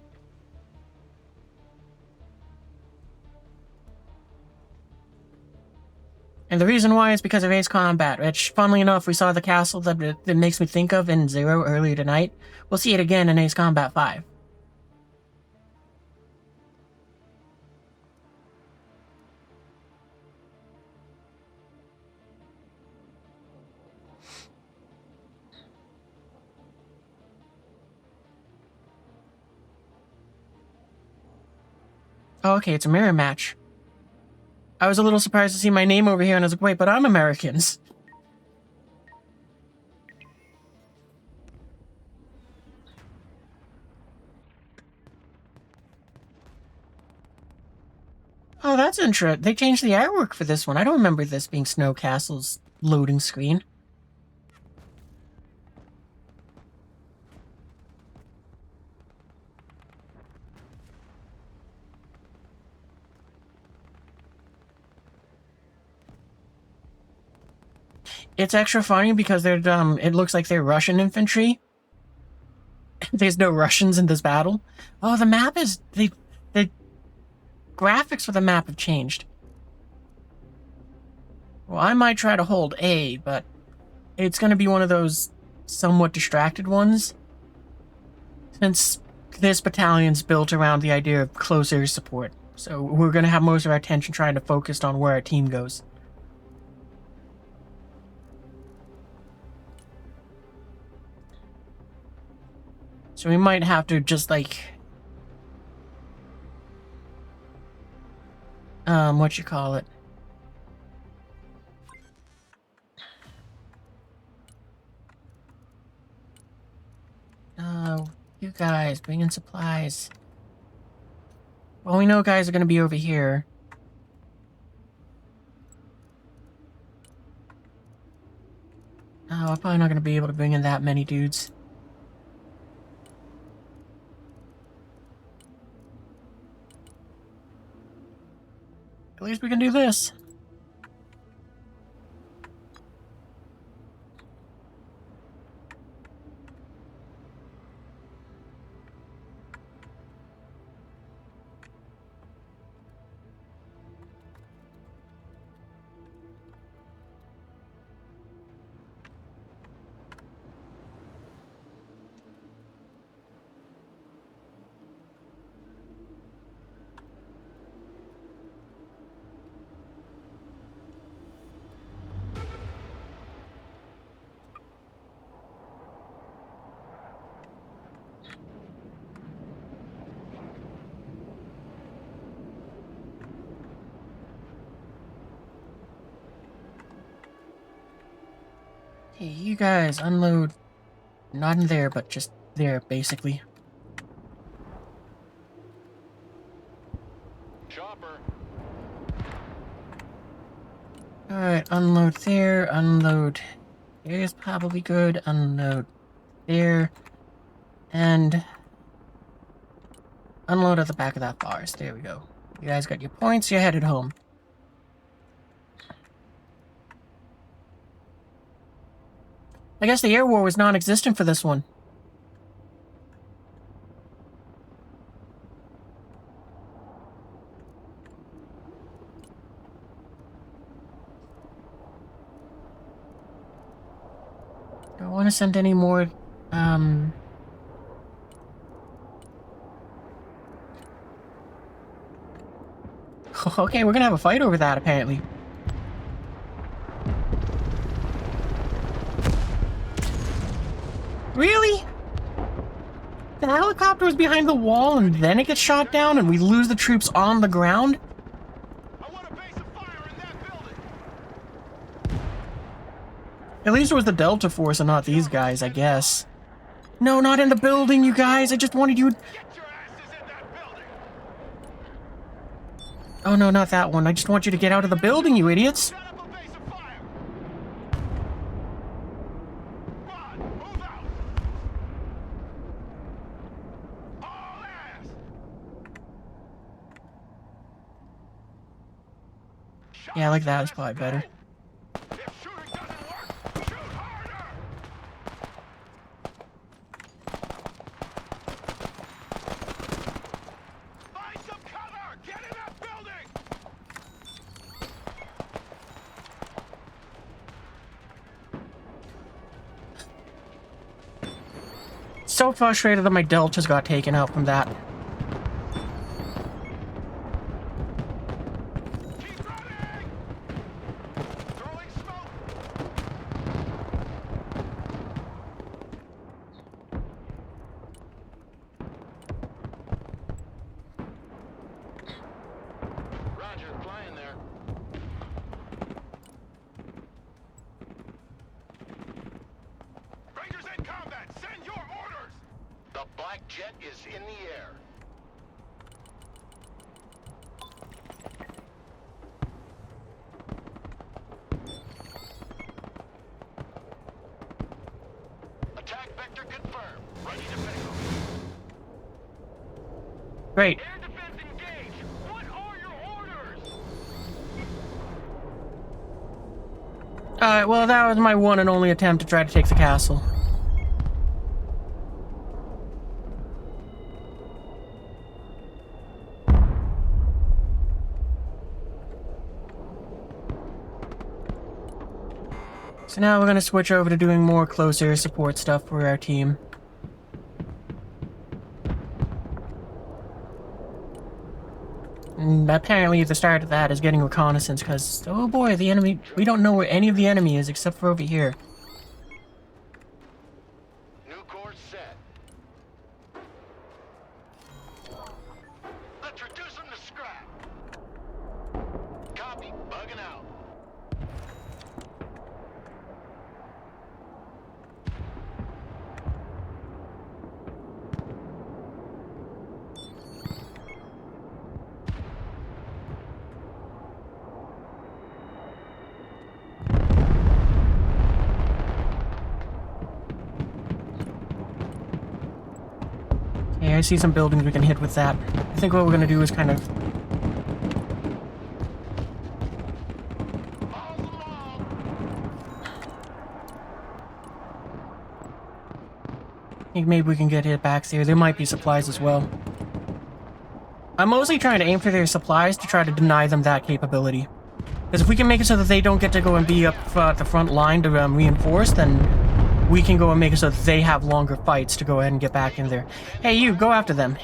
And the reason why is because of Ace Combat, which, funnily enough, we saw the castle that makes me think of in Zero earlier tonight. We'll see it again in Ace Combat 5. Oh, okay, it's a mirror match. I was a little surprised to see my name over here, and I was like, wait, but I'm Americans. Oh, that's interesting. They changed the artwork for this one. I don't remember this being Snow Castle's loading screen. It's extra funny because they're it looks like they're Russian infantry. There's no Russians in this battle. Oh, the map is the graphics for the map have changed. Well, I might try to hold A, but it's going to be one of those somewhat distracted ones. Since this battalion's built around the idea of close air support. So we're going to have most of our attention trying to focus on where our team goes. So we might have to just, like... what you call it? You guys, bring in supplies. Well, we know guys are going to be over here. Oh, I'm probably not going to be able to bring in that many dudes. At least we can do this. Hey, you guys, unload. Not in there, but just there, basically. Chopper. Alright, unload there, unload. There's probably good, unload there. And unload at the back of that forest. There we go. You guys got your points, you're headed home. I guess the air war was non-existent for this one. Don't want to send any more, Okay, we're gonna have a fight over that, apparently. Really? The helicopter was behind the wall and then it gets shot down and we lose the troops on the ground? I want a base of fire in that building. At least it was the Delta Force and not these guys, I guess. No, not in the building, you guys. I just wanted you... Get your asses in that building. Oh, no, not that one. I just want you to get out of the building, you idiots. Set up a base of fire. Rod, move out. All ass. Yeah, like that is probably better. If shooting doesn't work, shoot harder. Find some cover. Get in that building. So frustrated that my Deltas got taken out from that. Keep running. Throwing smoke. Roger, flying there. Rangers in combat, send your orders! The black jet is in the air. Attack vector confirmed. Ready to pick them. Great. Air defense engaged. What are your orders? Alright, well, that was my one and only attempt to try to take the castle. So now we're going to switch over to doing more close air support stuff for our team. And apparently the start of that is getting reconnaissance because, oh boy, the enemy, we don't know where any of the enemy is except for over here. New course set. Let's reduce them to scrap. Copy. Bugging out. Okay, I see some buildings we can hit with that. I think what we're going to do is kind of... Balls along. I think maybe we can get hit back there. There might be supplies as well. I'm mostly trying to aim for their supplies to try to deny them that capability. Because if we can make it so that they don't get to go and be up at the front line to reinforce, then we can go and make it so that they have longer fights to go ahead and get back in there. Hey, you, go after them.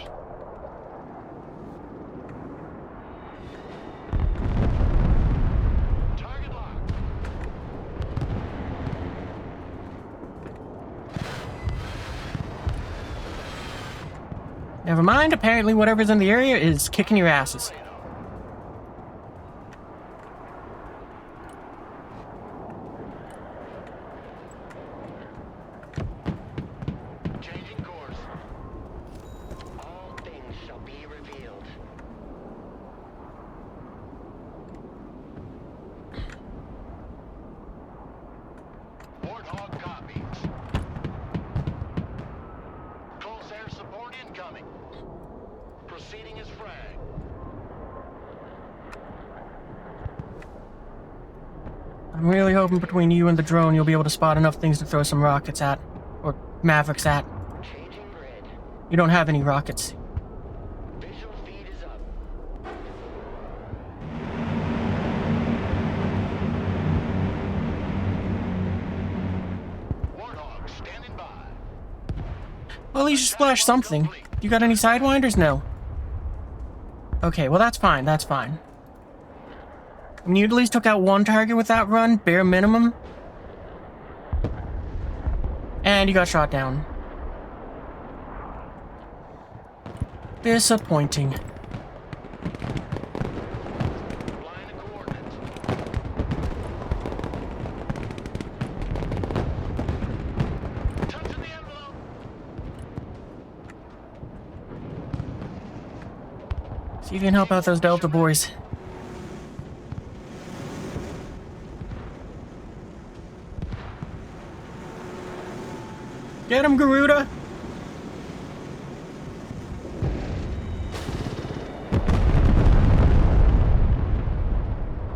Target locked. Never mind, apparently whatever's in the area is kicking your asses. Changing course. All things shall be revealed. Warthog copies. Close I'm really hoping between you and the drone you'll be able to spot enough things to throw some rockets at. Or Mavericks at. Changing grid. You don't have any rockets. Visual feed is up. Warthog standing by. Well, at least you splashed something. You got any sidewinders? No. Okay, well that's fine, that's fine. I mean, you at least took out one target with that run, bare minimum. And you got shot down. Disappointing. Line of coordinates. Touching the envelope. See if you can help out those Delta boys. Get him, Garuda!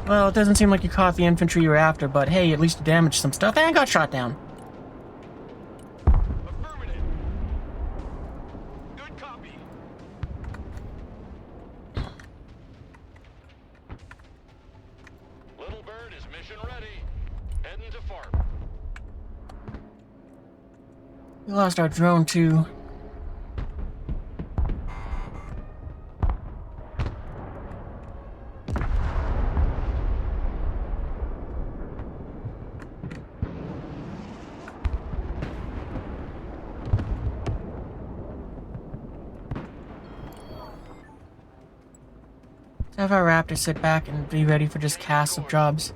Well, it doesn't seem like you caught the infantry you were after, but hey, at least you damaged some stuff and got shot down. Affirmative. Good copy. Little Bird is mission ready. Heading to FARP. We lost our drone too. Let's have our Raptor sit back and be ready for just casts of jobs.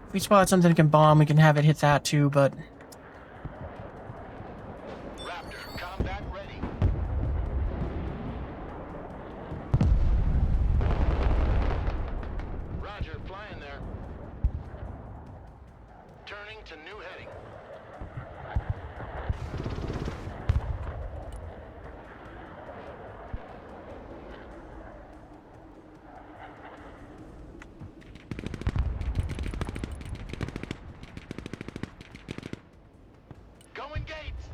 If we spot something that can bomb, we can have it hit that too, but... Raptor, combat ready. Roger, flying there. Turning to new heading. Going gates.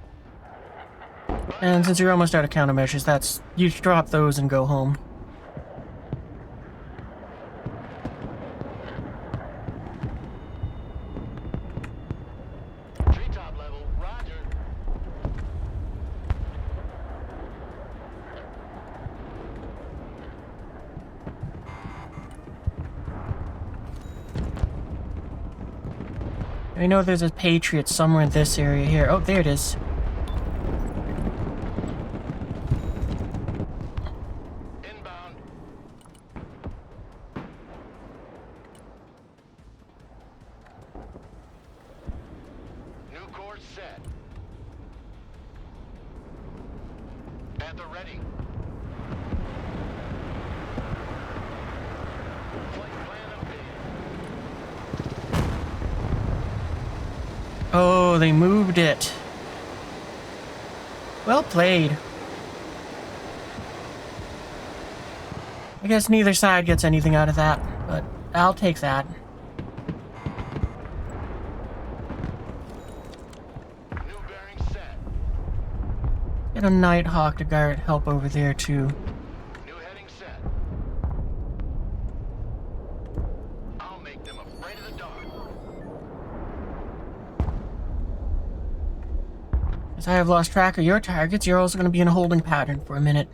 And since you're almost out of countermeasures, that's... you should drop those and go home. Treetop level, roger. I know there's a Patriot somewhere in this area here. Oh, there it is. Inbound. New course set. Panther ready. Flight plan updated. Oh, they moved it. Well played. I guess neither side gets anything out of that, but I'll take that. New bearing set. Get a Nighthawk to guard help over there too. New heading set. I'll make them afraid of the dark. As I have lost track of your targets, you're also going to be in a holding pattern for a minute.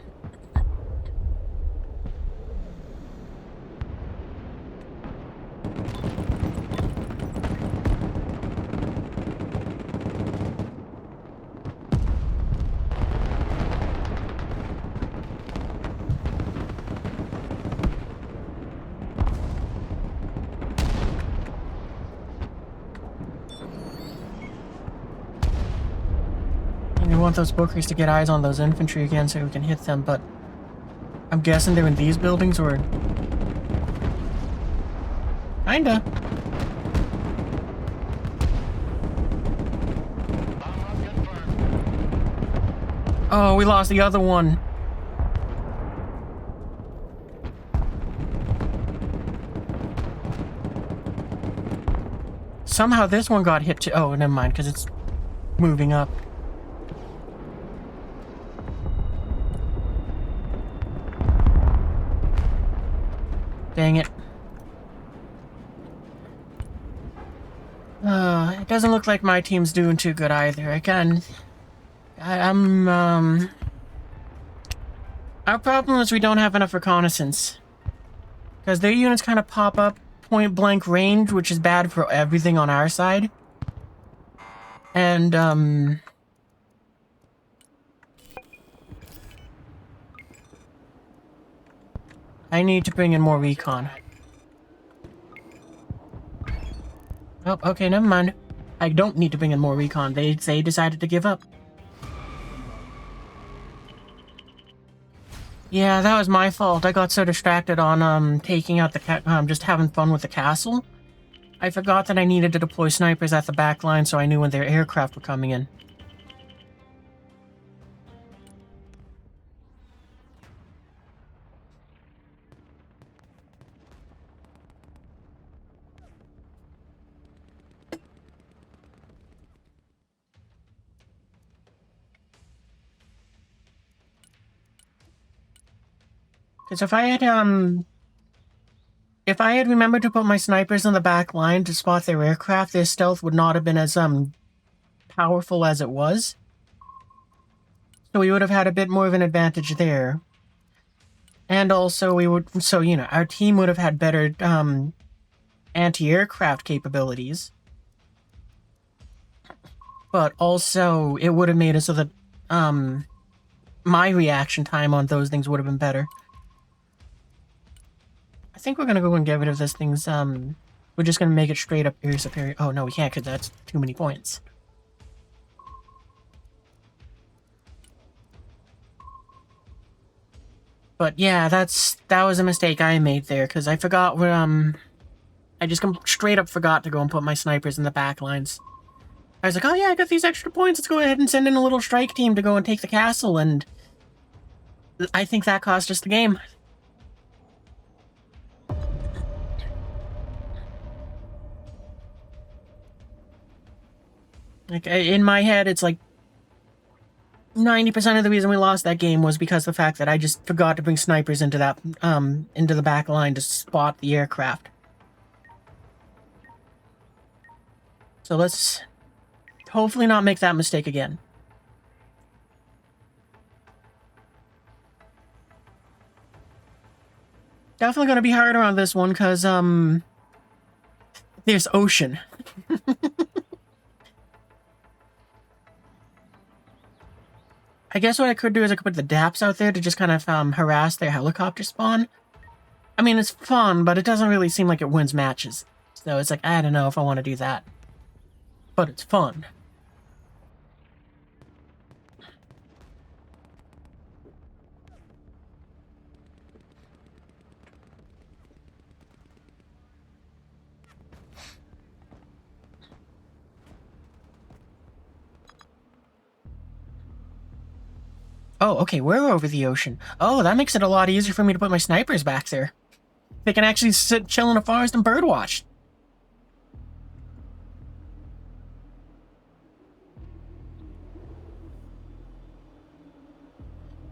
We want those bookers to get eyes on those infantry again so we can hit them, but I'm guessing they're in these buildings, or... Kinda. Bomb run confirmed. Oh, we lost the other one. somehow this one got hit too. Oh, never mind, because it's moving up. Dang it. It doesn't look like my team's doing too good either. Our problem is we don't have enough reconnaissance. Because their units kind of pop up point blank range, which is bad for everything on our side. And, I need to bring in more recon. Oh, okay, never mind. I don't need to bring in more recon. They decided to give up. Yeah, that was my fault. I got so distracted on, taking out the just having fun with the castle. I forgot that I needed to deploy snipers at the back line so I knew when their aircraft were coming in. Because if I had remembered to put my snipers on the back line to spot their aircraft, their stealth would not have been as, powerful as it was. So we would have had a bit more of an advantage there. And also our team would have had better, anti-aircraft capabilities. But also, it would have made it so that, my reaction time on those things would have been better. I think we're gonna go and get rid of this thing's, we're just gonna make it straight up air superior. Oh, no, we can't, because that's too many points. But yeah, that was a mistake I made there, because I forgot where, I just straight up forgot to go and put my snipers in the back lines. I was like, oh yeah, I got these extra points, let's go ahead and send in a little strike team to go and take the castle, and I think that cost us the game. Like, in my head, it's like 90% of the reason we lost that game was because of the fact that I just forgot to bring snipers into that, into the back line to spot the aircraft. So let's hopefully not make that mistake again. Definitely gonna be harder on this one, because, there's ocean. I guess what I could do is I could put the DAPs out there to just kind of, harass their helicopter spawn. I mean, it's fun, but it doesn't really seem like it wins matches. So it's like, I don't know if I want to do that. But it's fun. Oh, okay, we're over the ocean. Oh, that makes it a lot easier for me to put my snipers back there. They can actually sit, chill in a forest and birdwatch.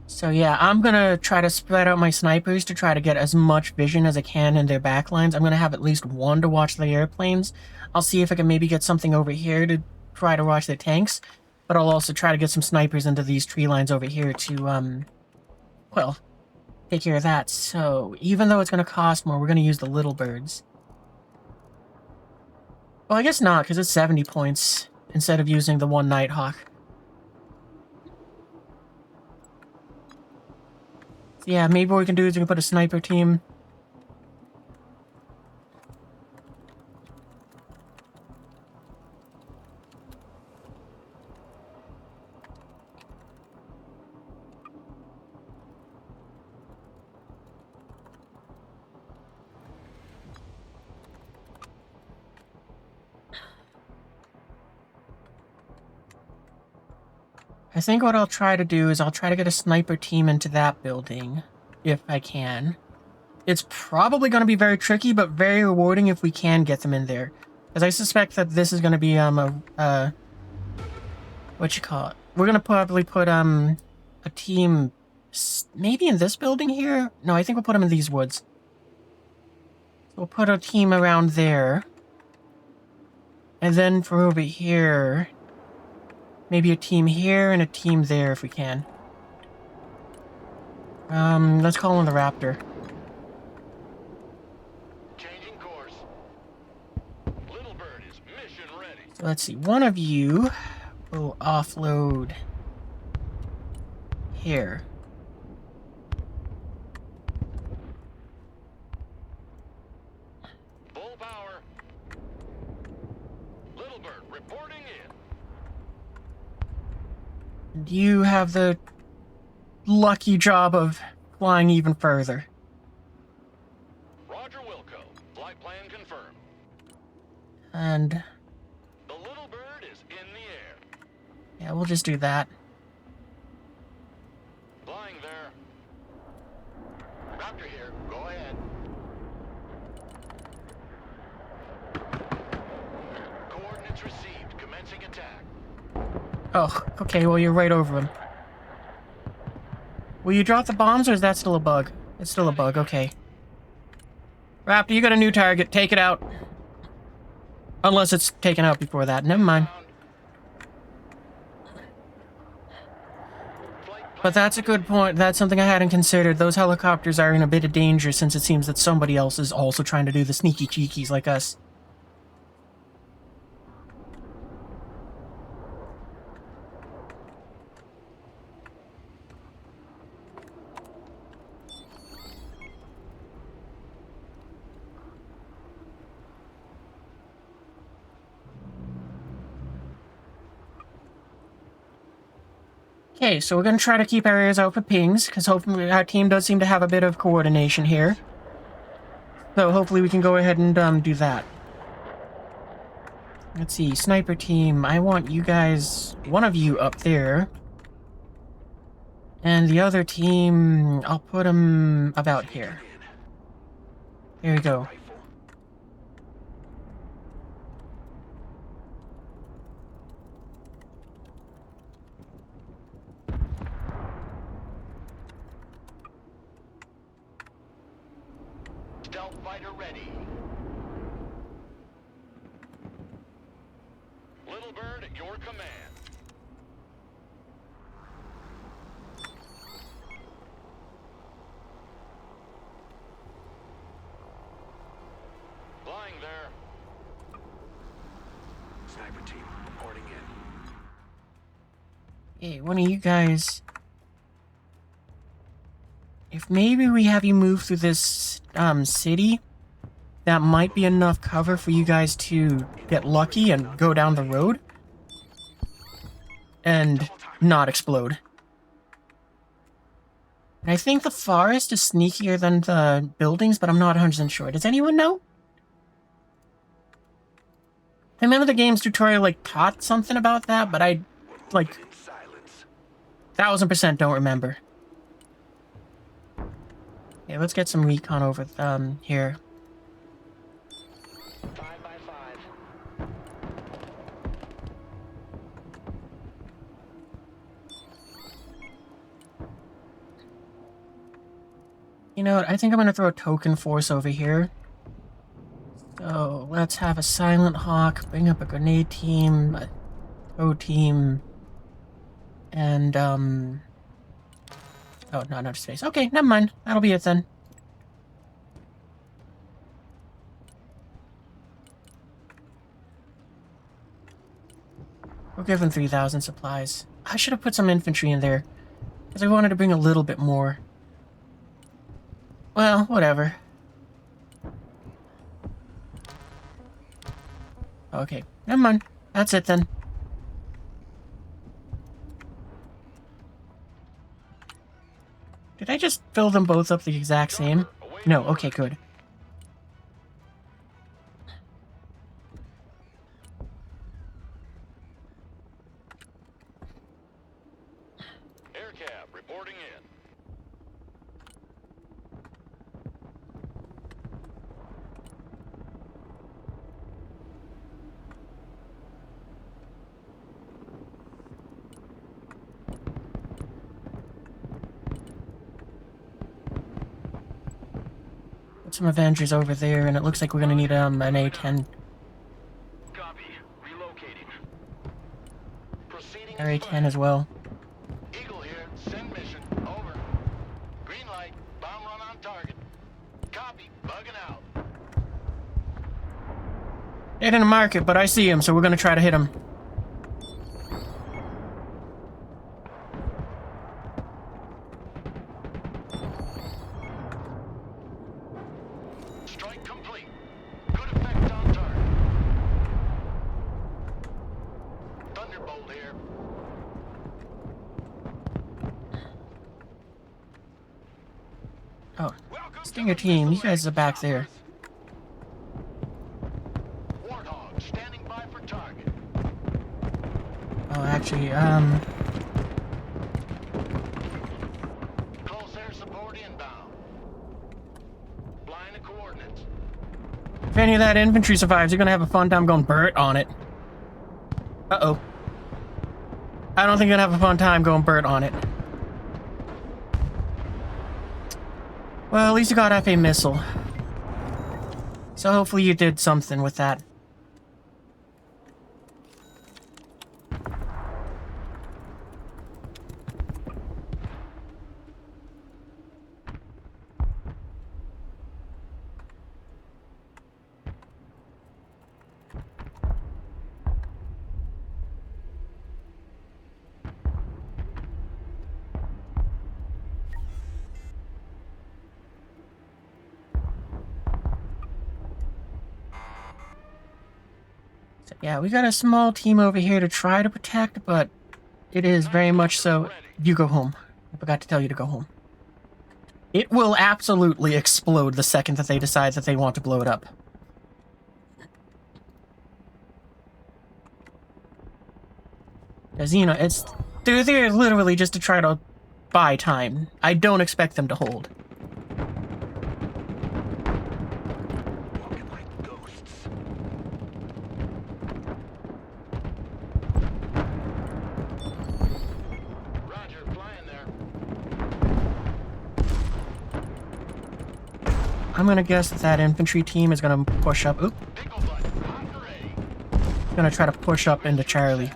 So yeah, I'm gonna try to spread out my snipers to try to get as much vision as I can in their backlines. I'm gonna have at least one to watch the airplanes. I'll see if I can maybe get something over here to try to watch their tanks. But I'll also try to get some snipers into these tree lines over here to, well, take care of that. So, even though it's going to cost more, we're going to use the little birds. Well, I guess not, because it's 70 points instead of using the one Nighthawk. So yeah, maybe what we can do is we can put a sniper team. I think what I'll try to do is I'll try to get a sniper team into that building, if I can. It's probably going to be very tricky, but very rewarding if we can get them in there. Because I suspect that this is going to be, what you call it? We're going to probably put, a team, maybe in this building here? No, I think we'll put them in these woods. We'll put a team around there. And then for over here, maybe a team here and a team there if we can. Let's call him the Raptor. Changing course. Little Bird is mission ready. So let's see, one of you will offload here. Full power. Little Bird reporting in. And you have the lucky job of flying even further. Roger Wilco. Flight plan confirmed. And The Little Bird is in the air. yeah, we'll just do that. Flying there. Raptor here. Go ahead. Coordinates received. Commencing attack. Oh, okay, well, you're right over him. Will you drop the bombs, or is that still a bug? It's still a bug, okay. Raptor, you got a new target. Take it out. Unless it's taken out before that. Never mind. But that's a good point. That's something I hadn't considered. Those helicopters are in a bit of danger since it seems that somebody else is also trying to do the sneaky cheekies like us. Okay, so we're going to try to keep our ears out for pings, because hopefully our team does seem to have a bit of coordination here. So hopefully we can go ahead and do that. Let's see, sniper team, I want you guys, one of you up there. And the other team, I'll put them about here. Here we go. Stealth fighter ready. Little Bird at your command. Flying there. Sniper team reporting in. Hey, one of you guys... If maybe we have you move through this, city, that might be enough cover for you guys to get lucky and go down the road. And not explode. And I think the forest is sneakier than the buildings, but I'm not 100% sure. Does anyone know? I remember the game's tutorial, like, taught something about that, but I, like, 1000% don't remember. Yeah, let's get some recon over, here. 5x5. You know what, I think I'm gonna throw a token force over here. So, let's have a Silent Hawk, bring up a grenade team, a tow team, and, oh, not enough space. Okay, never mind. That'll be it then. We're given 3,000 supplies. I should have put some infantry in there, because I wanted to bring a little bit more. Well, whatever. Okay, never mind. That's it then. Did I just fill them both up the exact same? No, okay, good. Air cab reporting in. some Avengers over there, and it looks like we're gonna need an A-10. Copy. Relocating. Proceeding Or as A-10 planned. as well. Eagle here. Send mission. Over. Green light. Bomb run on target. Copy. Bugging out. They didn't mark it, but I see him, so we're gonna try to hit him. Strike complete. Good effect on target. Thunderbolt here. Oh, Welcome to Stinger the team, you missile guys are back range, there. choppers. Warthog standing by for target. Oh, actually, Close air support inbound. Line of coordinates. if any of that infantry survives, you're gonna have a fun time going Burt on it. Uh-oh. I don't think you're gonna have a fun time going Burt on it. Well, at least you got off a missile. So hopefully you did something with that. So, yeah, we got a small team over here to try to protect, but it is very much so. You go home. I forgot to tell you to go home. It will absolutely explode the second that they decide that they want to blow it up. Because, you know, they're there literally just to try to buy time. I don't expect them to hold. Walking like ghosts. Roger, flying there. I'm gonna guess that that infantry team is gonna push up. Oop, Pickle butt, hot and ready. gonna try to push up into Charlie.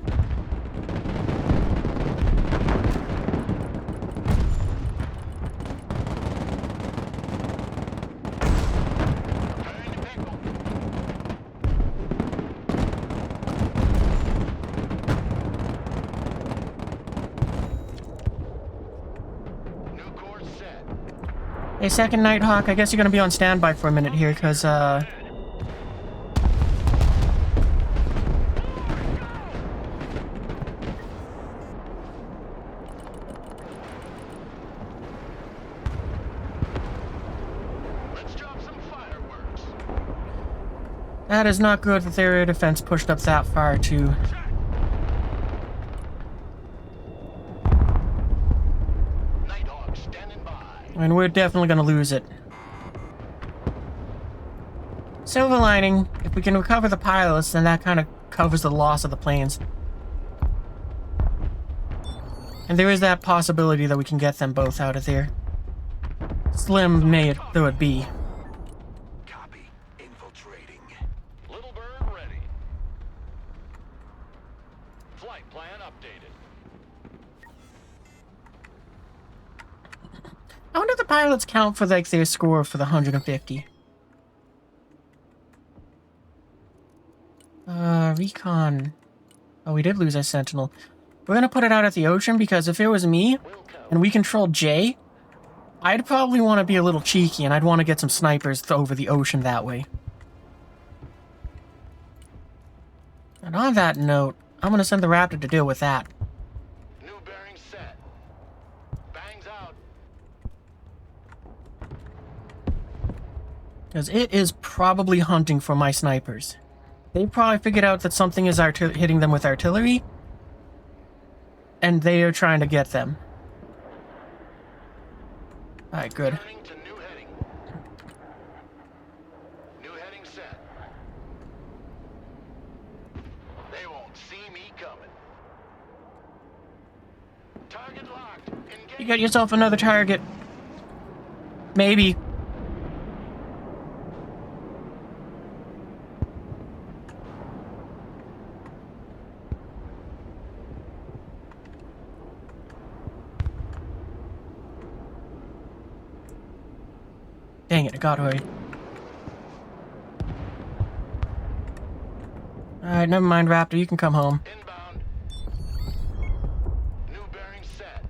Turn to pickle. New course set. Hey, second Nighthawk, I guess you're gonna be on standby for a minute here, because, Let's drop some fireworks. that is not good that their air defense pushed up that far, too. Nighthawk standing by. And we're definitely gonna lose it. Silver lining, if we can recover the pilots, then that kind of covers the loss of the planes. And there is that possibility that we can get them both out of there. Slim may it though it be. Copy. Infiltrating. Little bird ready. Flight plan updated. I wonder if the pilots count for like their score for the 150. Recon. Oh, we did lose our sentinel. We're gonna put it out at the ocean because if it was me and we controlled J, I'd probably want to be a little cheeky and I'd want to get some snipers over the ocean that way. And on that note, I'm gonna send the Raptor to deal with that. New bearing set. Bangs out. Because it is probably hunting for my snipers. They probably figured out that something is hitting them with artillery, and they are trying to get them. Alright, good. Turning to new heading. New heading set. They won't see me coming. Target locked. Engage. You got yourself another target. Maybe. Dang it, it got away. Alright, never mind, Raptor. You can come home. Inbound. New bearing set.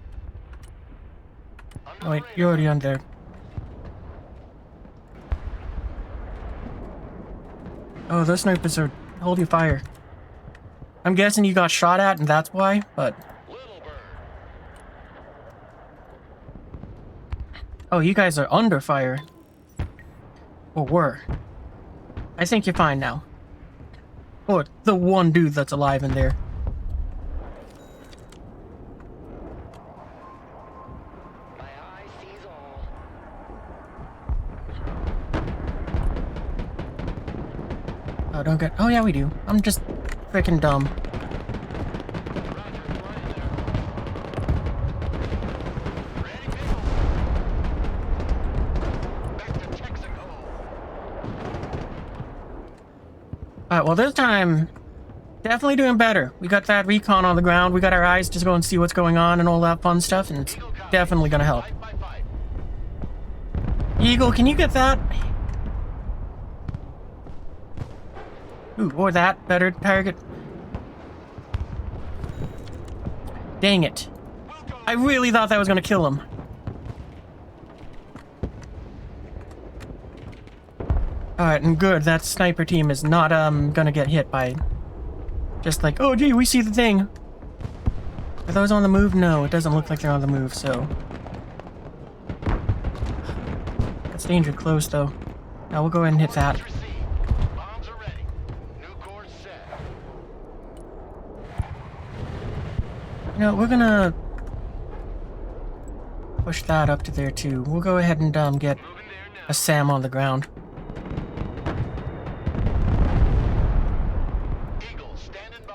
Under Oh, wait, the you're already radar. on there. Oh, those snipers are holding fire. I'm guessing you got shot at and that's why, but... Little bird. Oh, you guys are under fire. Or were. I think you're fine now. Or the one dude that's alive in there. My eye sees all. Oh, don't get... Oh, yeah, we do. I'm just freaking dumb. Roger, flying there. Ready, people. Back to Texaco. Alright, well, this time... Definitely doing better. We got that recon on the ground. We got our eyes to go and see what's going on and all that fun stuff, and it's Eagle copy. definitely gonna help. 5x5. Eagle, can you get that? Ooh, or that. Better target. Dang it. We'll go. I really thought that was gonna kill him. Alright, and good. That sniper team is not, gonna get hit by... Just like, oh, gee, we see the thing. Are those on the move? No, it doesn't look like they're on the move, so... That's danger close, though. Now we'll go ahead and hit that. Received. Bombs are ready. New course set. You know, we're gonna... push that up to there, too. We'll go ahead and, get Moving there now. a SAM on the ground. Eagle standing by.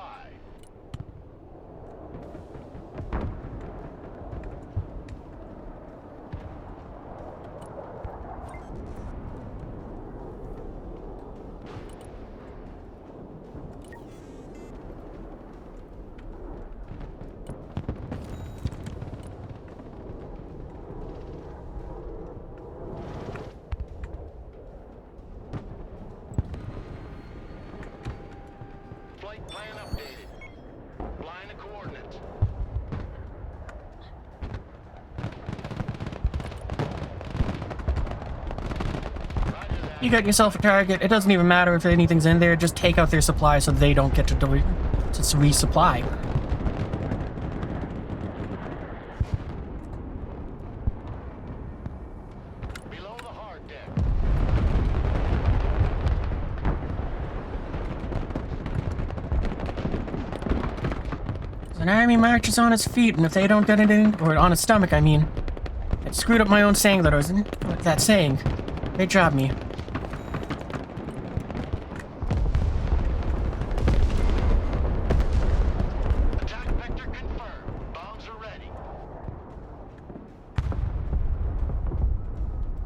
Flight plan updated. Line of coordinates. Roger that. You got yourself a target. It doesn't even matter if anything's in there. Just take out their supply so they don't get to resupply. Below the hard deck. An army marches on its feet, and if they don't get it in, or on its stomach, I mean. It screwed up my own saying that I was in. That saying. Great job, me. Attack vector confirmed. Bombs are ready.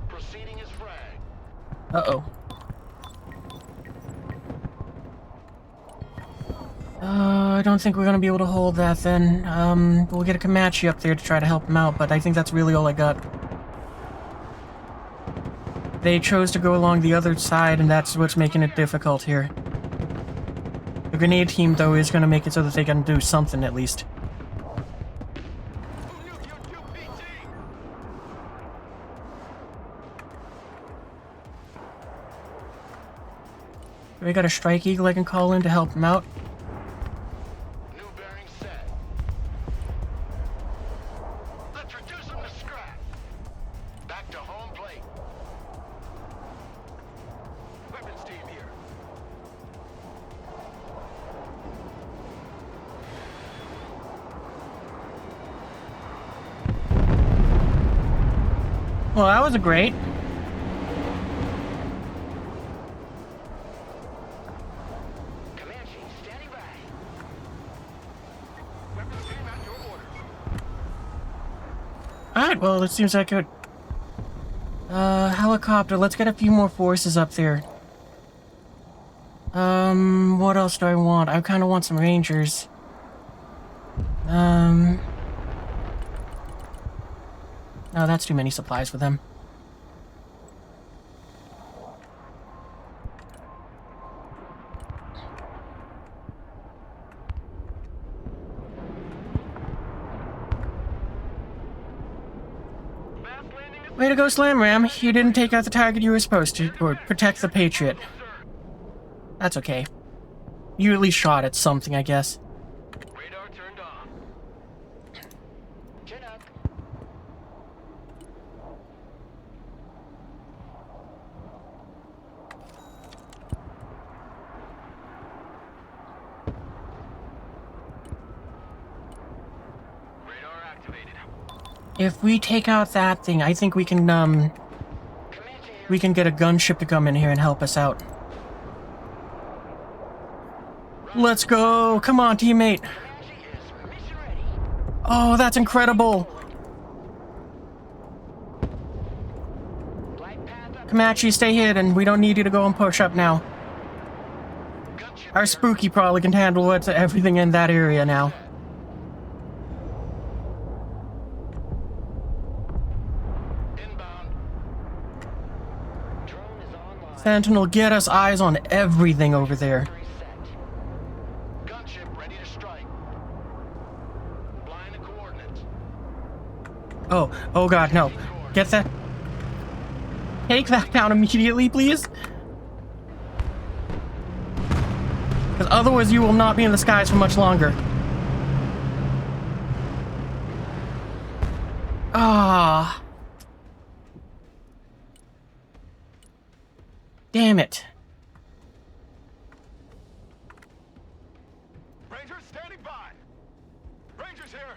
Proceeding as frag. Uh-oh. I don't think we're gonna be able to hold that then. We'll get a Comanche up there to try to help him out, but I think that's really all I got. They chose to go along the other side, and that's what's making it difficult here. The grenade team, though, is gonna make it so that they can do something at least. We got a strike eagle I can call in to help him out. New bearing set. Let's reduce them to scrap. Back to home plate. Weapons team here. Well, that was great. Comanche, standing by. Weapons team at your orders. Alright, well, it seems like a... helicopter. Let's get a few more forces up there. What else do I want? I kind of want some rangers. No, that's too many supplies for them. Way to go, Slam Ram. You didn't take out the target you were supposed to, or protect the Patriot. That's okay. You at least shot at something, I guess. Radar turned on. Chin up. Radar activated. If we take out that thing, I think we can get a gunship to come in here and help us out. Let's go! Come on, teammate! Oh, that's incredible! Comanche, stay hidden. We don't need you to go and push up now. Our Spooky probably can handle what's everything in that area now. Sentinel, get us eyes on everything over there. Gunship ready to strike. Blind the coordinates. Oh god, no. Get that. Take that down immediately, please. Because otherwise you will not be in the skies for much longer. Ah. Damn it. Rangers standing by. Rangers here.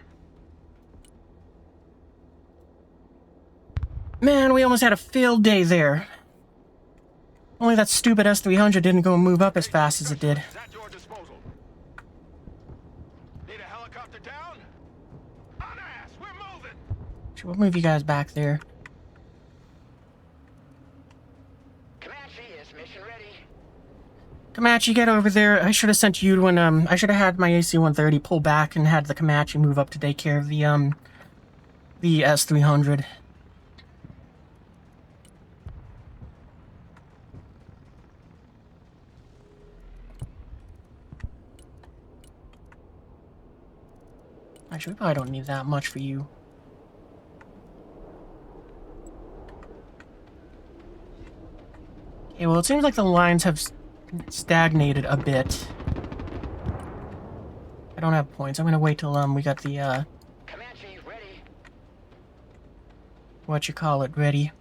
Man, we almost had a field day there. Only that stupid S-300 didn't go and move up as fast as it did. Is at your disposal. Need a helicopter down? On ass, we're moving. Sure, we'll move you guys back there. Comanche is mission ready. Comanche, get over there. I should have sent you when, I should have had my AC-130 pull back and had the Comanche move up to take care of the S-300. Actually, we probably don't need that much for you. Okay, well, it seems like the lines have stagnated a bit. I don't have points. I'm gonna wait till, we got the, Comanche ready. whatchamacallit ready.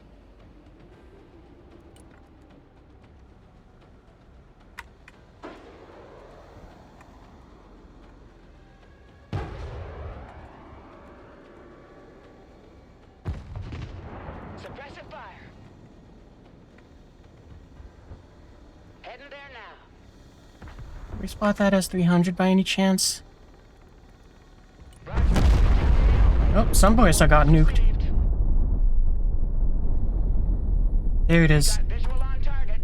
Suppressive fire. Heading there now. We spot that S-300 by any chance? Oh, some place I got nuked. There it is. Got visual on target.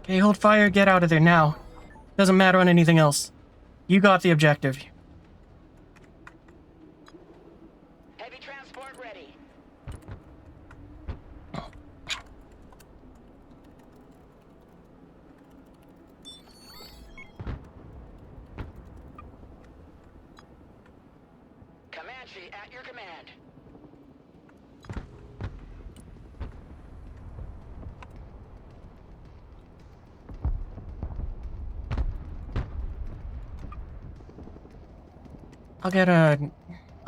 Okay, hold fire, get out of there now. Doesn't matter on anything else. You got the objective. Heavy transport ready. Comanche at your command. I'll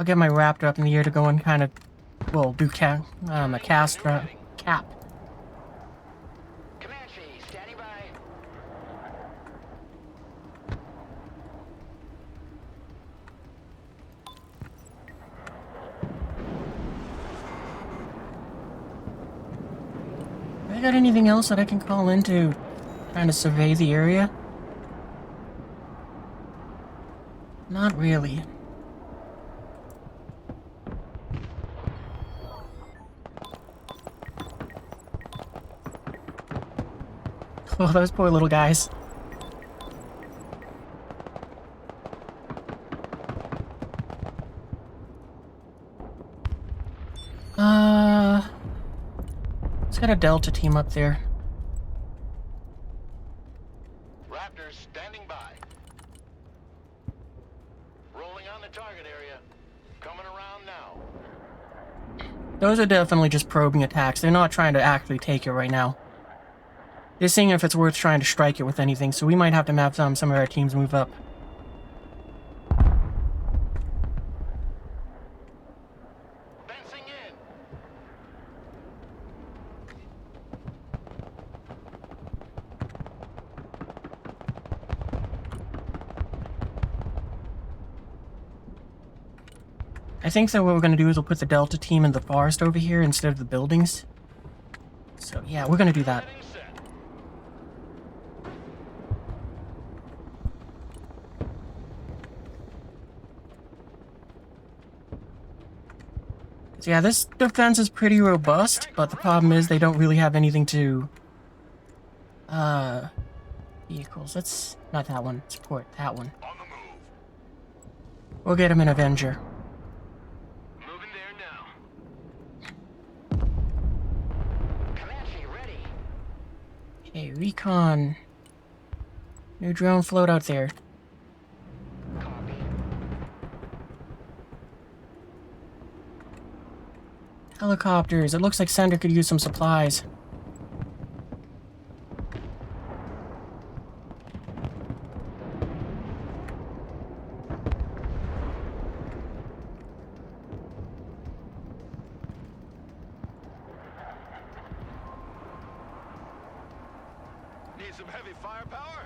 get my Raptor up in the air to go and kind of, well, do a cap. Comanche standing by. I got anything else that I can call in to kind of survey the area? Not really. Oh, those poor little guys. Let's get a Delta team up there. Raptors standing by. going on the target area. Coming around now. Those are definitely just probing attacks. They're not trying to actually take it right now. They're seeing if it's worth trying to strike it with anything, so we might have to have some of our teams move up. Fencing in. I think that what we're going to do is we'll put the Delta team in the forest over here instead of the buildings. So yeah, we're going to do that. Heading set. So yeah, this defense is pretty robust, but the problem is they don't really have anything to... Vehicles. Let's... Not that one. Support that one. On the move. We'll get him an Avenger. Moving there now. Comanche ready. Okay, recon. New drone float out there. Copy. Helicopters. It looks like Sender could use some supplies. Need some heavy firepower?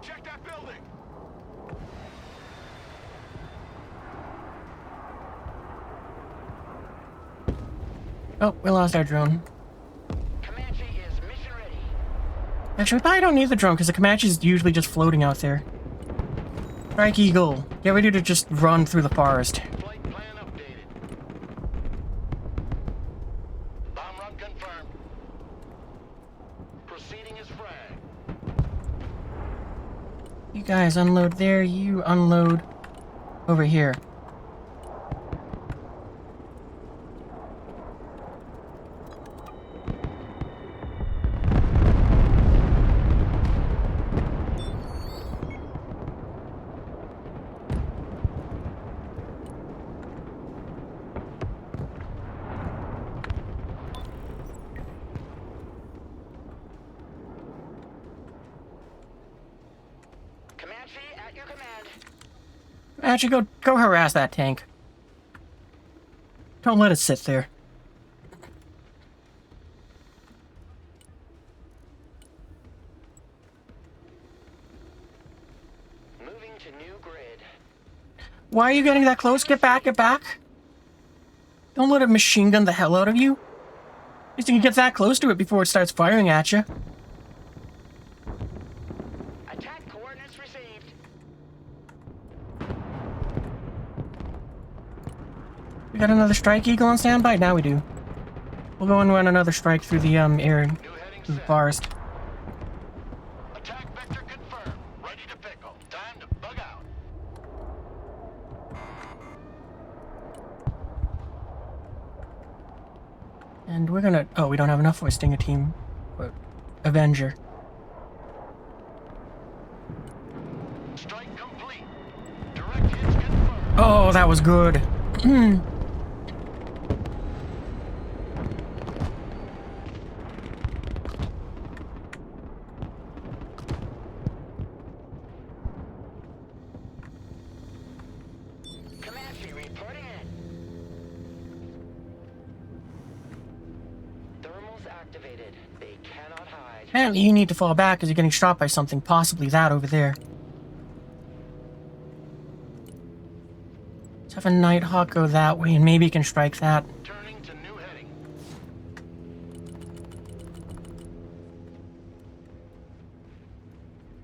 Check that building. Oh, we lost our drone. Comanche is mission ready. Actually, we probably don't need the drone because the Comanche's usually just floating out there. Strike Eagle. Get ready to just run through the forest. Flight plan updated. Bomb run confirmed. Proceeding as frag. You guys unload there, you unload over here. Comanche at your command. Actually, go harass that tank. Don't let it sit there. Moving to new grid. Why are you getting that close? Get back, get back. Don't let it machine gun the hell out of you. At least you can get that close to it before it starts firing at you. Attack coordinates received. We got another Strike Eagle on standby? Now we do. We'll go and run another strike through the air, New heading through the set. forest. Attack vector confirmed. Ready to pickle. Time to bug out. And we're gonna... Oh, we don't have enough for a Stinger team. Or Avenger. Strike complete. Direct hits confirmed. Oh, that was good. Comanche reporting in. Thermals activated. They cannot hide. Apparently you need to fall back because you're getting shot by something, possibly that over there. Let's have a Nighthawk go that way and maybe you can strike that. Turning to new heading.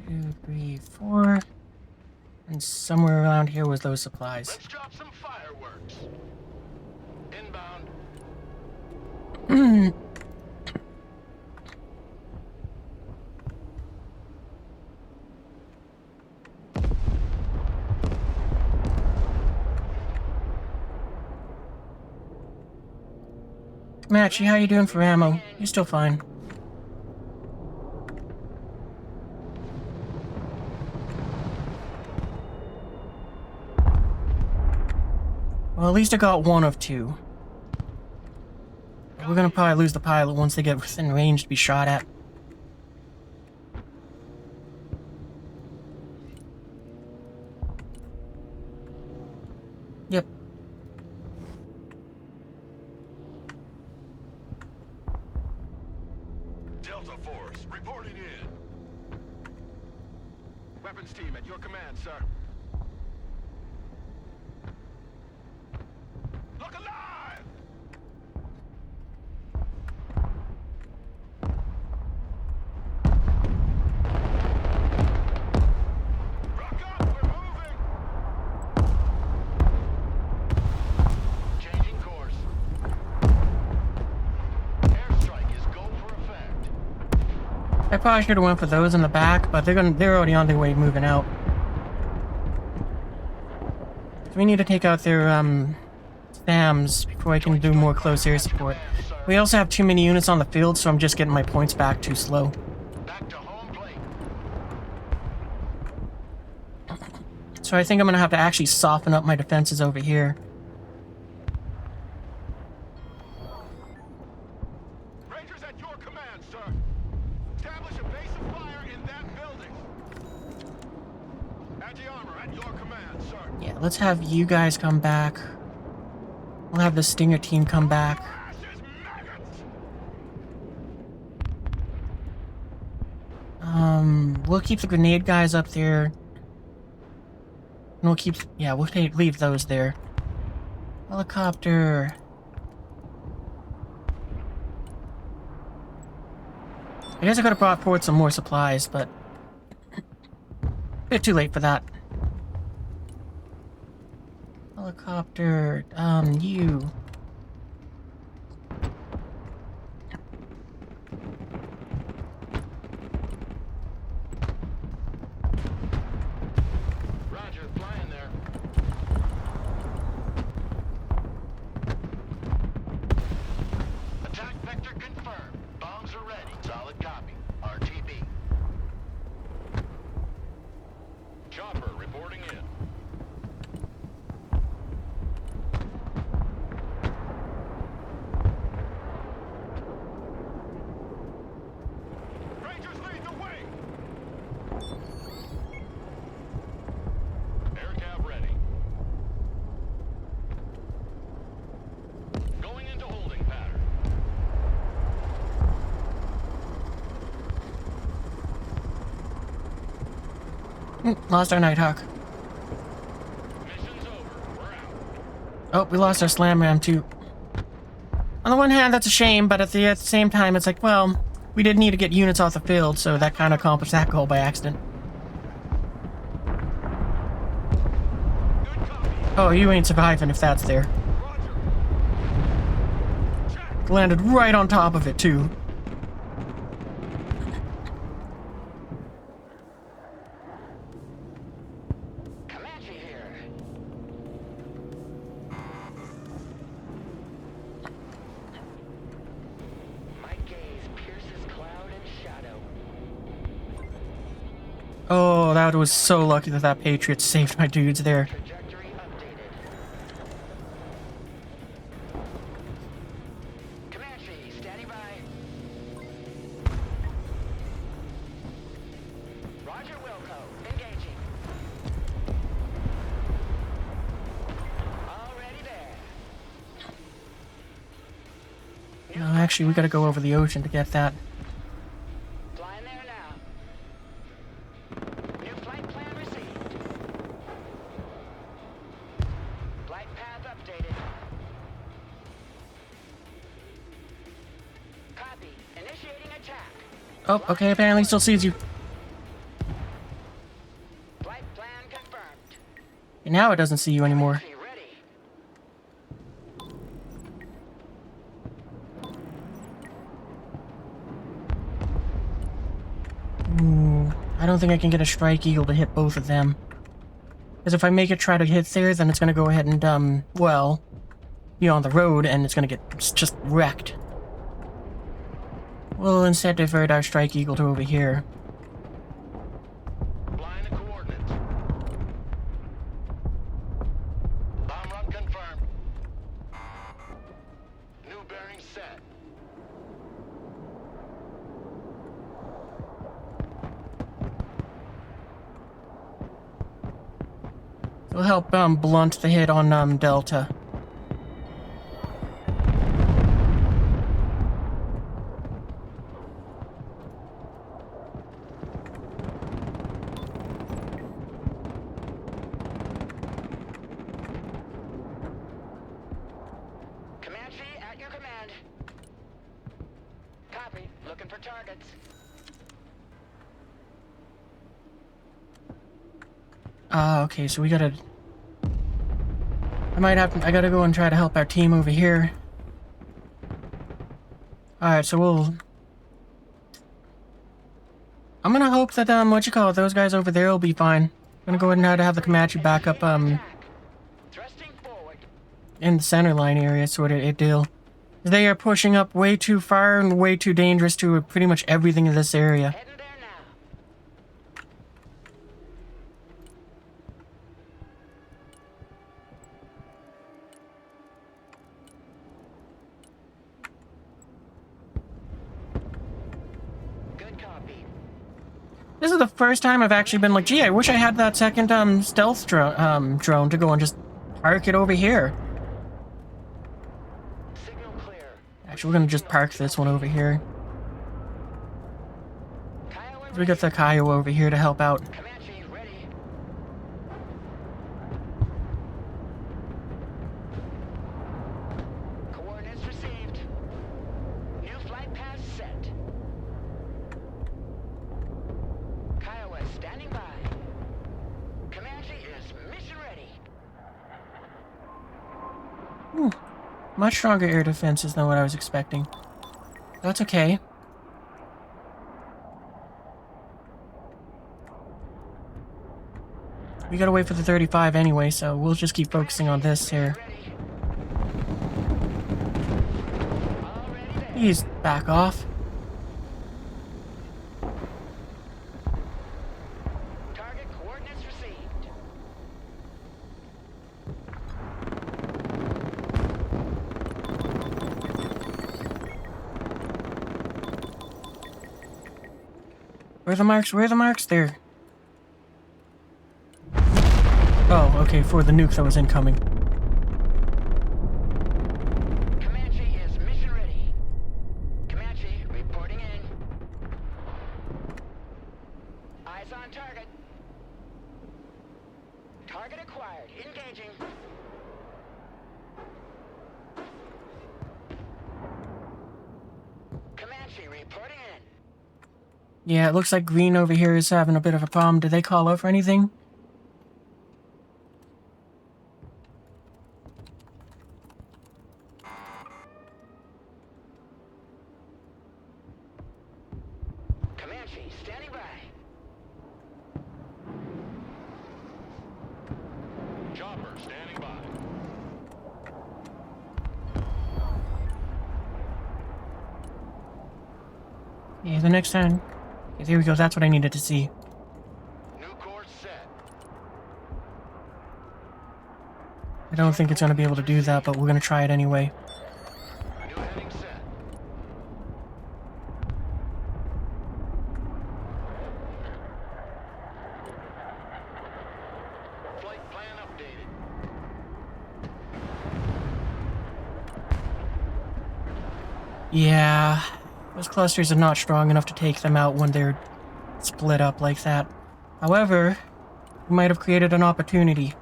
2, 3, 4. And somewhere around here was those supplies. Let's drop some fireworks. Inbound. Matchy, how you doing for ammo? You're still fine. Well, at least I got one of two. We're gonna probably lose the pilot once they get within range to be shot at. Yep. Delta Force, reporting in. Weapons team at your command, sir. Look alive! Rock up, we're moving! Changing course. Airstrike is go for effect. I probably should have went for those in the back, but they're already on their way moving out. So we need to take out their SAMs before I can do more close air support. We also have too many units on the field, so I'm just getting my points back too slow. Back to home plate. So I think I'm gonna have to actually soften up my defenses over here. Rangers at your command, sir. Establish a base of fire in that building. Anti-armor at your command, sir. Yeah, let's have you guys come back. We'll have the Stinger team come back. Ashes, maggots! We'll keep the grenade guys up there. And we'll keep, yeah, we'll leave those there. Helicopter. I guess I could have brought forward some more supplies, but a bit too late for that. Helicopter, you. Roger, flying there. Attack vector confirmed. Bombs are ready. Solid copy. RTB. Chopper reporting in. Rangers lead the way! Air cab ready. Going into holding pattern. Lost our Nighthawk. Mission's over. We're out. Oh, we lost our Slam Ram too. On the one hand, that's a shame, but at the same time, it's like, well, we did need to get units off the field, so that kind of accomplished that goal by accident. Good copy. Oh, you ain't surviving if that's there. Roger. Check. Landed right on top of it, too. Comanche here. My gaze pierces cloud and shadow. Oh, that was so lucky that that Patriot saved my dudes there. Trajectory updated. Comanche, standing by. Roger, Wilco. Engaging. Already there. No, actually, we gotta go over the ocean to get that. Flying there now. New flight plan received. Flight path updated. Copy. Initiating attack. Oh, okay, apparently still sees you. Flight plan confirmed. And now it doesn't see you anymore. Be ready. Ooh, I don't think I can get a Strike Eagle to hit both of them. Because if I make it try to hit there, then it's gonna go ahead and, well, be on the road, and it's gonna get just wrecked. We'll instead divert our Strike Eagle to over here. Flying the coordinates. Bomb run confirmed. Aim set. It'll help blunt the hit on Delta. Comanche, at your command. Copy. Looking for targets. Okay, so we gotta... I gotta go and try to help our team over here. Alright, so we'll... I'm gonna hope that, those guys over there will be fine. I'm gonna go ahead and try to have the Comanche back up, Thrusting forward. in the center line area, sort of a deal. They are pushing up way too far and way too dangerous to pretty much everything in this area. Heading there now. Good copy. This is the first time I've actually been like, gee, I wish I had that second stealth drone to go and just park it over here. Signal clear. Actually, we're gonna just park this one over here. Kiowa We got the Kiowa over here to help out. Comanche ready. Coordinates received. New flight path set. Kiowa standing by. Comanche is mission ready. Much stronger air defenses than what I was expecting. That's okay. We gotta wait for the 35 anyway, so we'll just keep focusing on this here. Ready. Already there. Please back off. Target coordinates received. Where are the marks? Where are the marks? There. Oh, okay, for the nuke that was incoming. Comanche is mission ready. Comanche reporting in. Eyes on target. Target acquired. Engaging. Comanche reporting in. Yeah, it looks like Green over here is having a bit of a problem. Did they call out for anything? Comanche standing by. Chopper standing by. Yeah, the next time. Okay, there we go, that's what I needed to see. New course set. I don't think it's gonna be able to do that, but we're gonna try it anyway. New heading set. Flight plan updated. Yeah, those clusters are not strong enough to take them out when they're split up like that. However, we might have created an opportunity.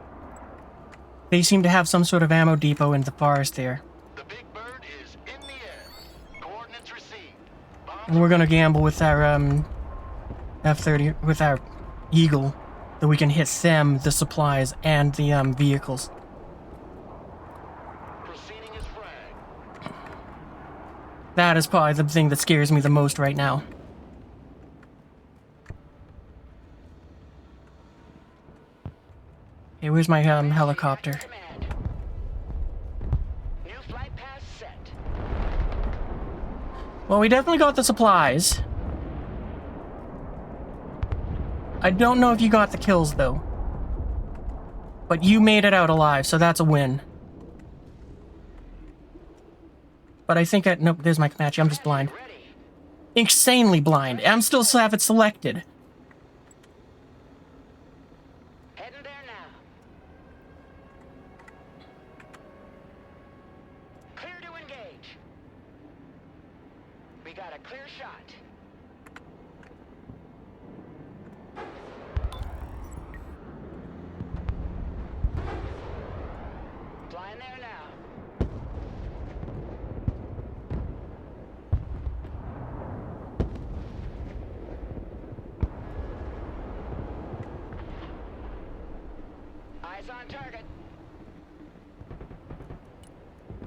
They seem to have some sort of ammo depot in the forest there. The big bird is in the air. Coordinates received. And we're gonna gamble with our, F-30, with our Eagle, that we can hit them, the supplies, and the, vehicles. Proceeding as frag. That is probably the thing that scares me the most right now. Hey, where's my, helicopter? Command. New flight path set. Well, we definitely got the supplies. I don't know if you got the kills, though. But you made it out alive, so that's a win. but I think nope, there's my Comanche. I'm just blind. Ready. Insanely blind. I'm still have it selected. Heading there now. Clear to engage. We got a clear shot. Flying there now. Eyes on target.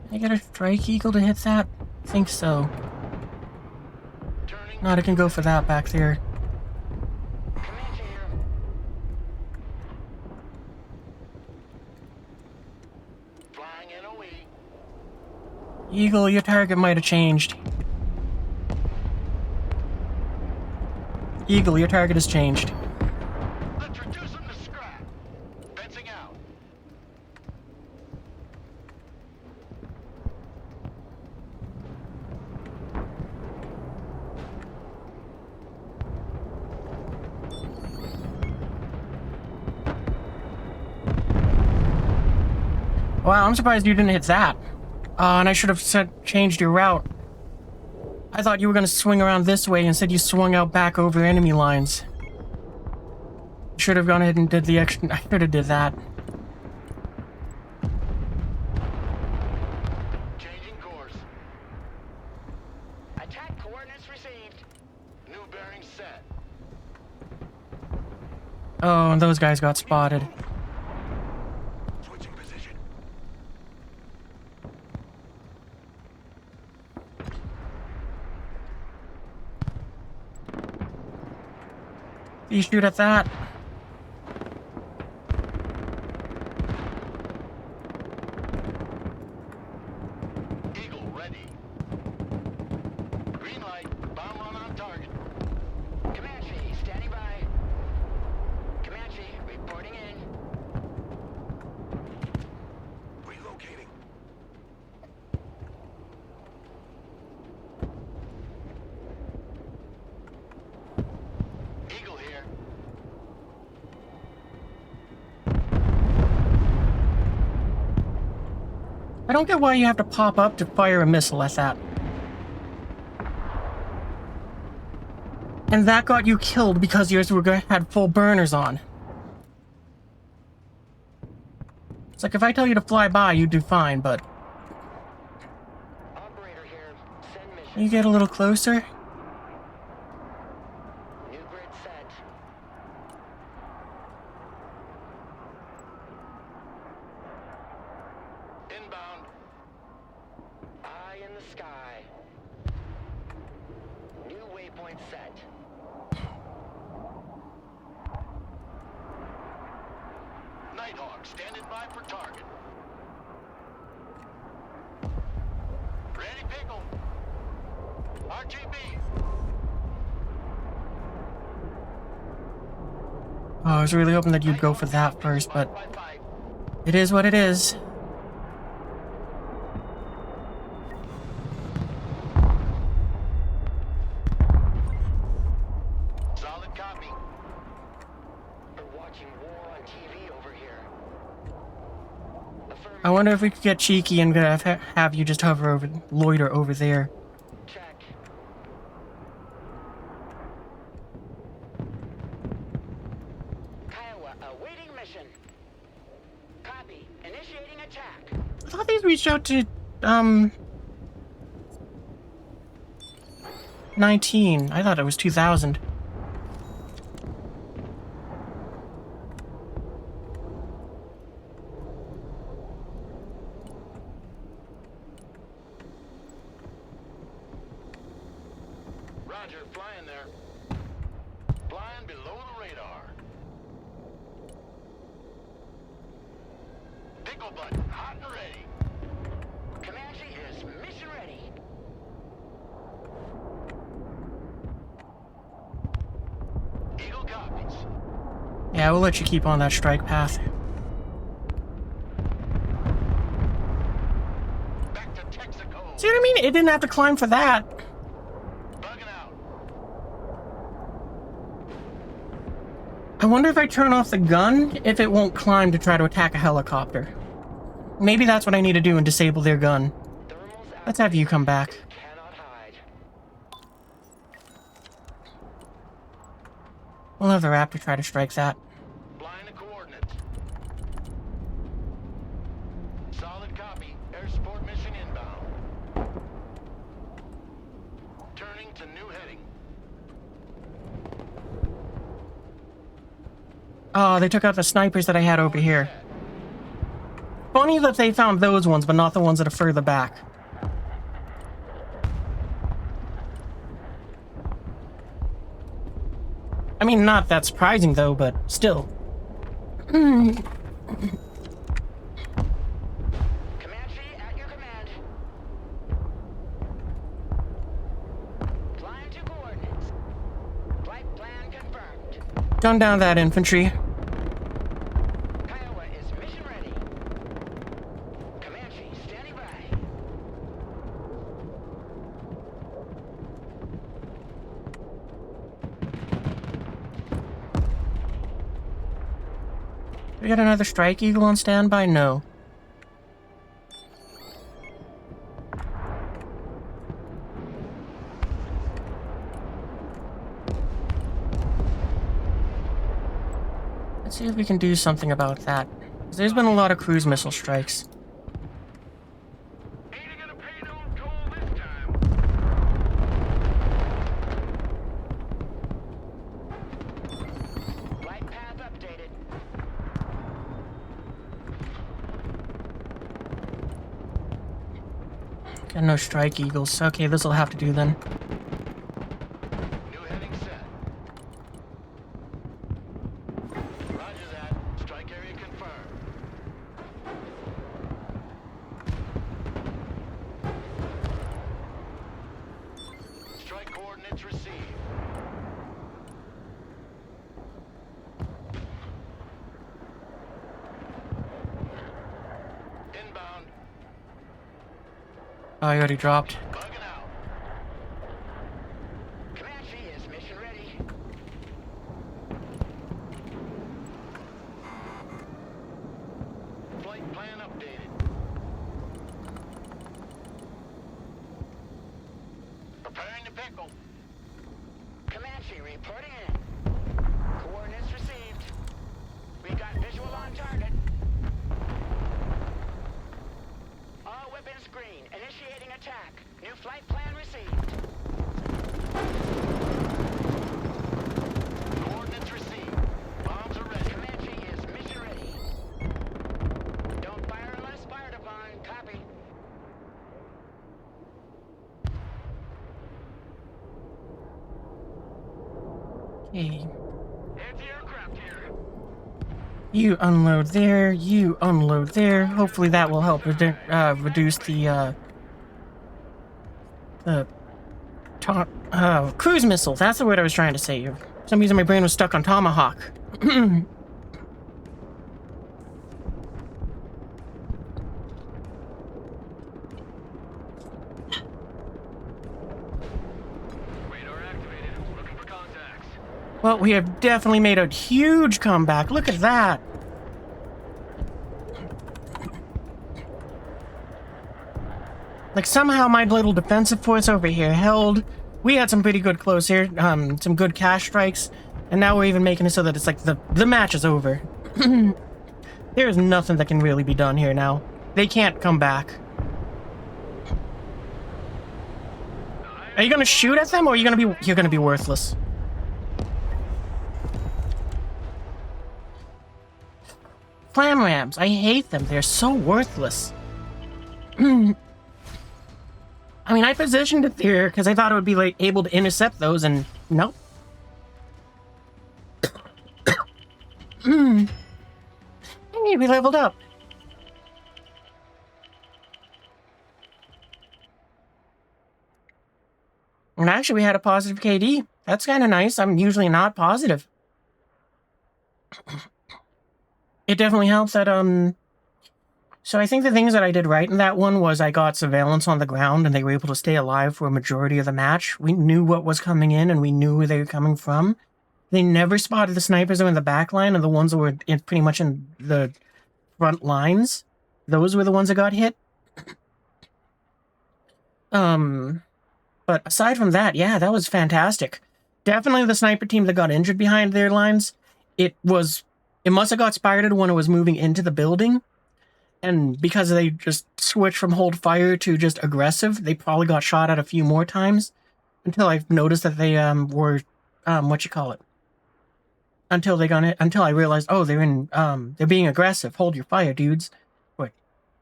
Can I get a strike eagle to hit that? I think so. Turning. Not, I can go for that back there. Comanche here. Flying NOE. Eagle, your target might have changed. Eagle, your target has changed. Let's reduce them to scrap. Fencing out. Wow, I'm surprised you didn't hit that. And I should have changed your route. I thought you were going to swing around this way, instead you swung out back over enemy lines. Should have gone ahead and did the extra. I should have did that. Changing course. Attack coordinates received. New bearing set. Oh, and those guys got spotted. Switching position. You shoot at that. Eagle ready. Green light. Bomb run on target. Comanche standing by. Comanche reporting in. Relocating. Eagle here. I don't get why you have to pop up to fire a missile at that. And that got you killed because yours had full burners on. It's like if I tell you to fly by, you'd do fine, but Operator here. Send mission. can you get a little closer? New grid set. Inbound. Eye in the sky. New waypoint set. Nighthawk standing by for target. Ready, pickle. RTB. Oh, I was really hoping that you'd go for that first, but it is what it is. Solid copy. We're watching war on TV over here. Affirmative. I wonder if we could get cheeky and have you just loiter over there. Check. Kiowa awaiting mission. Copy. Initiating attack. I thought these reached out to, 19. I thought it was 2000. Roger, flying there. Flying below the radar. Pickle button, hot and ready. Comanche is mission ready. Eagle copies. Yeah, we'll let you keep on that strike path. Back to Texaco. See what I mean? It didn't have to climb for that. Bugging out. I wonder if I turn off the gun, if it won't climb to try to attack a helicopter. Maybe that's what I need to do and disable their gun. Let's have you come back. Cannot hide. We'll have the Raptor try to strike that. Blind the coordinates. Solid copy. Air support mission inbound. Turning to new heading. Oh, they took out the snipers that I had over here. Funny that they found those ones, but not the ones that are further back. I mean, not that surprising, though, but still. Comanche at your command. Flying to coordinates. Flight plan confirmed. Gun down that infantry. Kiowa is mission ready. Comanche standing by. We got another Strike Eagle on standby? No. Let's see if we can do something about that. 'Cause there's been a lot of cruise missile strikes. Ain't gonna pay no toll this time. Flight path updated. Got no Strike Eagles. Okay, this'll have to do then. New heading set. Roger that. Strike area confirmed. Strike coordinates received. Inbound. Oh, he already dropped. Bugging out. Comanche is mission ready. Flight plan updated. Preparing to pickle. Comanche reporting in. Coordinates received. We got visual on target. All weapons green. Initiating attack. New flight plan received. Coordinates received. Bombs are ready. Comanche is mission ready. Don't fire unless fired upon. Copy. Okay. Anti-aircraft here. You unload there, you unload there. Hopefully that will help reduce the cruise missile. That's the word I was trying to say. For some reason my brain was stuck on Tomahawk. Radar activated. Looking for contacts. Well, we have definitely made a huge comeback. Look at that. Like, somehow my little defensive force over here held. We had some pretty good close here, some good cash strikes, and now we're even making it so that it's like the match is over. There is nothing that can really be done here now. They can't come back. Are you gonna shoot at them, or are you you're gonna be worthless? Flam rams, I hate them. They're so worthless. I mean, I positioned it there because I thought it would be like able to intercept those, and nope. I need to be leveled up. And actually, we had a positive KD. That's kind of nice. I'm usually not positive. It definitely helps that So I think the things that I did right in that one was I got surveillance on the ground and they were able to stay alive for a majority of the match. We knew what was coming in and we knew where they were coming from. They never spotted the snipers that were in the back line and the ones that were pretty much in the front lines. Those were the ones that got hit. But aside from that, yeah, that was fantastic. Definitely the sniper team that got injured behind their lines. It must have got spotted when it was moving into the building. And because they just switched from hold fire to just aggressive, they probably got shot at a few more times until I noticed that they were until I realized, oh, they're being aggressive. Hold your fire, dudes. What,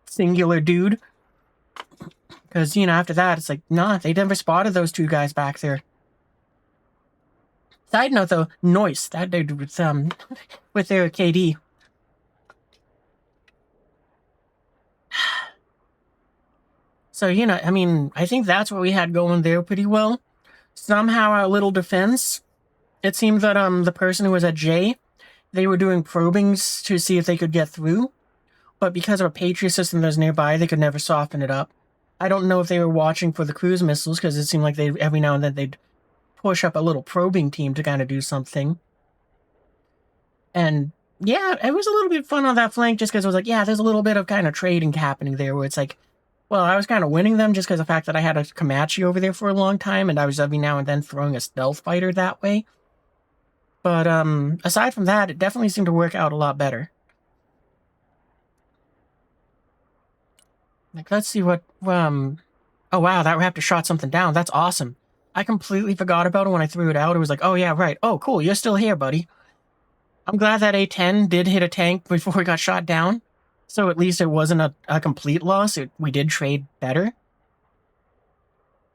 singular dude? Because, after that, it's like, nah, they never spotted those two guys back there. Side note, though, Noise, that dude with their KD. So, I think that's what we had going there pretty well. Somehow our little defense, it seemed that the person who was at J, they were doing probings to see if they could get through. But because of a Patriot system that was nearby, they could never soften it up. I don't know if they were watching for the cruise missiles, because it seemed like every now and then they'd push up a little probing team to kind of do something. And yeah, it was a little bit fun on that flank just because it was like, yeah, there's a little bit of kind of trading happening there where it's like, well, I was kind of winning them just because of the fact that I had a Comanche over there for a long time and I was every now and then throwing a stealth fighter that way. But aside from that, it definitely seemed to work out a lot better. Like, let's see what, oh wow, that Raptor shot something down. That's awesome. I completely forgot about it when I threw it out. It was like, oh yeah, right. Oh, cool, you're still here, buddy. I'm glad that A-10 did hit a tank before it got shot down. So at least it wasn't a complete loss. We did trade better.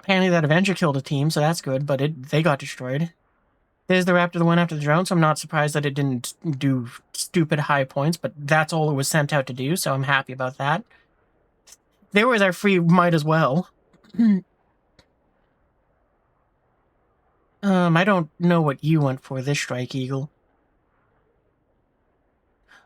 Apparently that Avenger killed a team, so that's good, but they got destroyed. There's the Raptor that went after the drone, so I'm not surprised that it didn't do stupid high points, but that's all it was sent out to do, so I'm happy about that. There was our free might as well. I don't know what you went for this Strike Eagle.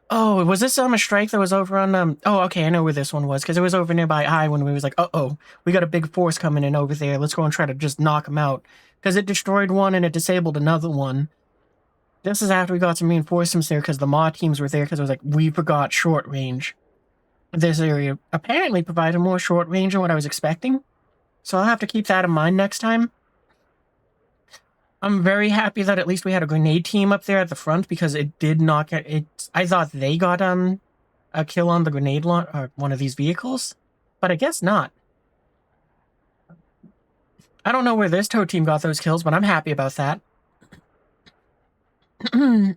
Oh, was this a strike that was over on, oh, okay, I know where this one was, because it was over nearby I when we was like, uh-oh, we got a big force coming in over there, let's go and try to just knock them out. Because it destroyed one and it disabled another one. This is after we got some reinforcements there, because the MAW teams were there, because it was like, we forgot short range. This area apparently provided more short range than what I was expecting, so I'll have to keep that in mind next time. I'm very happy that at least we had a grenade team up there at the front because it did not get it. I thought they got a kill on the grenade launch or one of these vehicles, but I guess not. I don't know where this tow team got those kills, but I'm happy about that. I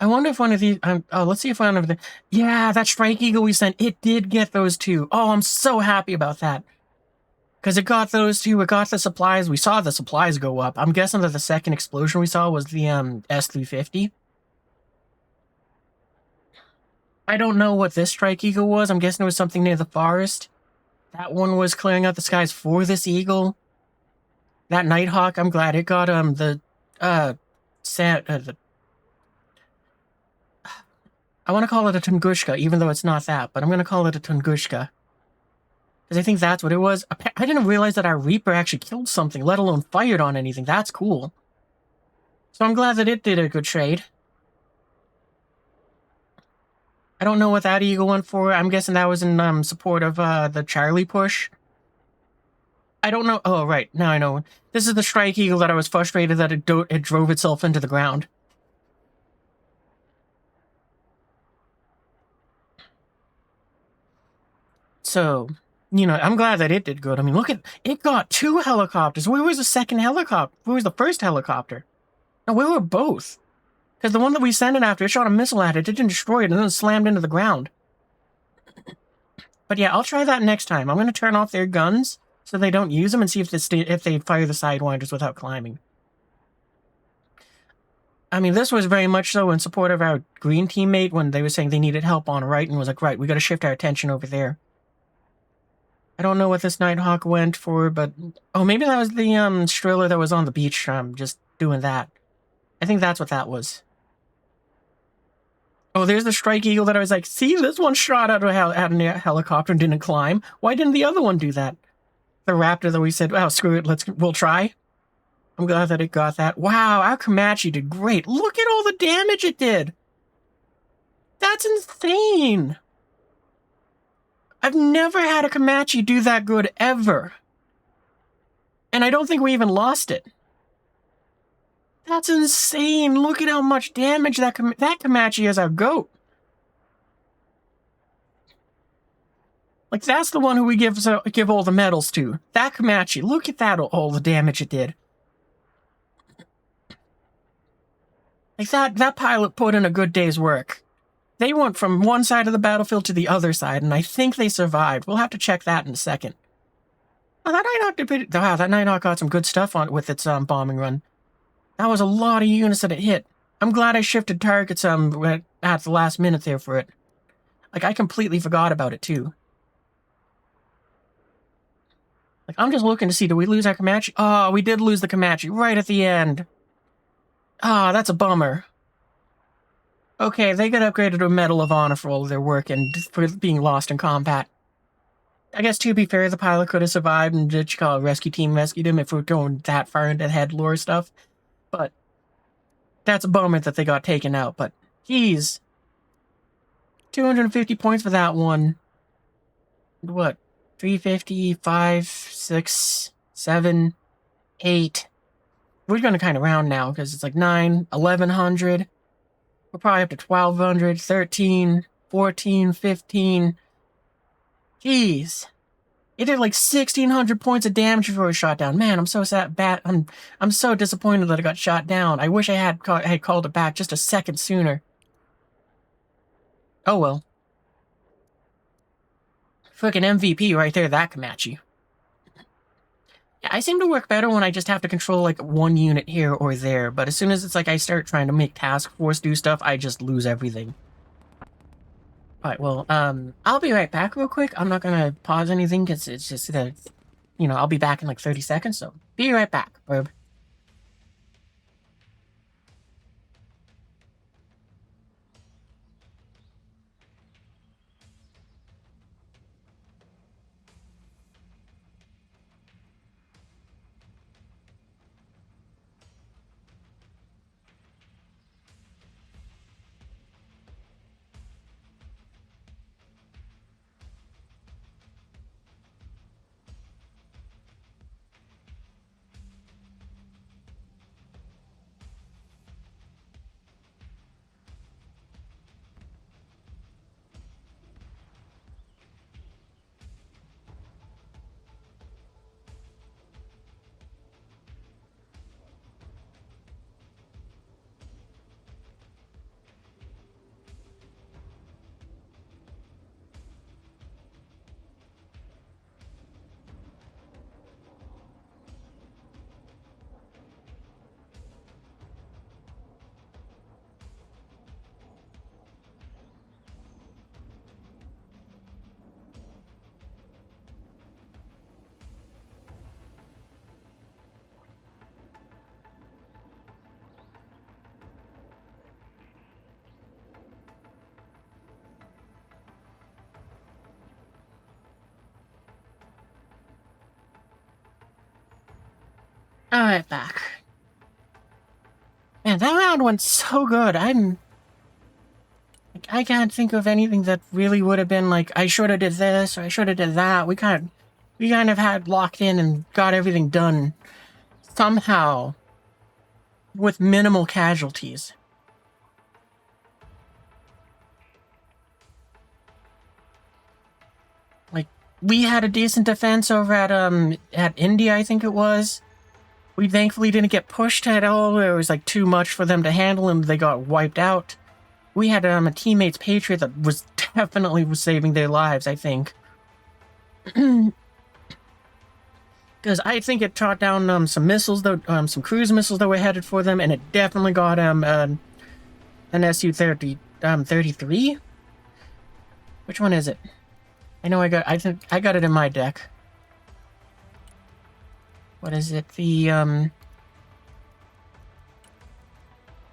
wonder if one of these. Oh, let's see if one of the. Yeah, that Strike Eagle we sent. It did get those two. Oh, I'm so happy about that. Because it got those two, it got the supplies. We saw the supplies go up. I'm guessing that the second explosion we saw was the S350. I don't know what this Strike Eagle was. I'm guessing it was something near the forest. That one was clearing out the skies for this Eagle. That Nighthawk, I'm glad it got I want to call it a Tungushka, even though it's not that, but I'm going to call it a Tungushka. Because I think that's what it was. I didn't realize that our Reaper actually killed something, let alone fired on anything. That's cool. So I'm glad that it did a good trade. I don't know what that Eagle went for. I'm guessing that was in support of the Charlie push. I don't know. Oh, right. Now I know. This is the Strike Eagle that I was frustrated that it drove itself into the ground. So, I'm glad that it did good. I mean, look at it got 2 helicopters. Where was the second helicopter? Where was the first helicopter? No, where were both? Because the one that we sent it after, it shot a missile at it, it didn't destroy it, and then it slammed into the ground. But yeah, I'll try that next time. I'm going to turn off their guns so they don't use them and see if they fire the Sidewinders without climbing. I mean, this was very much so in support of our green teammate when they were saying they needed help on right, and was like, right, we got to shift our attention over there. I don't know what this Nighthawk went for, but... Oh, maybe that was the Striller that was on the beach, just doing that. I think that's what that was. Oh, there's the Strike Eagle that I was like, see, this one shot out of a helicopter and didn't climb. Why didn't the other one do that? The Raptor that we said, oh, screw it, we'll try. I'm glad that it got that. Wow, our Comanche did great. Look at all the damage it did. That's insane. I've never had a Comanche do that good ever. And I don't think we even lost it. That's insane. Look at how much damage that Comanche is our GOAT. Like, that's the one who we give all the medals to. That Comanche. Look at that, all the damage it did. Like, that pilot put in a good day's work. They went from one side of the battlefield to the other side, and I think they survived. We'll have to check that in a second. Oh, that Nighthawk got some good stuff on it with its bombing run. That was a lot of units that it hit. I'm glad I shifted targets at the last minute there for it. Like, I completely forgot about it, too. Like, I'm just looking to see, did we lose our Comanche? Oh, we did lose the Comanche right at the end. Ah, that's a bummer. Okay, they got upgraded to a Medal of Honor for all of their work and for being lost in combat. I guess, to be fair, the pilot could have survived and rescue team rescued him if we're going that far into head lore stuff. But that's a bummer that they got taken out. But, geez. 250 points for that one. What? 350, 5, 6, 7, 8. We're going to kind of round now because it's like 9, 1100. We're probably up to 1200, 13, 14, 15. Jeez. It did like 1600 points of damage before it was shot down. Man, I'm so sad. I'm so disappointed that it got shot down. I wish I had called it back just a second sooner. Oh well. Fucking MVP right there, that Comanche. Yeah, I seem to work better when I just have to control like one unit here or there, but as soon as it's like I start trying to make task force do stuff, I just lose everything. Alright, well, I'll be right back real quick. I'm not gonna pause anything because it's just that, I'll be back in like 30 seconds, so be right back, Herb. Alright, back. Man, that round went so good. I can't think of anything that really would have been like, I should have did this, or I should have did that. We kind of had locked in and got everything done somehow with minimal casualties. Like, we had a decent defense over at India, I think it was. We thankfully didn't get pushed at all. It was like too much for them to handle, and they got wiped out. We had a teammate's Patriot that was definitely saving their lives, I think. Because I think it shot down some missiles, some cruise missiles that were headed for them, and it definitely got an Su-33. Which one is it? I think I got it in my deck. What is it? The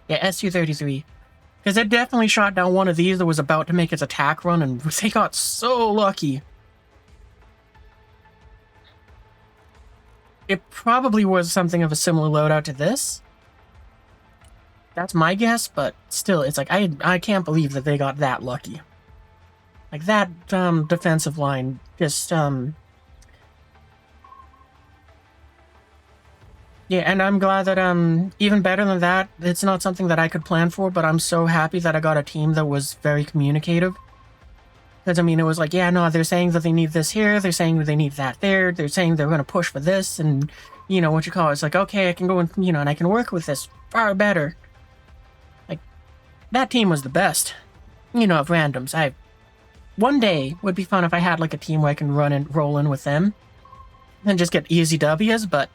yeah, Su-33. Because it definitely shot down one of these that was about to make its attack run, and they got so lucky. It probably was something of a similar loadout to this. That's my guess, but still, it's like, I can't believe that they got that lucky. Like, that, defensive line just, yeah, and I'm glad that, even better than that, it's not something that I could plan for, but I'm so happy that I got a team that was very communicative. Because, I mean, it was like, yeah, no, they're saying that they need this here, they're saying that they need that there, they're saying they're going to push for this, and, you know, what you call it, it's like, okay, I can go and, you know, and I can work with this far better. Like, that team was the best, you know, of randoms. One day would be fun if I had, like, a team where I can run and roll in with them, and just get easy W's, but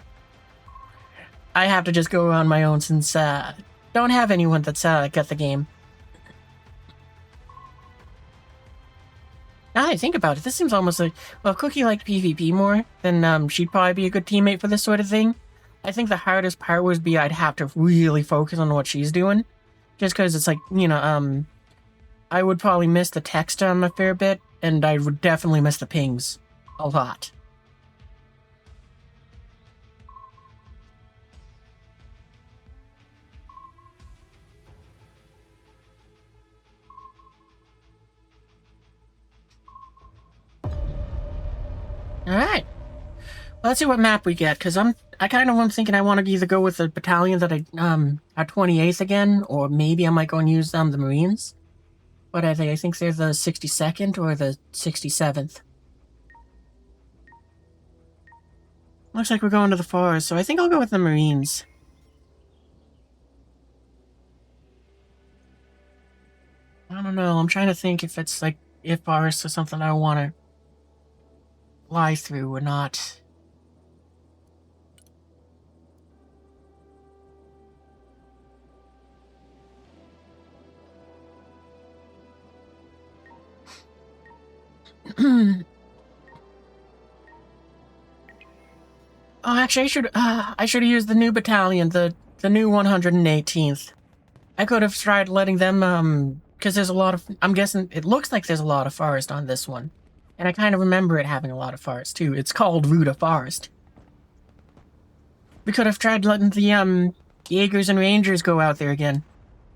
I have to just go on my own since, don't have anyone that's, got the game. Now that I think about it, this seems almost like, well, if Cookie liked PvP more, then, she'd probably be a good teammate for this sort of thing. I think the hardest part would be I'd have to really focus on what she's doing. Just because it's like, you know, I would probably miss the text a fair bit, and I would definitely miss the pings a lot. Alright. Let's see what map we get, because I kind of am thinking I want to either go with the battalion that at 28th again, or maybe I might go and use the Marines. What are they? I think they're the 62nd or the 67th. Looks like we're going to the forest, so I think I'll go with the Marines. I don't know, I'm trying to think if it's like, if forest is something I want to fly through or not. Oh, actually, I should have used the new battalion, the new 118th. I could have tried letting them, because there's a lot of, I'm guessing, it looks like there's a lot of forest on this one. And I kind of remember it having a lot of forest, too. It's called Ruta Forest. We could have tried letting the, Jaegers and Rangers go out there again.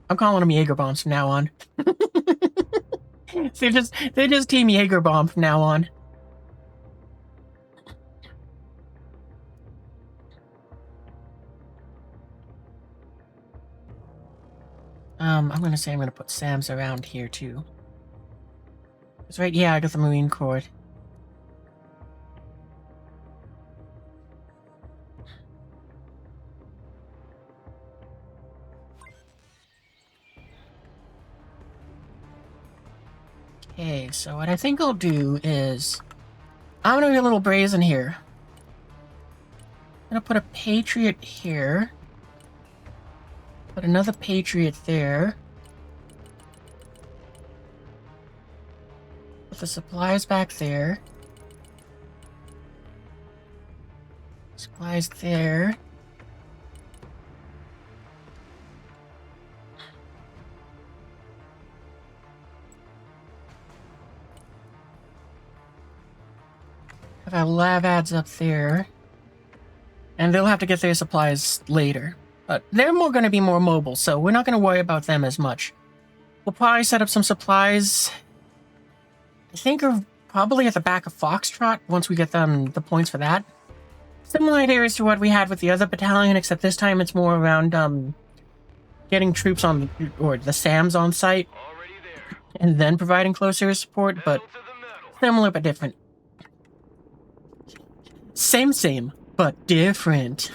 I'm calling them Jaeger bombs from now on. they're just Team Jaeger bomb from now on. I'm gonna say I'm gonna put Sam's around here too. That's right, yeah, I got the Marine Corps. Okay, so what I think I'll do is, I'm gonna be a little brazen here. I'm gonna put a Patriot here. Put another Patriot there. Put the supplies back there. Supplies there. Have our lab ads up there. And they'll have to get their supplies later. But they're going to be more mobile, so we're not going to worry about them as much. We'll probably set up some supplies. I think are probably at the back of Foxtrot once we get them the points for that. Similar ideas to what we had with the other battalion, except this time it's more around getting troops on, or the SAMs on site, and then providing closer support, but similar but different. Same, but different.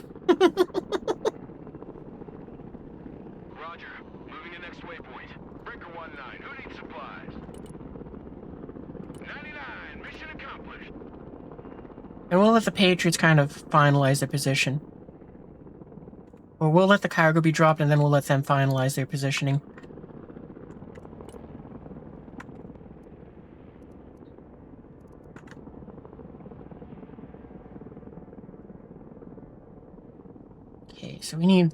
Roger. Moving to next waypoint. Breaker 19. Who needs supplies? 99. Mission accomplished. And we'll let the Patriots kind of finalize their position. Or we'll let the cargo be dropped and then we'll let them finalize their positioning. Okay, so we need...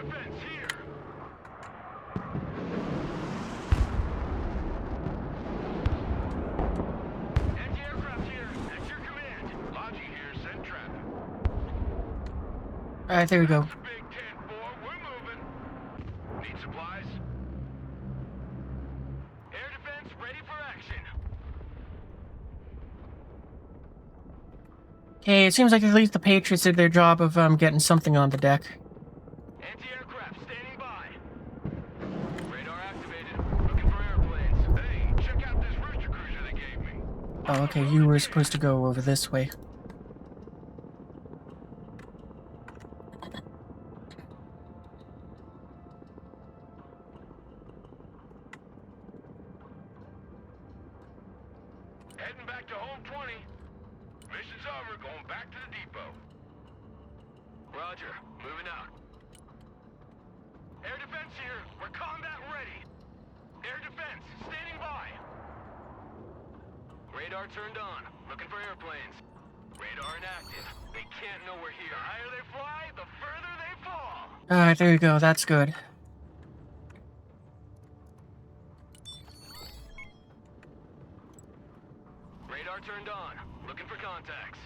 defense here. Anti-aircraft here. That's your command. Logi here. Send traffic. Alright, there we go. That's a big 10-4. We're moving. Need supplies? Air defense ready for action. Okay, it seems like at least the Patriots did their job of getting something on the deck. Anti-aircraft standing by. Radar activated. Looking for airplanes. Hey, check out this rooster cruiser they gave me. Oh, okay, you were supposed to go over this way. Heading back to home 20. Mission's over. Going back to the depot. Roger. Moving out. Air defense here. We're combat ready. Air defense standing by. Radar turned on. Looking for airplanes. Radar inactive. They can't know we're here. The higher they fly, the further they fall. Alright, there you go. That's good. Radar turned on. Looking for contacts.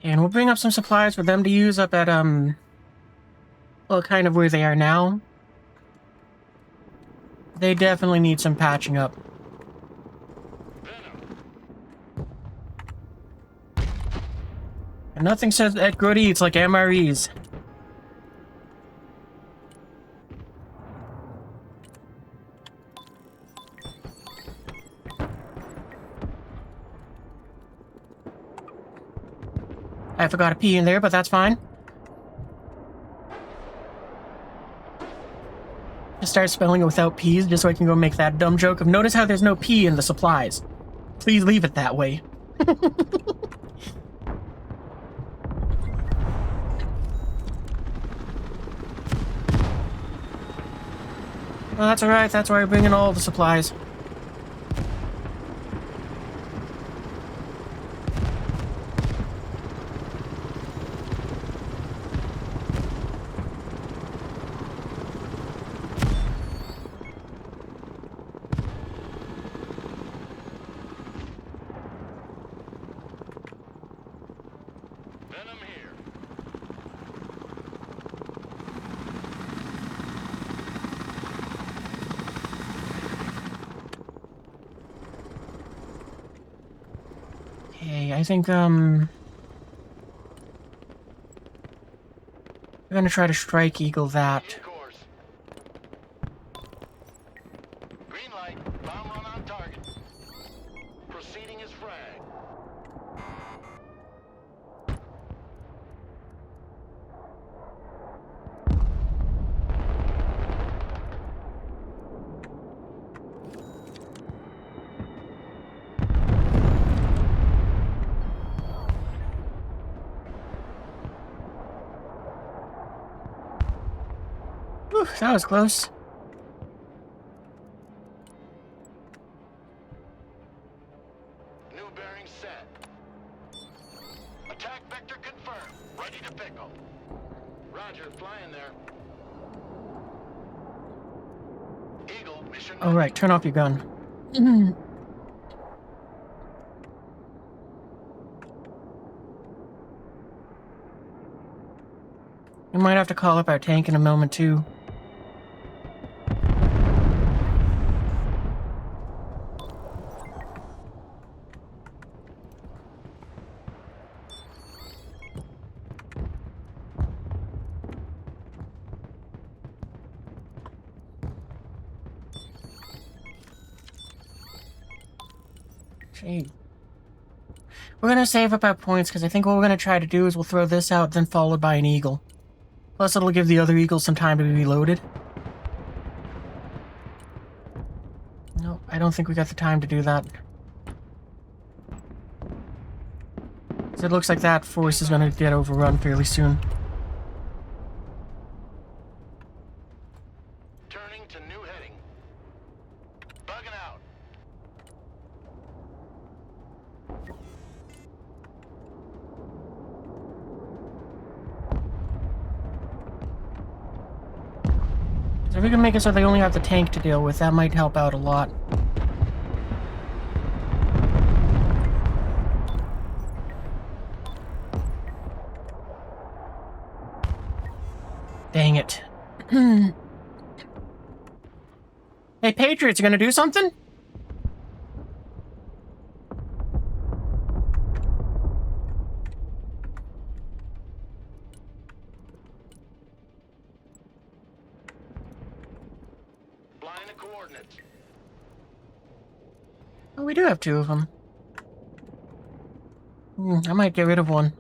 And we'll bring up some supplies for them to use up at, well, kind of where they are now. They definitely need some patching up. Venom. And nothing says at good eats like MREs. I forgot a P in there, but that's fine. Just start spelling it without P's just so I can go make that dumb joke of notice how there's no P in the supplies. Please leave it that way. Well, that's alright, that's why we're bringing all the supplies. Venom here. Okay, I think, we're gonna try to strike eagle that. In course. Green light. Bomb run on target. Proceeding as frag. Whew, that was close. New bearing set. Attack vector confirmed. Ready to pickle. Roger, flying there. Eagle, mission. Alright, turn off your gun. We might have to call up our tank in a moment, too. Gee. We're gonna save up our points, because I think what we're gonna try to do is we'll throw this out, then followed by an eagle. Plus, it'll give the other eagles some time to be reloaded. No, I don't think we got the time to do that. So it looks like that force is gonna get overrun fairly soon. Turning to new heading. Bugging out. So if we can make it so they only have the tank to deal with, that might help out a lot. Dang it. Hey, Patriots, you gonna do something? Flying the coordinates. Oh, we do have two of them. I might get rid of one.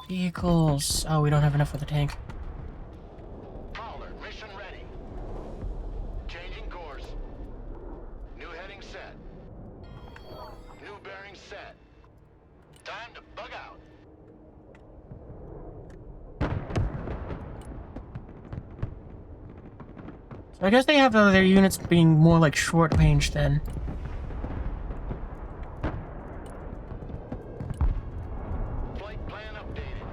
Vehicles. Oh, we don't have enough for the tank. Prowler, mission ready. Changing course. New heading set. New bearing set. Time to bug out. So I guess they have their units being more like short range then. Flight plan updated.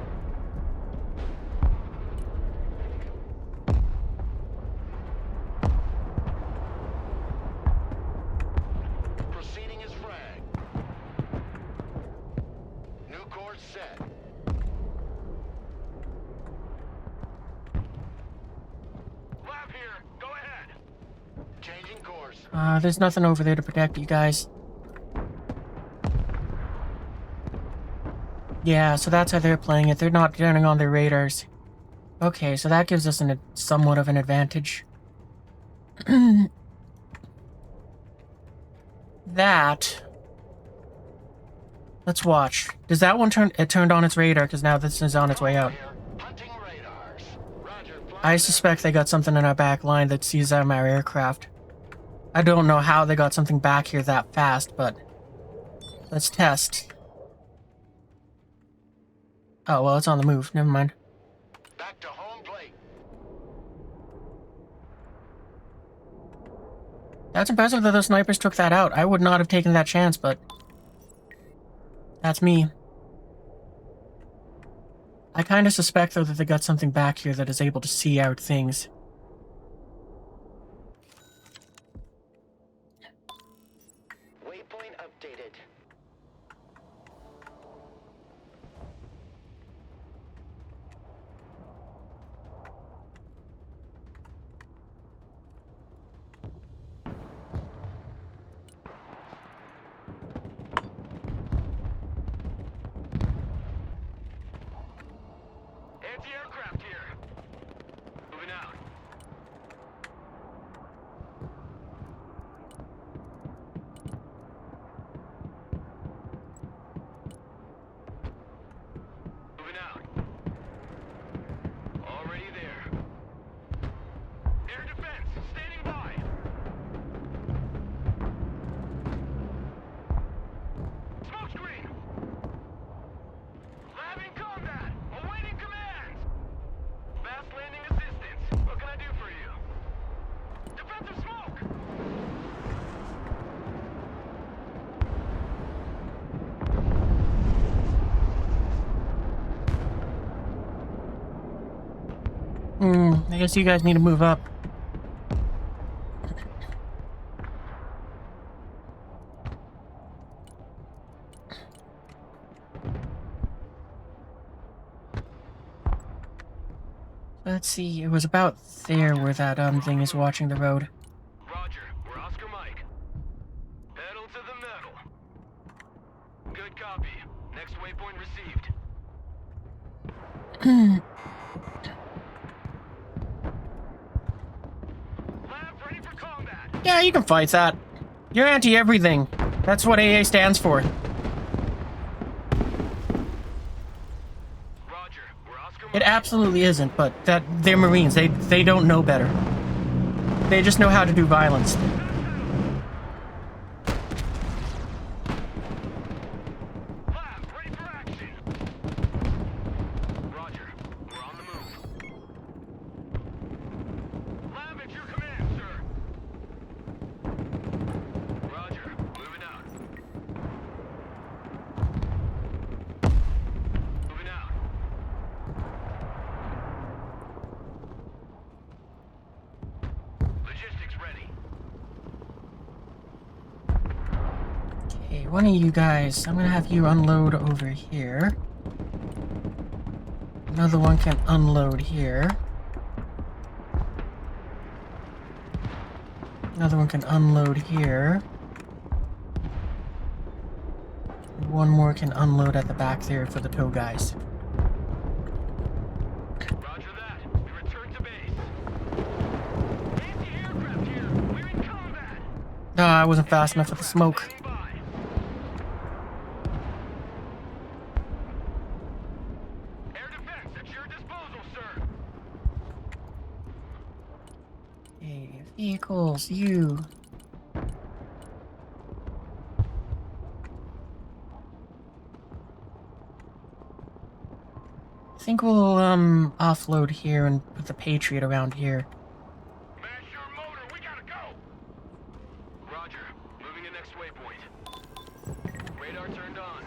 Proceeding as frag. New course set. Lab here. Go ahead. Changing course. There's nothing over there to protect you guys. Yeah, so that's how they're playing it. They're not turning on their radars. Okay, so that gives us somewhat of an advantage. That... Let's watch. Does that one turn... It turned on its radar, because now this is on its way out. Hunting radars. Roger. I suspect they got something in our back line that sees our aircraft. I don't know how they got something back here that fast, but... Let's test. Oh, well, it's on the move. Never mind. Back to home plate. That's impressive that those snipers took that out. I would not have taken that chance, but... That's me. I kind of suspect, though, that they got something back here that is able to see out things. Waypoint updated. Anti-aircraft here. Moving out. Moving out. Already there. Air defense, standing by. Smoke screen. Lab in combat. Awaiting commands. Fast landing assistance. What can I do for you? Defensive smoke. I guess you guys need to move up. Let's see, it was about there where that thing is watching the road. Roger, we're Oscar Mike. Pedal to the metal. Good copy. Next waypoint received. Lab ready for combat. Yeah, you can fight that. You're anti-everything. That's what AA stands for. Roger, we're Oscar It Mike. absolutely isn't, but they're Marines. They don't know better. They just know how to do violence. Lab ready for action. Roger, we're on the move. Lab at your command, sir. Roger, moving out. Okay, one of you guys, I'm gonna have you unload over here. Another one can unload here. Another one can unload here. One more can unload at the back there for the tow guys. Roger that. We return to base. Anti-aircraft here. We're in combat. Ah, I wasn't fast enough with the smoke. Standing by. Air defense at your disposal, sir. Okay, vehicles, you. I think we'll offload here and put the Patriot around here. Mash your motor. We gotta go. Roger. Moving to next waypoint. Radar turned on.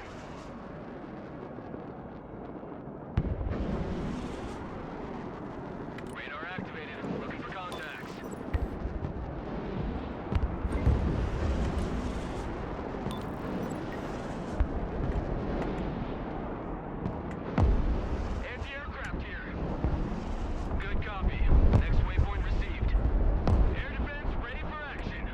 Radar activated. Looking for contacts. Anti-aircraft here. Good copy. Next waypoint received. Air defense ready for action.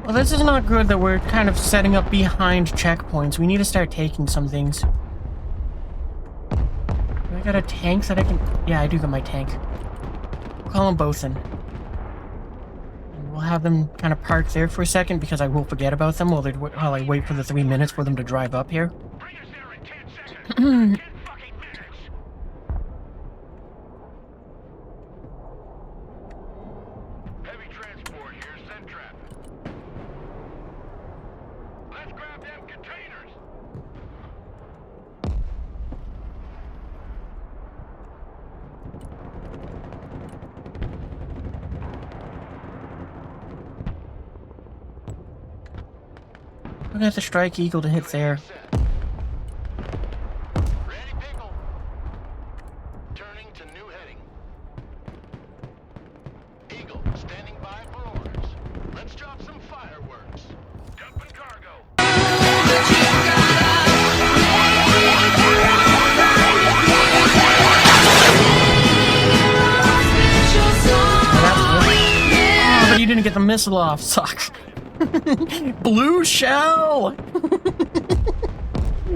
Well, this is not good that we're kind of setting up behind checkpoints. We need to start taking some things. Do I got a tank that I can... Yeah, I do got my tank. We'll call them both in. And we'll have them kind of park there for a second because I will forget about them while I wait for the 3 minutes for them to drive up here. Bring us there in 10 seconds. 10 fucking minutes. Heavy transport here, send trap. Let's grab them containers. We're gonna have to Strike Eagle to hit there. Ready, pickle. Turning to new heading. Eagle, standing by for orders. Let's drop some fireworks. Dumping cargo. Oh, but you didn't get the missile off. Sucks. Blue shell!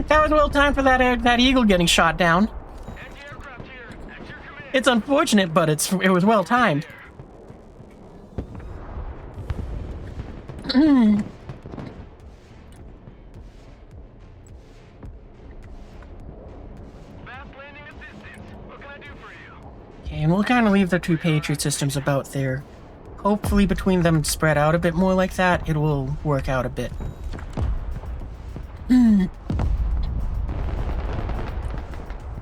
That was well timed for that eagle getting shot down. Anti-aircraft here. At your command. It's unfortunate, but it was well timed. Fast landing assistance. What can I do for you? Okay, and we'll kind of leave the two Patriot systems about there. Hopefully between them spread out a bit more like that, it will work out a bit.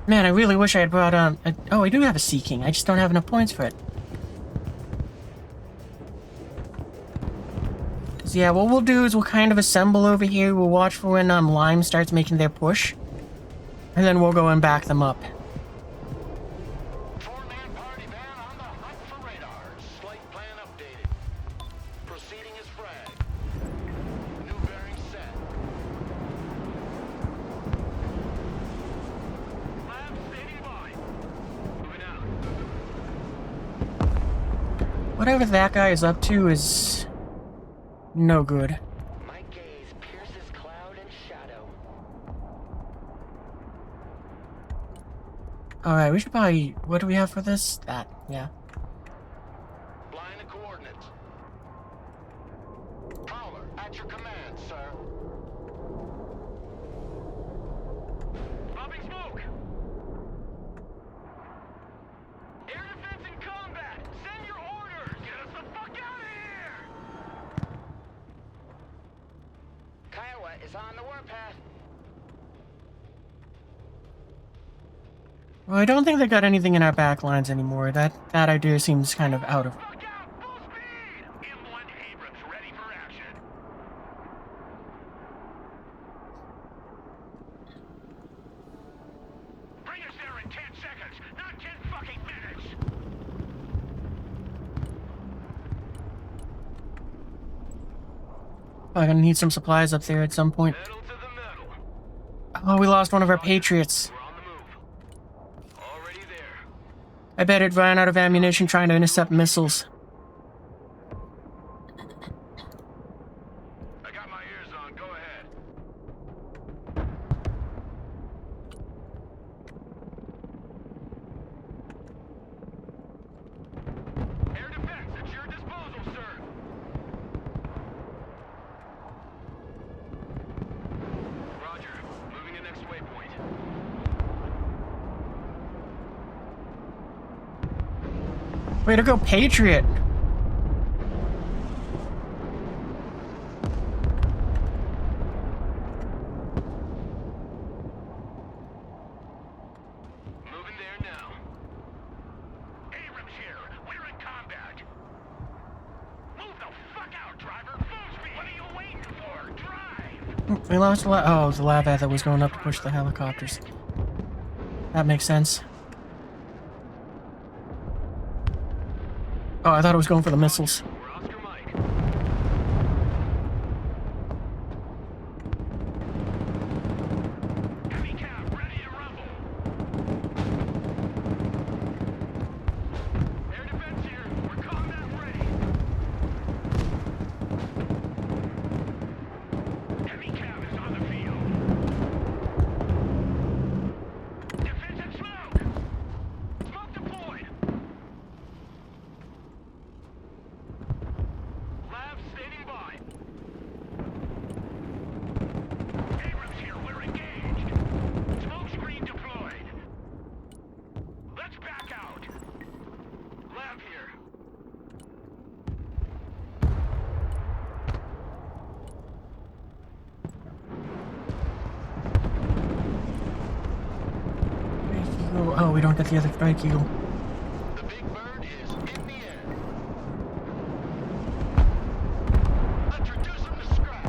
Man, I really wish I had brought on... oh, I do have a Sea King. I just don't have enough points for it. So yeah, what we'll do is we'll kind of assemble over here. We'll watch for when Lime starts making their push. And then we'll go and back them up. Four-man party van on the hunt for radars. Flight plan updated. Proceeding as frag. New bearing set. Lab standing by. Moving out. Whatever that guy is up to is... no good. My gaze pierces cloud and shadow. Alright, we should probably... what do we have for this? That, yeah. Line of coordinates. Prowler, at your command, sir. Popping smoke. Air defense in combat. Send your orders. Get us the fuck out of here. Kiowa is on the warpath. Well, I don't think they got anything in our back lines anymore. That idea seems kind of out of... Fuck out. Full speed. M1 Abrams ready for action. Bring us there in 10 seconds, not 10 fucking minutes. Probably gonna need some supplies up there at some point. Pedal to the metal. Oh, we lost one of our Patriots. We're on the move. Already there. I bet it ran out of ammunition trying to intercept missiles. I got my ears on. Go ahead. Air defense at your disposal, sir. Roger. Moving to next waypoint. Way to go, Patriot! Moving there now. Abrams here. We're in combat. Move the fuck out, driver. Full speed. What are you waiting for? Drive. We lost oh, the lava that was going up to push the helicopters. That makes sense. Oh, I thought it was going for the missiles. We're Oscar Mike. Heavy cap ready to rumble. Air defense here. We're combat ready. Heavy cap is on the field. Defensive smoke. Smoke deployed. Lab standing by. Abrams here, we're engaged. Smoke screen deployed. Let's back out. Lab here. Oh, we don't get the other Strike Eagle. The big bird is in the air. Let's reduce him to scrap.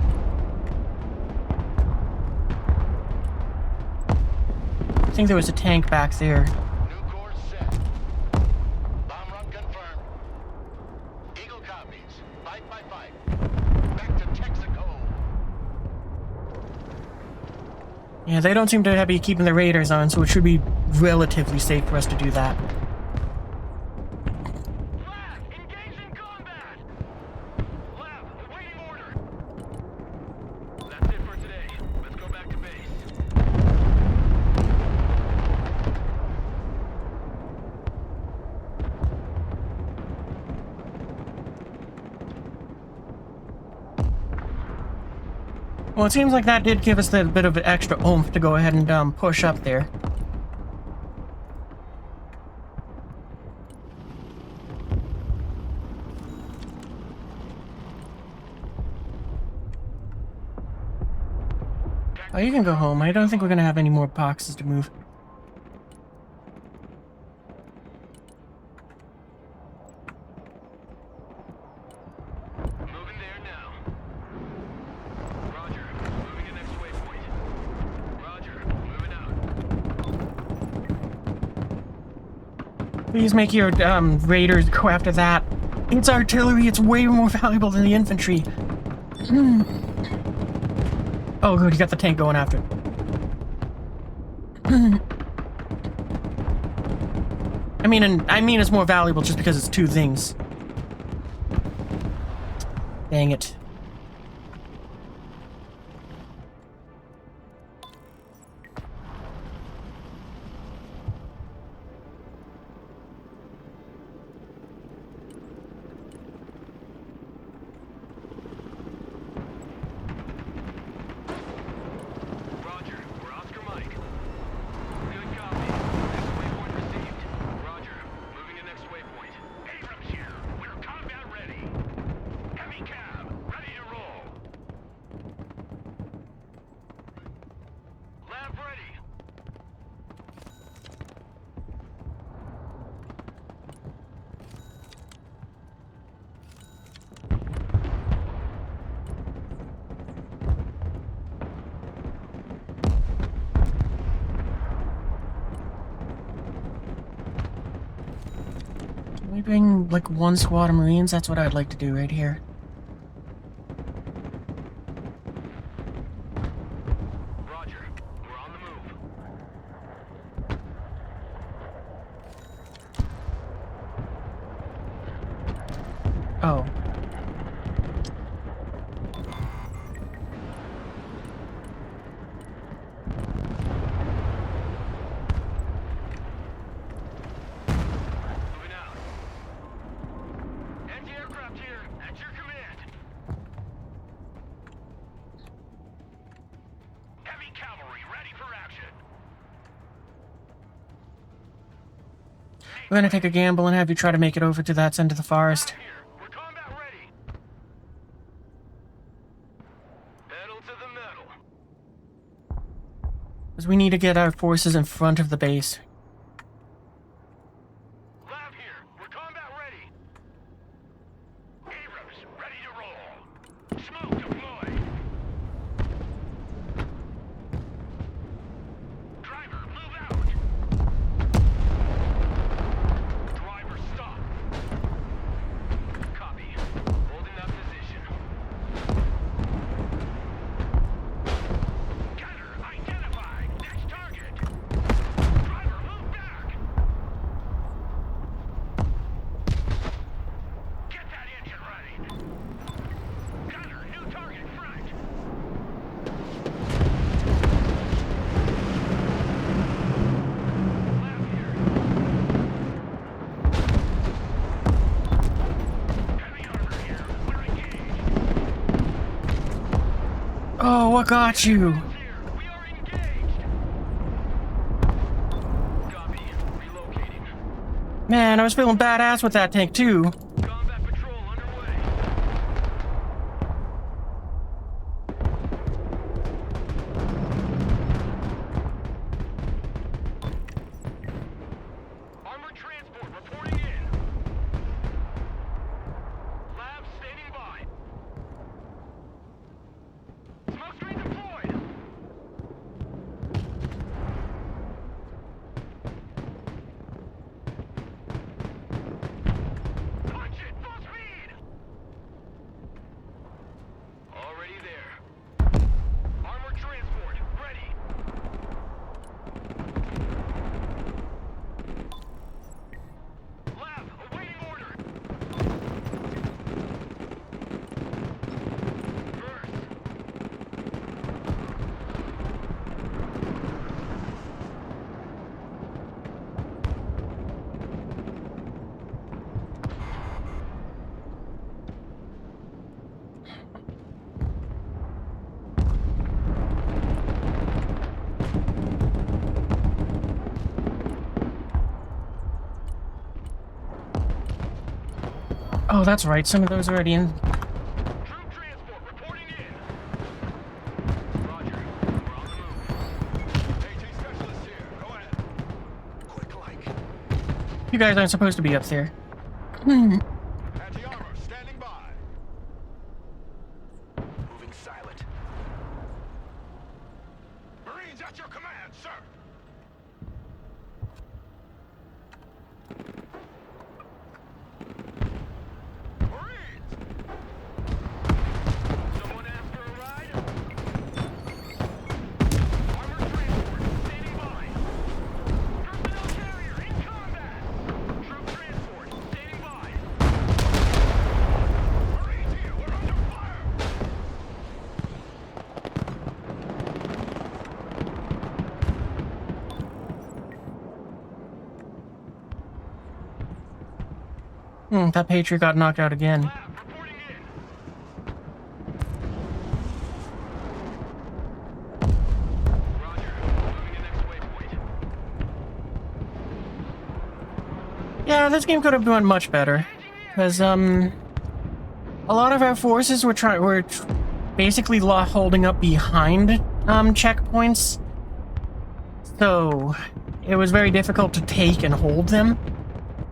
I think there was a tank back there. New course set. Bomb run confirmed. Eagle copies. Fight by fight. Back to Texaco. Yeah, they don't seem to be keeping the radars on, so it should be relatively safe for us to do that. Lab, engage in combat. Lab, awaiting order. That's it for today. Let's go back to base. Well, it seems like that did give us a bit of an extra oomph to go ahead and push up there. Oh, you can go home. I don't think we're gonna have any more boxes to move. Moving there now. Roger, moving to next waypoint. Roger, moving out. Please make your raiders go after that. It's artillery. It's way more valuable than the infantry. Oh, good. You got the tank going after it. I mean it's more valuable just because it's two things. Dang it. Roger, we're Oscar Mike. Good copy. Next waypoint received. Roger, moving to next waypoint. Abrams here. We're combat ready. Heavy cab, ready to roll. Lab ready. Can we bring like one squad of Marines? That's what I'd like to do right here. Oh. Moving out. Anti-aircraft here. At your command. Heavy cavalry ready for action. We're gonna take a gamble and have you try to make it over to that end of the forest. Here. We're combat ready. Pedal to the metal. Because we need to get our forces in front of the base. Lab here. We're combat ready. Abrams ready to roll. Smoke deployed. Driver, move out. Driver, stop. Copy. Holding that position. Gunner, identified. Next target. Driver, move back. Get that engine ready. Gunner, new target front. Lab here. Heavy armor here. We're engaged. Oh, what got you? Here. We are engaged. Copy. Relocating. Man, I was feeling badass with that tank too. Combat patrol underway. Armored transport reporting in. Lab standing by. Smoke screen deployed. Punch it, full speed. Already there. Armored transport ready. Lab awaiting order. First. Oh, that's right. Some of those are already in. Troop transport reporting in. Roger. We're on the move. AT specialist here. Go ahead. Quick like. You guys aren't supposed to be up there. Anti-armor standing by. Moving silent. Marines at your command, sir. Marines! Someone asked for a ride? Armored transport standing by. Personnel carrier in combat. Troop transport standing by. Marines here. We're under fire. That Patriot got knocked out again. Lab reporting in. Roger. Moving to next waypoint. Yeah, this game could have done much better. Because, a lot of our forces were basically holding up behind, checkpoints. So, it was very difficult to take and hold them.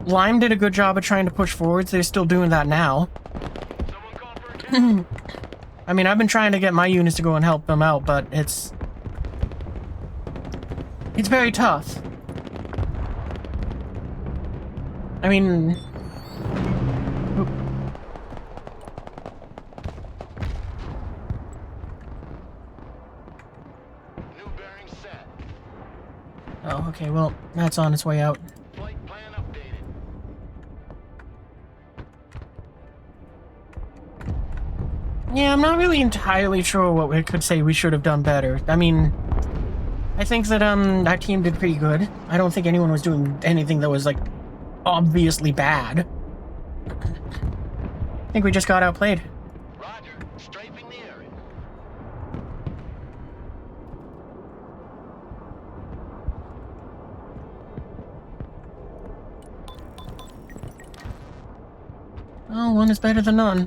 Lime did a good job of trying to push forwards. They're still doing that now. Someone call for attention. I mean, I've been trying to get my units to go and help them out, but it's very tough. I mean... New bearing set. Oh, okay, well, that's on its way out. Flight plan updated. Yeah, I'm not really entirely sure what we could say we should have done better. I mean, I think that our team did pretty good. I don't think anyone was doing anything that was like obviously bad. I think we just got outplayed. Roger. Strafing the area. Oh, one is better than none.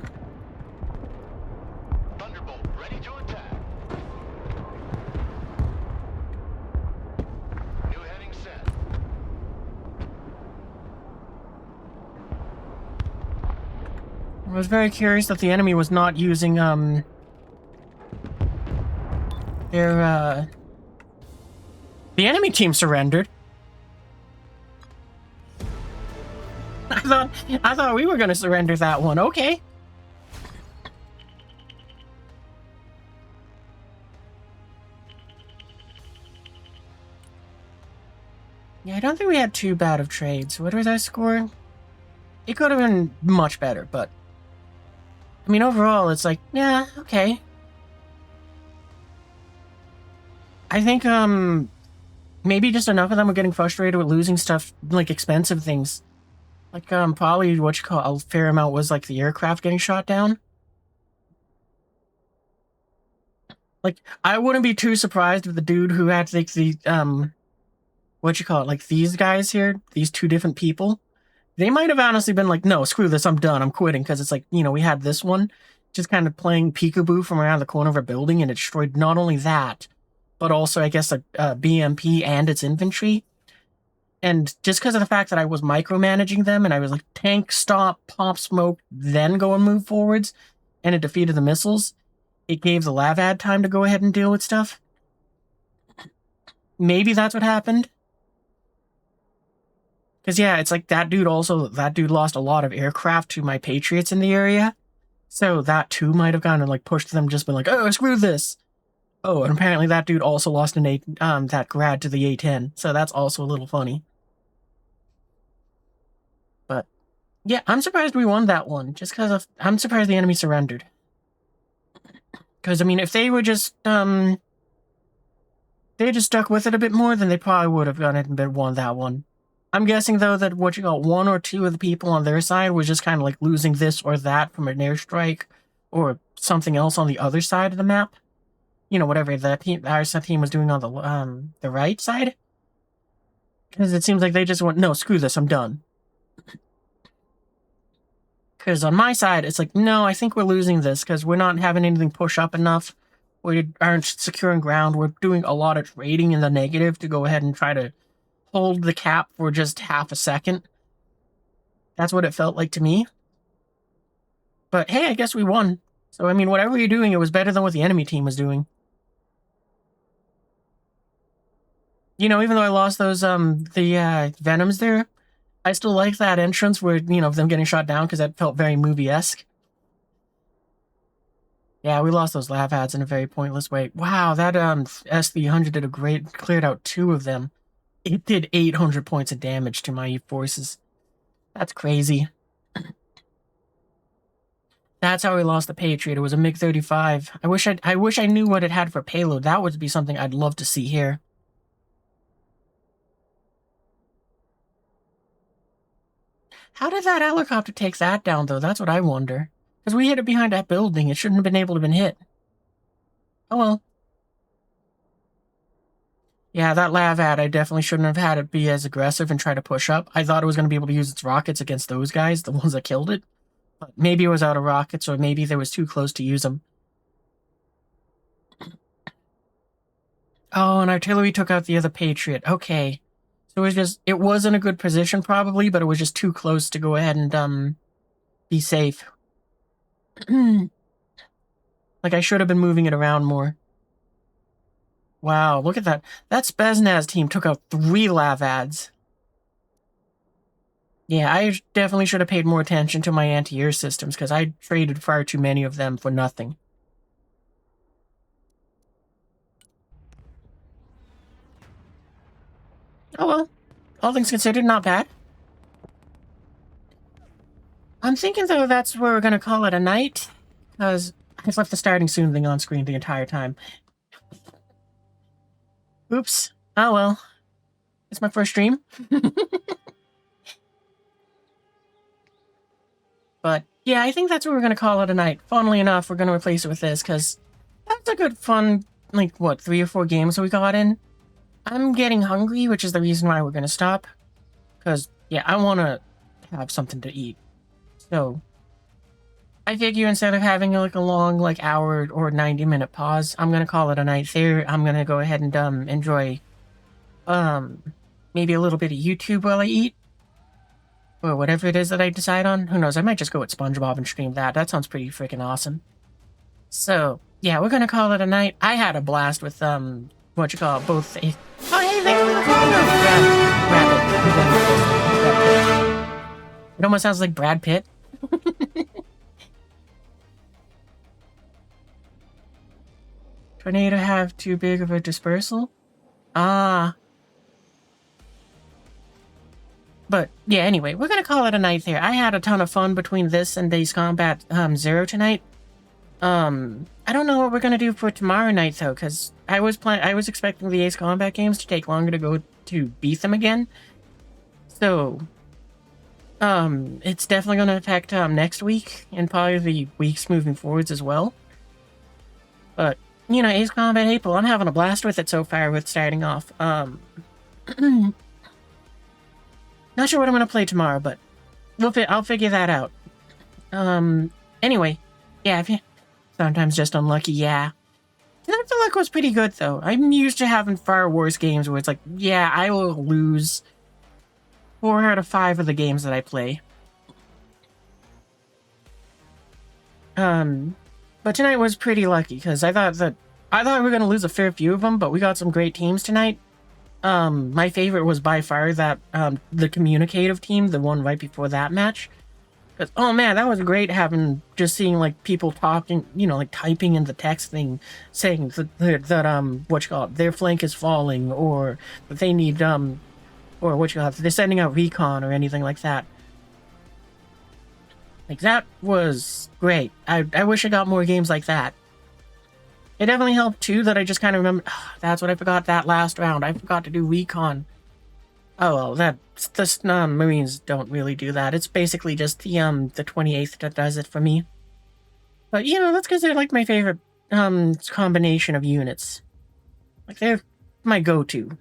Thunderbolt, ready to attack. New heading set. I was very curious that the enemy was not using their the enemy team surrendered. I thought we were gonna surrender that one. Okay. Yeah, I don't think we had too bad of trades. What was our score? It could have been much better, but I mean overall it's like, yeah, okay. I think maybe just enough of them were getting frustrated with losing stuff, like expensive things. Like probably what you call a fair amount was like the aircraft getting shot down. Like I wouldn't be too surprised if the dude who had like the what you call it, like these guys here, these two different people, they might have honestly been like, no, screw this, I'm done, I'm quitting, because it's like, you know, we had this one just kind of playing peekaboo from around the corner of a building, and it destroyed not only that, but also I guess a BMP and its infantry. And just because of the fact that I was micromanaging them, and I was like, tank, stop, pop smoke, then go and move forwards, and it defeated the missiles, it gave the Lavad time to go ahead and deal with stuff. Maybe that's what happened. Because, yeah, it's like that dude lost a lot of aircraft to my Patriots in the area. So that too might have kind of like pushed them, just been like, oh, screw this. Oh, and apparently that dude also lost that grad to the A-10. So that's also a little funny. But, yeah, I'm surprised we won that one. Just because I'm surprised the enemy surrendered. Because, I mean, if they were just, they just stuck with it a bit more, then they probably would have gone ahead and won that one. I'm guessing, though, that what you call one or two of the people on their side was just kind of like losing this or that from an airstrike or something else on the other side of the map. You know, whatever our team was doing on the right side. Because it seems like they just went, no, screw this, I'm done. Because on my side, it's like, no, I think we're losing this because we're not having anything push up enough. We aren't securing ground. We're doing a lot of trading in the negative to go ahead and try to hold the cap for just half a second. That's what it felt like to me. But hey, I guess we won. So, I mean, whatever you're doing, it was better than what the enemy team was doing. You know, even though I lost those, the Venoms there, I still like that entrance where, you know, them getting shot down because that felt very movie-esque. Yeah, we lost those Lavads in a very pointless way. Wow, that S300 did a great, cleared out two of them. It did 800 points of damage to my forces. That's crazy. That's how we lost the Patriot. It was a MiG-35. I wish I knew what it had for payload. That would be something I'd love to see here. How did that helicopter take that down, though? That's what I wonder. Because we hit it behind that building. It shouldn't have been able to have been hit. Oh well. Yeah, that Lavad, I definitely shouldn't have had it be as aggressive and try to push up. I thought it was going to be able to use its rockets against those guys, the ones that killed it. But maybe it was out of rockets, or maybe they was too close to use them. Oh, and artillery took out the other Patriot. Okay. So it wasn't a good position probably, but it was just too close to go ahead and, be safe. Like, I should have been moving it around more. Wow, look at that. That Spetsnaz team took out 3 Lavads. Yeah, I definitely should have paid more attention to my anti-air systems, because I traded far too many of them for nothing. Oh well, all things considered, not bad. I'm thinking, though, that's where we're gonna call it a night, because I've left the starting soon thing on screen the entire time. Oops. Oh well. It's my first stream. But yeah, I think that's what we're gonna call it a night. Funnily enough, we're gonna replace it with this because that's a good fun, like, what, 3 or 4 games we got in. I'm getting hungry, which is the reason why we're gonna stop. Because, yeah, I want to have something to eat. So, I figure instead of having like a long, like, hour or 90-minute pause, I'm gonna call it a night there. I'm gonna go ahead and enjoy maybe a little bit of YouTube while I eat. Or whatever it is that I decide on. Who knows, I might just go with SpongeBob and stream that. That sounds pretty freaking awesome. So, yeah, we're gonna call it a night. I had a blast with, what you call it, both. Oh, hey, thanks for the follow, Brad Pitt. It almost sounds like Brad Pitt. Tornado have too big of a dispersal? Ah. But, yeah, anyway, we're gonna call it a night there. I had a ton of fun between this and Days Combat 0 tonight. I don't know what we're gonna do for tomorrow night though, because I was expecting the Ace Combat games to take longer to go to beat them again. So, it's definitely gonna affect next week and probably the weeks moving forwards as well. But you know, Ace Combat April, I'm having a blast with it so far with starting off. Not sure what I'm gonna play tomorrow, but I'll figure that out. Anyway, yeah, sometimes just unlucky, yeah. That luck was pretty good, though. I'm used to having far worse games where it's like, yeah, I will lose 4 out of 5 of the games that I play. But tonight was pretty lucky, because I thought we were going to lose a fair few of them, but we got some great teams tonight. My favorite was by far that, the communicative team, the one right before that match. Because, oh man, that was great just seeing, like, people talking, you know, like, typing in the text thing, saying that what you call it, their flank is falling, or that they need, or what you call it, they're sending out recon, or anything like that. Like, that was great. I wish I got more games like that. It definitely helped, too, that I just kind of remembered, that's what I forgot that last round. I forgot to do recon. Oh, well, the Marines don't really do that. It's basically just the 28th that does it for me. But, you know, that's because they're, like, my favorite, combination of units. Like, they're my go-to.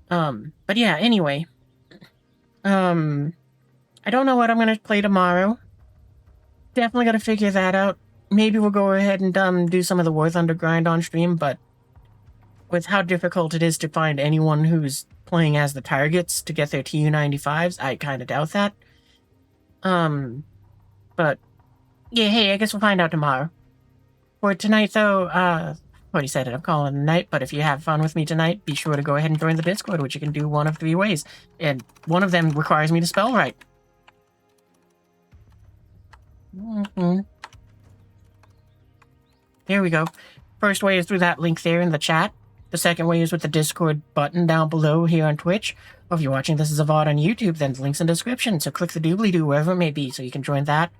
But yeah, anyway. I don't know what I'm gonna play tomorrow. Definitely gotta figure that out. Maybe we'll go ahead and, do some of the War Thunder grind on stream, but with how difficult it is to find anyone who's playing as the targets to get their Tu-95s, I kind of doubt that. But, yeah, hey, I guess we'll find out tomorrow. For tonight, though, already said it, I'm calling it a night, but if you have fun with me tonight, be sure to go ahead and join the Discord, which you can do one of 3 ways. And one of them requires me to spell right. There we go. First way is through that link there in the chat. The second way is with the Discord button down below here on Twitch. Or if you're watching this as a VOD on YouTube, then the link's in the description, so click the doobly-doo wherever it may be so you can join that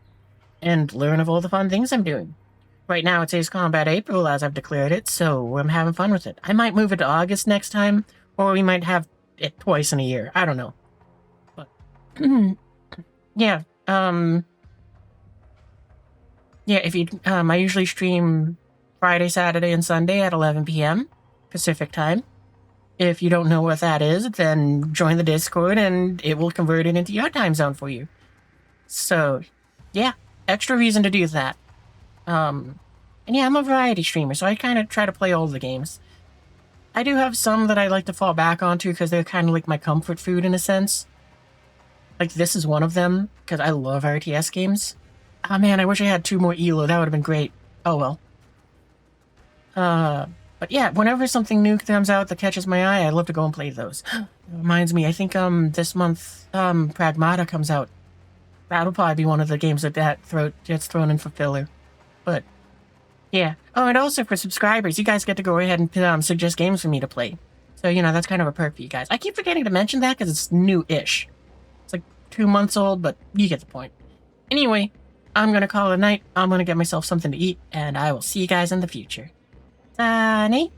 and learn of all the fun things I'm doing. Right now it says Combat April as I've declared it, so I'm having fun with it. I might move it to August next time, or we might have it twice in a year. I don't know. But, yeah, yeah, if you, I usually stream Friday, Saturday, and Sunday at 11 p.m. Pacific time. If you don't know what that is, then join the Discord and it will convert it into your time zone for you. So, yeah, extra reason to do that. And yeah, I'm a variety streamer, so I kind of try to play all the games. I do have some that I like to fall back onto because they're kind of like my comfort food in a sense. Like, this is one of them, because I love RTS games. Ah, man, I wish I had 2 more ELO. That would have been great. Oh, well. But yeah, whenever something new comes out that catches my eye, I'd love to go and play those. It reminds me, I think, this month, Pragmata comes out. That'll probably be one of the games that gets thrown in for filler. But, yeah. Oh, and also for subscribers, you guys get to go ahead and suggest games for me to play. So, you know, that's kind of a perk for you guys. I keep forgetting to mention that because it's new-ish. It's like 2 months old, but you get the point. Anyway, I'm gonna call it a night. I'm gonna get myself something to eat, and I will see you guys in the future. Sunny?